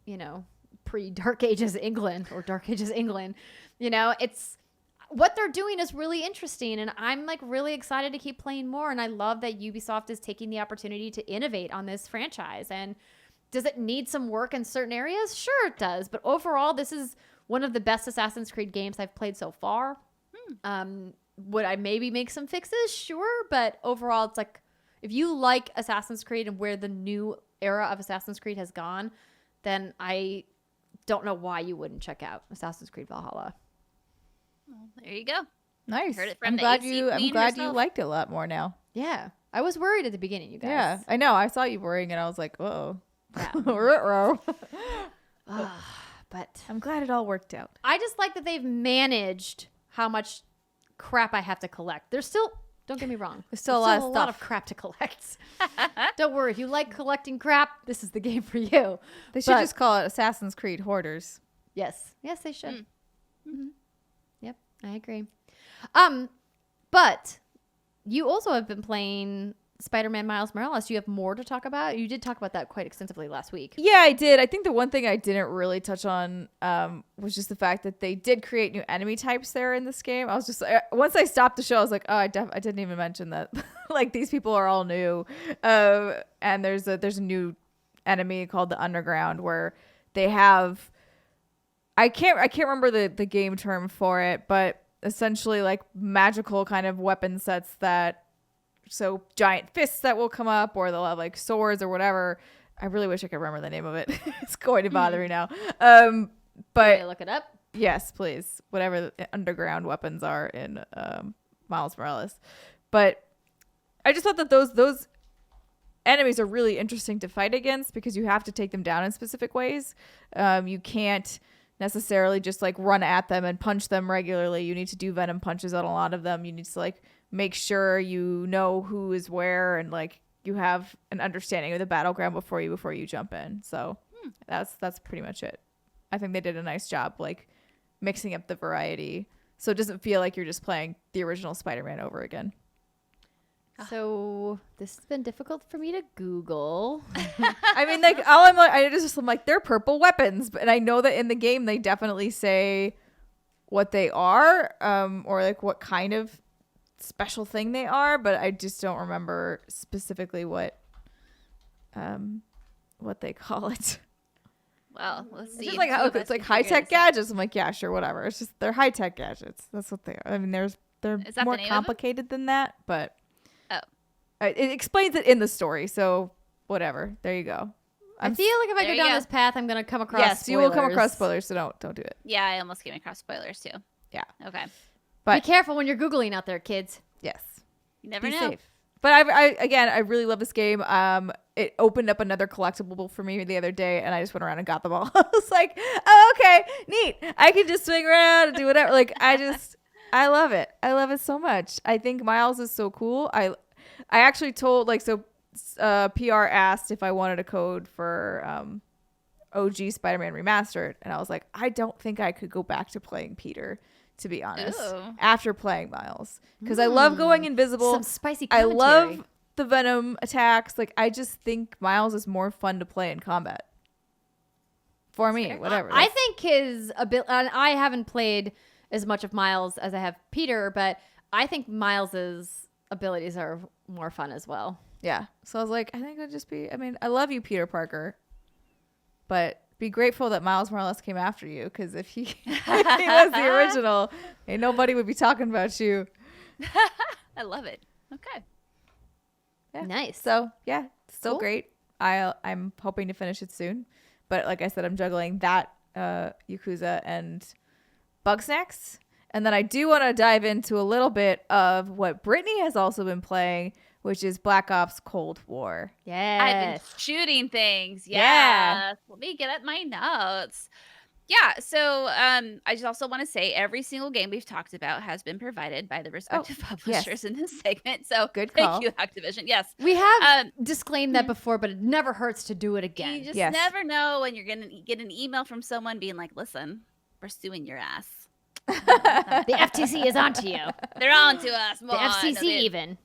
pre-Dark Ages England or Dark Ages England. It's what they're doing is really interesting, and I'm like really excited to keep playing more. And I love that Ubisoft is taking the opportunity to innovate on this franchise. And does it need some work in certain areas? Sure it does. But overall, this is one of the best Assassin's Creed games I've played so far. Would I maybe make some fixes? Sure. But overall, it's like, if you like Assassin's Creed and where the new era of Assassin's Creed has gone, then I don't know why you wouldn't check out Assassin's Creed Valhalla. Well, there you go. Nice. Heard it from I'm the glad AC you queen you herself. liked it a lot more now. Yeah. I was worried at the beginning, you guys. Yeah, I know. I saw you worrying, and I was like, "Whoa." Yeah. But I'm glad it all worked out. I just like that they've managed how much crap I have to collect. There's still, don't get me wrong, There's still a lot of a lot of stuff. crap to collect. Don't worry. If you like collecting crap, this is the game for you. They should But- just call it Assassin's Creed Hoarders. Yes. Yes, they should. Yep. I agree. But you also have been playing Spider-Man Miles Morales. Do you have more to talk about? You did talk about that quite extensively last week. Yeah, I did. I think the one thing I didn't really touch on was just the fact that they did create new enemy types there in this game. I was just once I stopped the show, I was like, oh, I didn't even mention that. Like, these people are all new, and there's a new enemy called the Underground where they have. I can't remember the game term for it, but essentially like magical kind of weapon sets that. So giant fists that will come up, or they'll have like swords or whatever. I really wish I could remember the name of it. It's going to bother me now. Can But you look it up? yes, please. Whatever the underground weapons are in Miles Morales. But I just thought that those enemies are really interesting to fight against because you have to take them down in specific ways. You can't necessarily just like run at them and punch them regularly. You need to do venom punches on a lot of them. You need to like make sure you know who is where and like you have an understanding of the battleground before you jump in. So that's pretty much it. I think they did a nice job like mixing up the variety so it doesn't feel like you're just playing the original Spider-Man over again. So this has been difficult for me to Google. I mean, like I'm like they're purple weapons, and I know that in the game they definitely say what they are, or like what kind of special thing they are, but I just don't remember specifically what they call it. Well, let's see. It's just like Two of it's us like can high figure tech this out. gadgets. I'm like, yeah, sure, whatever. It's just they're high tech gadgets. That's what they are. I mean, they're Is that the more name of them? complicated than that, but Oh. It explains it in the story. So whatever. There you go. I feel like if I There go you down go. this path, I'm going to come across Yes, you will come across spoilers. spoilers. So don't do it. Yeah, I almost came across spoilers too. Yeah. Okay. But Be careful when you're Googling out there, kids. yes. You never Be know. safe. But I really love this game. It opened up another collectible for me the other day, and I just went around and got them all. I was like, oh, okay, neat. I can just swing around and do whatever. Like, I love it. I love it so much. I think Miles is so cool. I actually told PR asked if I wanted a code for OG Spider-Man Remastered, and I was like, I don't think I could go back to playing Peter, to be honest, Ooh. after playing Miles, because I love going invisible. Some spicy I commentary. love the venom attacks. Like, I just think Miles is more fun to play in combat. For me, whatever. I think his ability, I haven't played as much of Miles as I have Peter, but I think Miles's abilities are more fun as well. Yeah. So I was like, I think it'd just be, I mean, I love you, Peter Parker, but be grateful that Miles Morales came after you, because if he was the original, ain't nobody would be talking about you. I love it. Okay. Yeah. Nice. So yeah, still Cool. great. I'm hoping to finish it soon, but like I said, I'm juggling that Yakuza and Bugsnax, and then I do want to dive into a little bit of what Brittany has also been playing, which is Black Ops Cold War. Yes. I've been shooting things. Yeah. Yes. Let me get at my notes. Yeah, so I just also want to say every single game we've talked about has been provided by the respective publishers in this segment. So Good thank call. you, Activision. Yes. We have disclaimed that before, but it never hurts to do it again. You just Yes. never know when you're going to get an email from someone being like, listen, we're suing your ass. The FTC is onto you. They're on to us. The FCC even.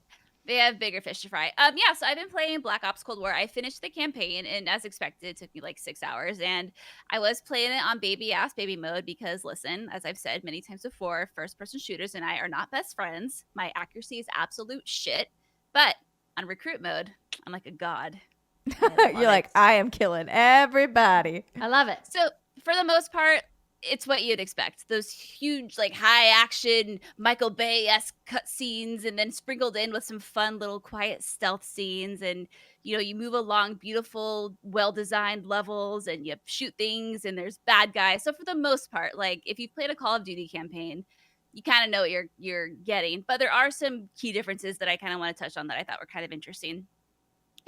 They have bigger fish to fry. Yeah, so I've been playing Black Ops Cold War. I finished the campaign, and as expected, it took me like 6 hours. And I was playing it on baby mode because, listen, as I've said many times before, first-person shooters and I are not best friends. My accuracy is absolute shit. But on recruit mode, I'm like a god. You're like, I am killing everybody. I love it. So for the most part, it's what you'd expect. Those huge, like, high action Michael Bay-esque cutscenes, and then sprinkled in with some fun little quiet stealth scenes. And, you know, you move along beautiful, well-designed levels, and you shoot things, and there's bad guys. So for the most part, like, if you've played a Call of Duty campaign, you kind of know what you're getting. But there are some key differences that I kind of want to touch on that I thought were kind of interesting.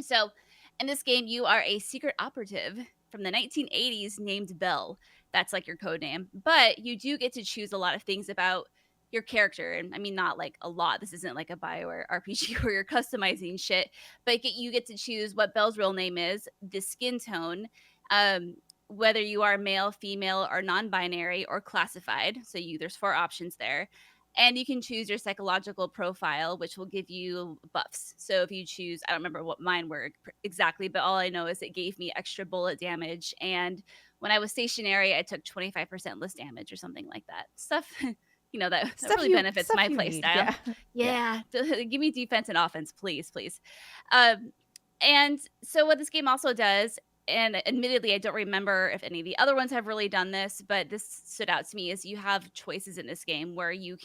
So in this game, you are a secret operative from the 1980s named Belle. That's like your code name. But you do get to choose a lot of things about your character. And I mean, not like a lot. This isn't like a BioWare RPG where you're customizing shit. But you get to choose what Belle's real name is, the skin tone, whether you are male, female, or non-binary, or classified. So there's 4 options there. And you can choose your psychological profile, which will give you buffs. So if you choose, I don't remember what mine were exactly, but all I know is it gave me extra bullet damage. And when I was stationary, I took 25% less damage or something like that. Stuff, you know, that really benefits my play style. Yeah. Give me defense and offense, please. And so what this game also does, and admittedly, I don't remember if any of the other ones have really done this, but this stood out to me, is you have choices in this game where you'll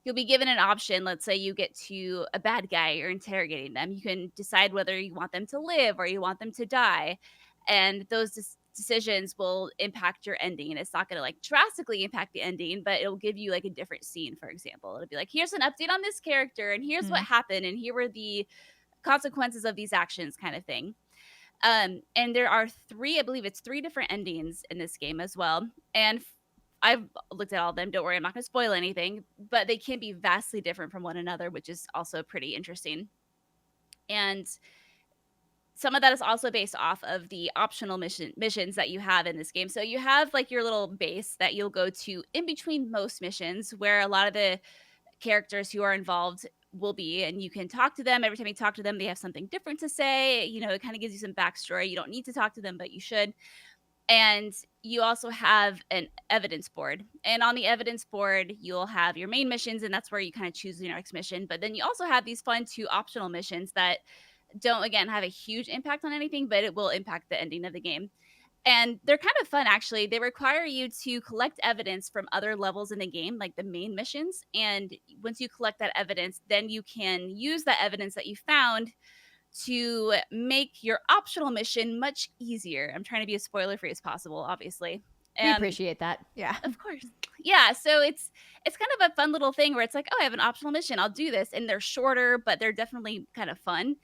be given an option. Let's say you get to a bad guy, you're interrogating them. You can decide whether you want them to live or you want them to die. And those decisions will impact your ending. And it's not going to like drastically impact the ending, but it'll give you like a different scene, for example. It'll be like, here's an update on this character, and here's what happened, and here were the consequences of these actions, kind of thing. And there are 3 different endings in this game as well. And I've looked at all of them. Don't worry, I'm not going to spoil anything, but they can be vastly different from one another, which is also pretty interesting. And some of that is also based off of the optional missions that you have in this game. So you have like your little base that you'll go to in between most missions, where a lot of the characters who are involved will be, and you can talk to them. Every time you talk to them, they have something different to say. You know, it kind of gives you some backstory. You don't need to talk to them, but you should. And you also have an evidence board. And on the evidence board, you'll have your main missions, and that's where you kind of choose your next mission. But then you also have these fun 2 optional missions that don't, again, have a huge impact on anything, but it will impact the ending of the game. And they're kind of fun, actually. They require you to collect evidence from other levels in the game, like the main missions. And once you collect that evidence, then you can use that evidence that you found to make your optional mission much easier. I'm trying to be as spoiler-free as possible, obviously. We appreciate that. Yeah. Of course. Yeah, so it's kind of a fun little thing where it's like, oh, I have an optional mission, I'll do this. And they're shorter, but they're definitely kind of fun.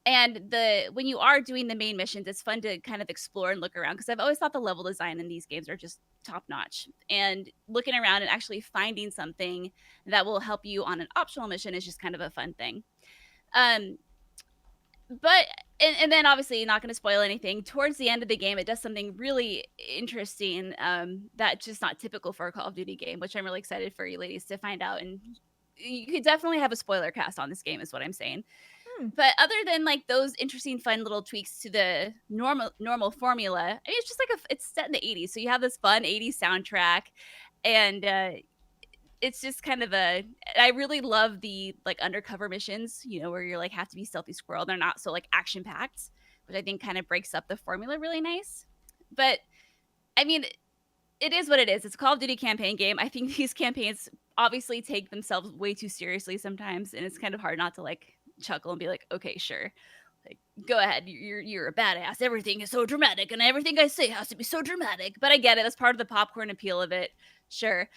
And when you are doing the main missions, it's fun to kind of explore and look around, because I've always thought the level design in these games are just top notch. And looking around and actually finding something that will help you on an optional mission is just kind of a fun thing. But then obviously, not going to spoil anything. Towards the end of the game, it does something really interesting that's just not typical for a Call of Duty game, which I'm really excited for you ladies to find out. And you could definitely have a spoiler cast on this game, is what I'm saying. But other than like those interesting, fun little tweaks to the normal formula, I mean, it's just like it's set in the 80s, so you have this fun 80s soundtrack, and it's just kind of I really love the like undercover missions, you know, where you're like have to be stealthy squirrel. They're not so like action packed, which I think kind of breaks up the formula really nice. But I mean, it is what it is. It's a Call of Duty campaign game. I think these campaigns obviously take themselves way too seriously sometimes, and it's kind of hard not to like chuckle and be like, okay, sure, like go ahead, you're a badass, everything is so dramatic and everything I say has to be so dramatic. But I get it, that's part of the popcorn appeal of it, sure.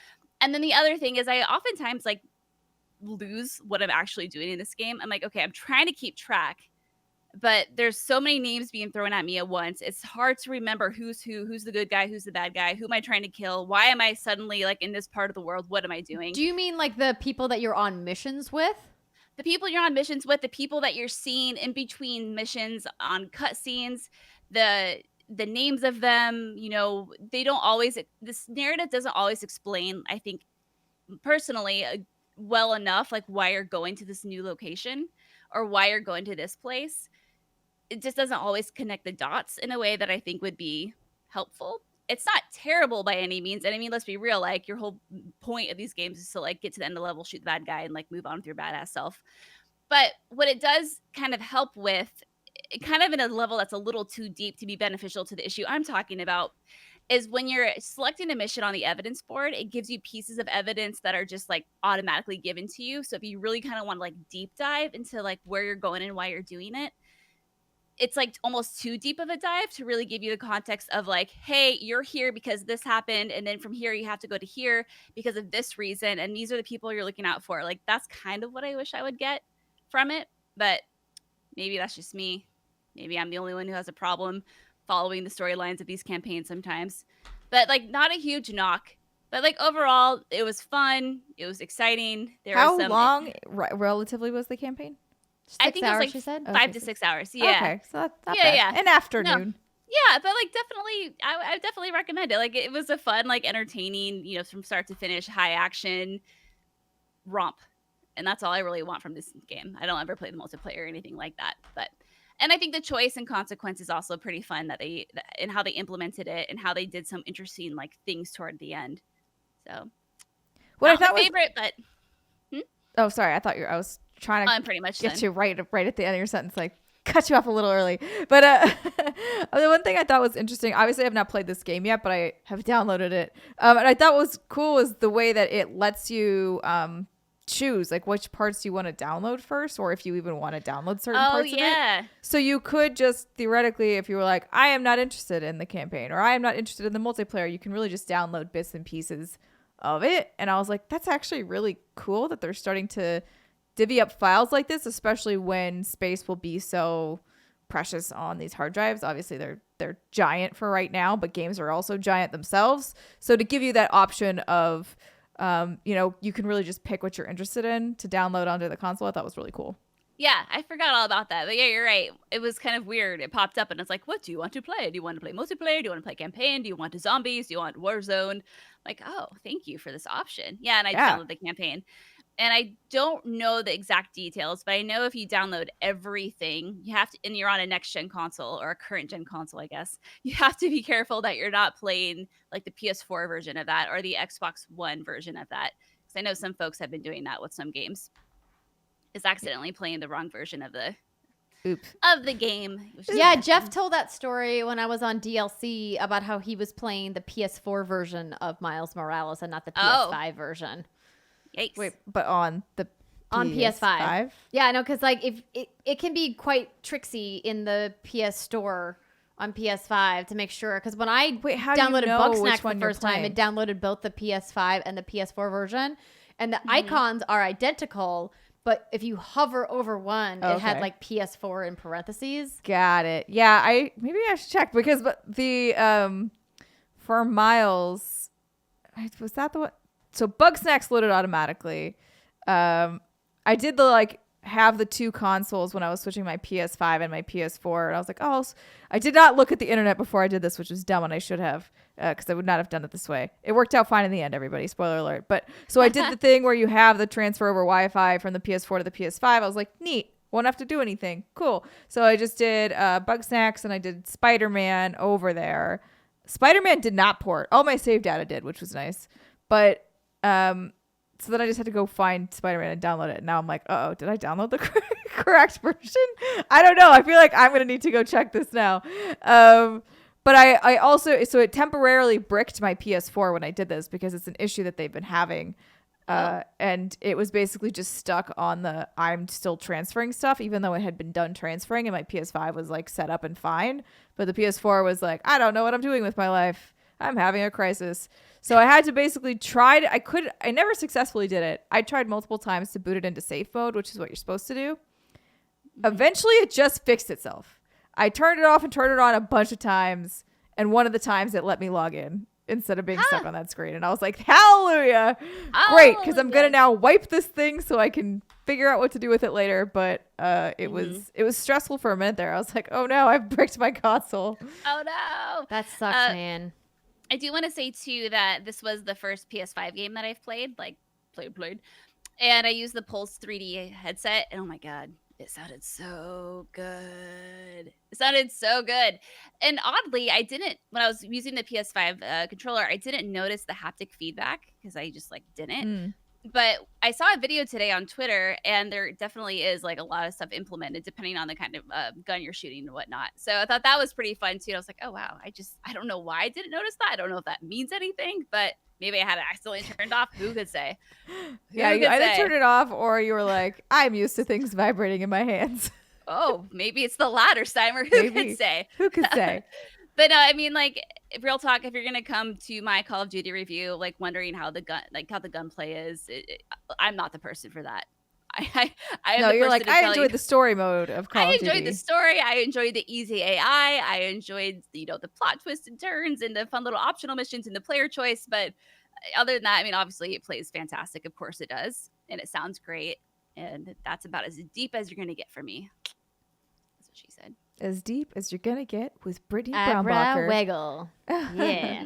And then the other thing is I oftentimes like lose what I'm actually doing in this game. I'm like, okay, I'm trying to keep track, but there's so many names being thrown at me at once. It's hard to remember who's who's the good guy, who's the bad guy, who am I trying to kill? Why am I suddenly like in this part of the world? What am I doing? Do you mean like the people that you're on missions with? The people you're on missions with, the people that you're seeing in between missions on cutscenes, the names of them, you know, they don't always, this narrative doesn't always explain, I think, personally, well enough, like why you're going to this new location or why you're going to this place. It just doesn't always connect the dots in a way that I think would be helpful. It's not terrible by any means. And I mean, let's be real, like your whole point of these games is to like get to the end of the level, shoot the bad guy, and like move on with your badass self. But what it does kind of help with, kind of in a level that's a little too deep to be beneficial to the issue I'm talking about, is when you're selecting a mission on the evidence board, it gives you pieces of evidence that are just like automatically given to you. So if you really kind of want to like deep dive into like where you're going and why you're doing it, it's like almost too deep of a dive to really give you the context of like, hey, you're here because this happened. And then from here, you have to go to here because of this reason. And these are the people you're looking out for. Like, that's kind of what I wish I would get from it. But maybe that's just me. Maybe I'm the only one who has a problem following the storylines of these campaigns sometimes. But like, not a huge knock. But like overall, it was fun. It was exciting. How long relatively was the campaign? 6 I think hours, it was like she said? 5 to 6 hours. Yeah. Okay, so that's not bad. Yeah. An afternoon. Yeah, but like definitely, I definitely recommend it. Like it was a fun, like entertaining, you know, from start to finish, high action romp, and that's all I really want from this game. I don't ever play the multiplayer or anything like that, and I think the choice and consequence is also pretty fun and how they implemented it and how they did some interesting like things toward the end. So, What not I thought my was favorite, but oh, sorry, I thought I was trying to I'm pretty much get done. you right at the end of your sentence, like cut you off a little early. But the one thing I thought was interesting, obviously I have not played this game yet, but I have downloaded it. And I thought was cool was the way that it lets you choose like which parts you want to download first, or if you even want to download certain parts of it. So you could just theoretically, if you were like, I am not interested in the campaign or I am not interested in the multiplayer, you can really just download bits and pieces of it. And I was like, that's actually really cool that they're starting to divvy up files like this, especially when space will be so precious on these hard drives. Obviously they're giant for right now, but games are also giant themselves. So to give you that option of you know, you can really just pick what you're interested in to download onto the console, I thought was really cool. Yeah, I forgot all about that. But yeah, you're right. It was kind of weird. It popped up and it's like, what do you want to play? Do you want to play multiplayer? Do you want to play campaign? Do you want to zombies? Do you want Warzone? Like, oh, thank you for this option. Yeah, and I downloaded the campaign. And I don't know the exact details, but I know if you download everything, you have to, and you're on a next-gen console or a current-gen console, I guess, you have to be careful that you're not playing like the PS4 version of that or the Xbox One version of that. Because I know some folks have been doing that with some games. Is accidentally playing the wrong version of the game. Yeah, Jeff told that story when I was on DLC about how he was playing the PS4 version of Miles Morales and not the PS5 version. Yikes. Wait, but on the on PS5. Yeah, I know, because like if it can be quite tricksy in the PS Store on PS5 to make sure. Because when I downloaded Bugsnax the first time, it downloaded both the PS5 and the PS4 version, and the icons are identical. But if you hover over one, it had like PS4 in parentheses. Got it. Yeah, maybe I should check because the for Miles, was that the one? So Bugsnax loaded automatically. I did have the two consoles when I was switching my PS5 and my PS4, and I was like, oh, I did not look at the internet before I did this, which was dumb, and I should have, because I would not have done it this way. It worked out fine in the end, everybody. Spoiler alert. But so I did the thing where you have the transfer over Wi-Fi from the PS4 to the PS5. I was like, neat. Won't have to do anything. Cool. So I just did Bugsnax and I did Spider-Man over there. Spider-Man did not port. All my save data did, which was nice. But so then I just had to go find Spider-Man and download it. And now I'm like, uh-oh, did I download the correct version? I don't know. I feel like I'm going to need to go check this now. But I also, so it temporarily bricked my PS4 when I did this because it's an issue that they've been having. And it was basically just stuck on the I'm still transferring stuff, even though it had been done transferring and my PS5 was like set up and fine. But the PS4 was like, I don't know what I'm doing with my life. I'm having a crisis. So I had to basically I never successfully did it. I tried multiple times to boot it into safe mode, which is what you're supposed to do. Eventually, it just fixed itself. I turned it off and turned it on a bunch of times, and one of the times it let me log in instead of being stuck on that screen. And I was like, hallelujah! Great, because I'm going to now wipe this thing so I can figure out what to do with it later. But it was stressful for a minute there. I was like, oh no, I've bricked my console. Oh no! That sucks, man. I do want to say too that this was the first PS5 game that I've played, and I used the Pulse 3D headset, and oh my god, it sounded so good. And oddly, I didn't, when I was using the PS5 controller, I didn't notice the haptic feedback because I just didn't. But I saw a video today on Twitter, and there definitely is a lot of stuff implemented depending on the kind of gun you're shooting and whatnot. So I thought that was pretty fun too. I was like, oh wow, I don't know why I didn't notice that. I don't know if that means anything, but maybe I had it accidentally turned off. Who could say? You either turned it off or you were like, I'm used to things vibrating in my hands. Oh, maybe it's the latter, Steimer. Who could say? Who could say? But no, I mean, real talk. If you're gonna come to my Call of Duty review, wondering how the gunplay is, I'm not the person for that. I enjoyed the story mode of Call of Duty. I enjoyed the story. I enjoyed the easy AI. I enjoyed the plot twists and turns and the fun little optional missions and the player choice. But other than that, I mean, obviously it plays fantastic. Of course it does, and it sounds great. And that's about as deep as you're gonna get from me. That's what she said. As deep as you're gonna get with Brittany Brownbacher. Wiggle. Yeah.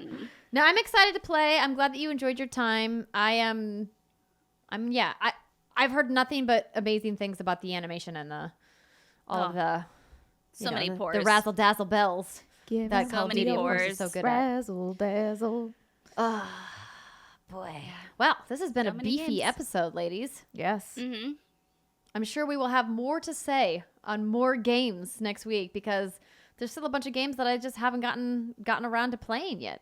No, I'm excited to play. I'm glad that you enjoyed your time. I've heard nothing but amazing things about the animation and many pores. The razzle dazzle bells. That Call of Duty is so good razzle dazzle. Oh boy. Well, this has been a beefy episode, ladies. Yes. Mm-hmm. I'm sure we will have more to say on more games next week because there's still a bunch of games that I just haven't gotten around to playing yet.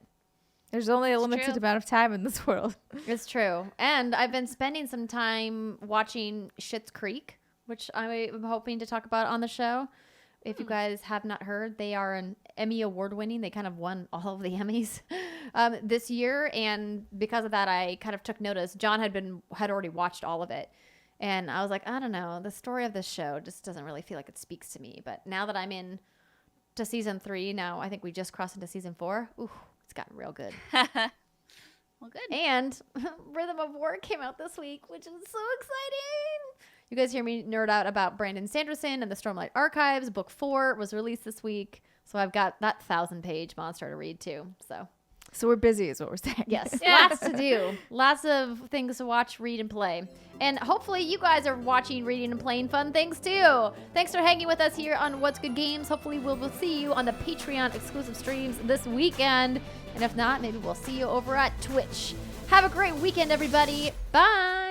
There's only a limited amount of time in this world. It's true. And I've been spending some time watching Schitt's Creek, which I'm hoping to talk about on the show. If you guys have not heard, they are an Emmy award winning. They kind of won all of the Emmys this year. And because of that, I kind of took notice. John had already watched all of it. And I was like, I don't know. The story of this show just doesn't really feel like it speaks to me. But now that I'm in to season 3, now I think we just crossed into season 4. Ooh, it's gotten real good. Well, good. And Rhythm of War came out this week, which is so exciting. You guys hear me nerd out about Brandon Sanderson and the Stormlight Archives. Book 4 was released this week. So I've got that 1,000-page monster to read too. So we're busy is what we're saying. Yes, lots to do. Lots of things to watch, read, and play. And hopefully you guys are watching, reading, and playing fun things too. Thanks for hanging with us here on What's Good Games. Hopefully we'll see you on the Patreon exclusive streams this weekend. And if not, maybe we'll see you over at Twitch. Have a great weekend, everybody. Bye.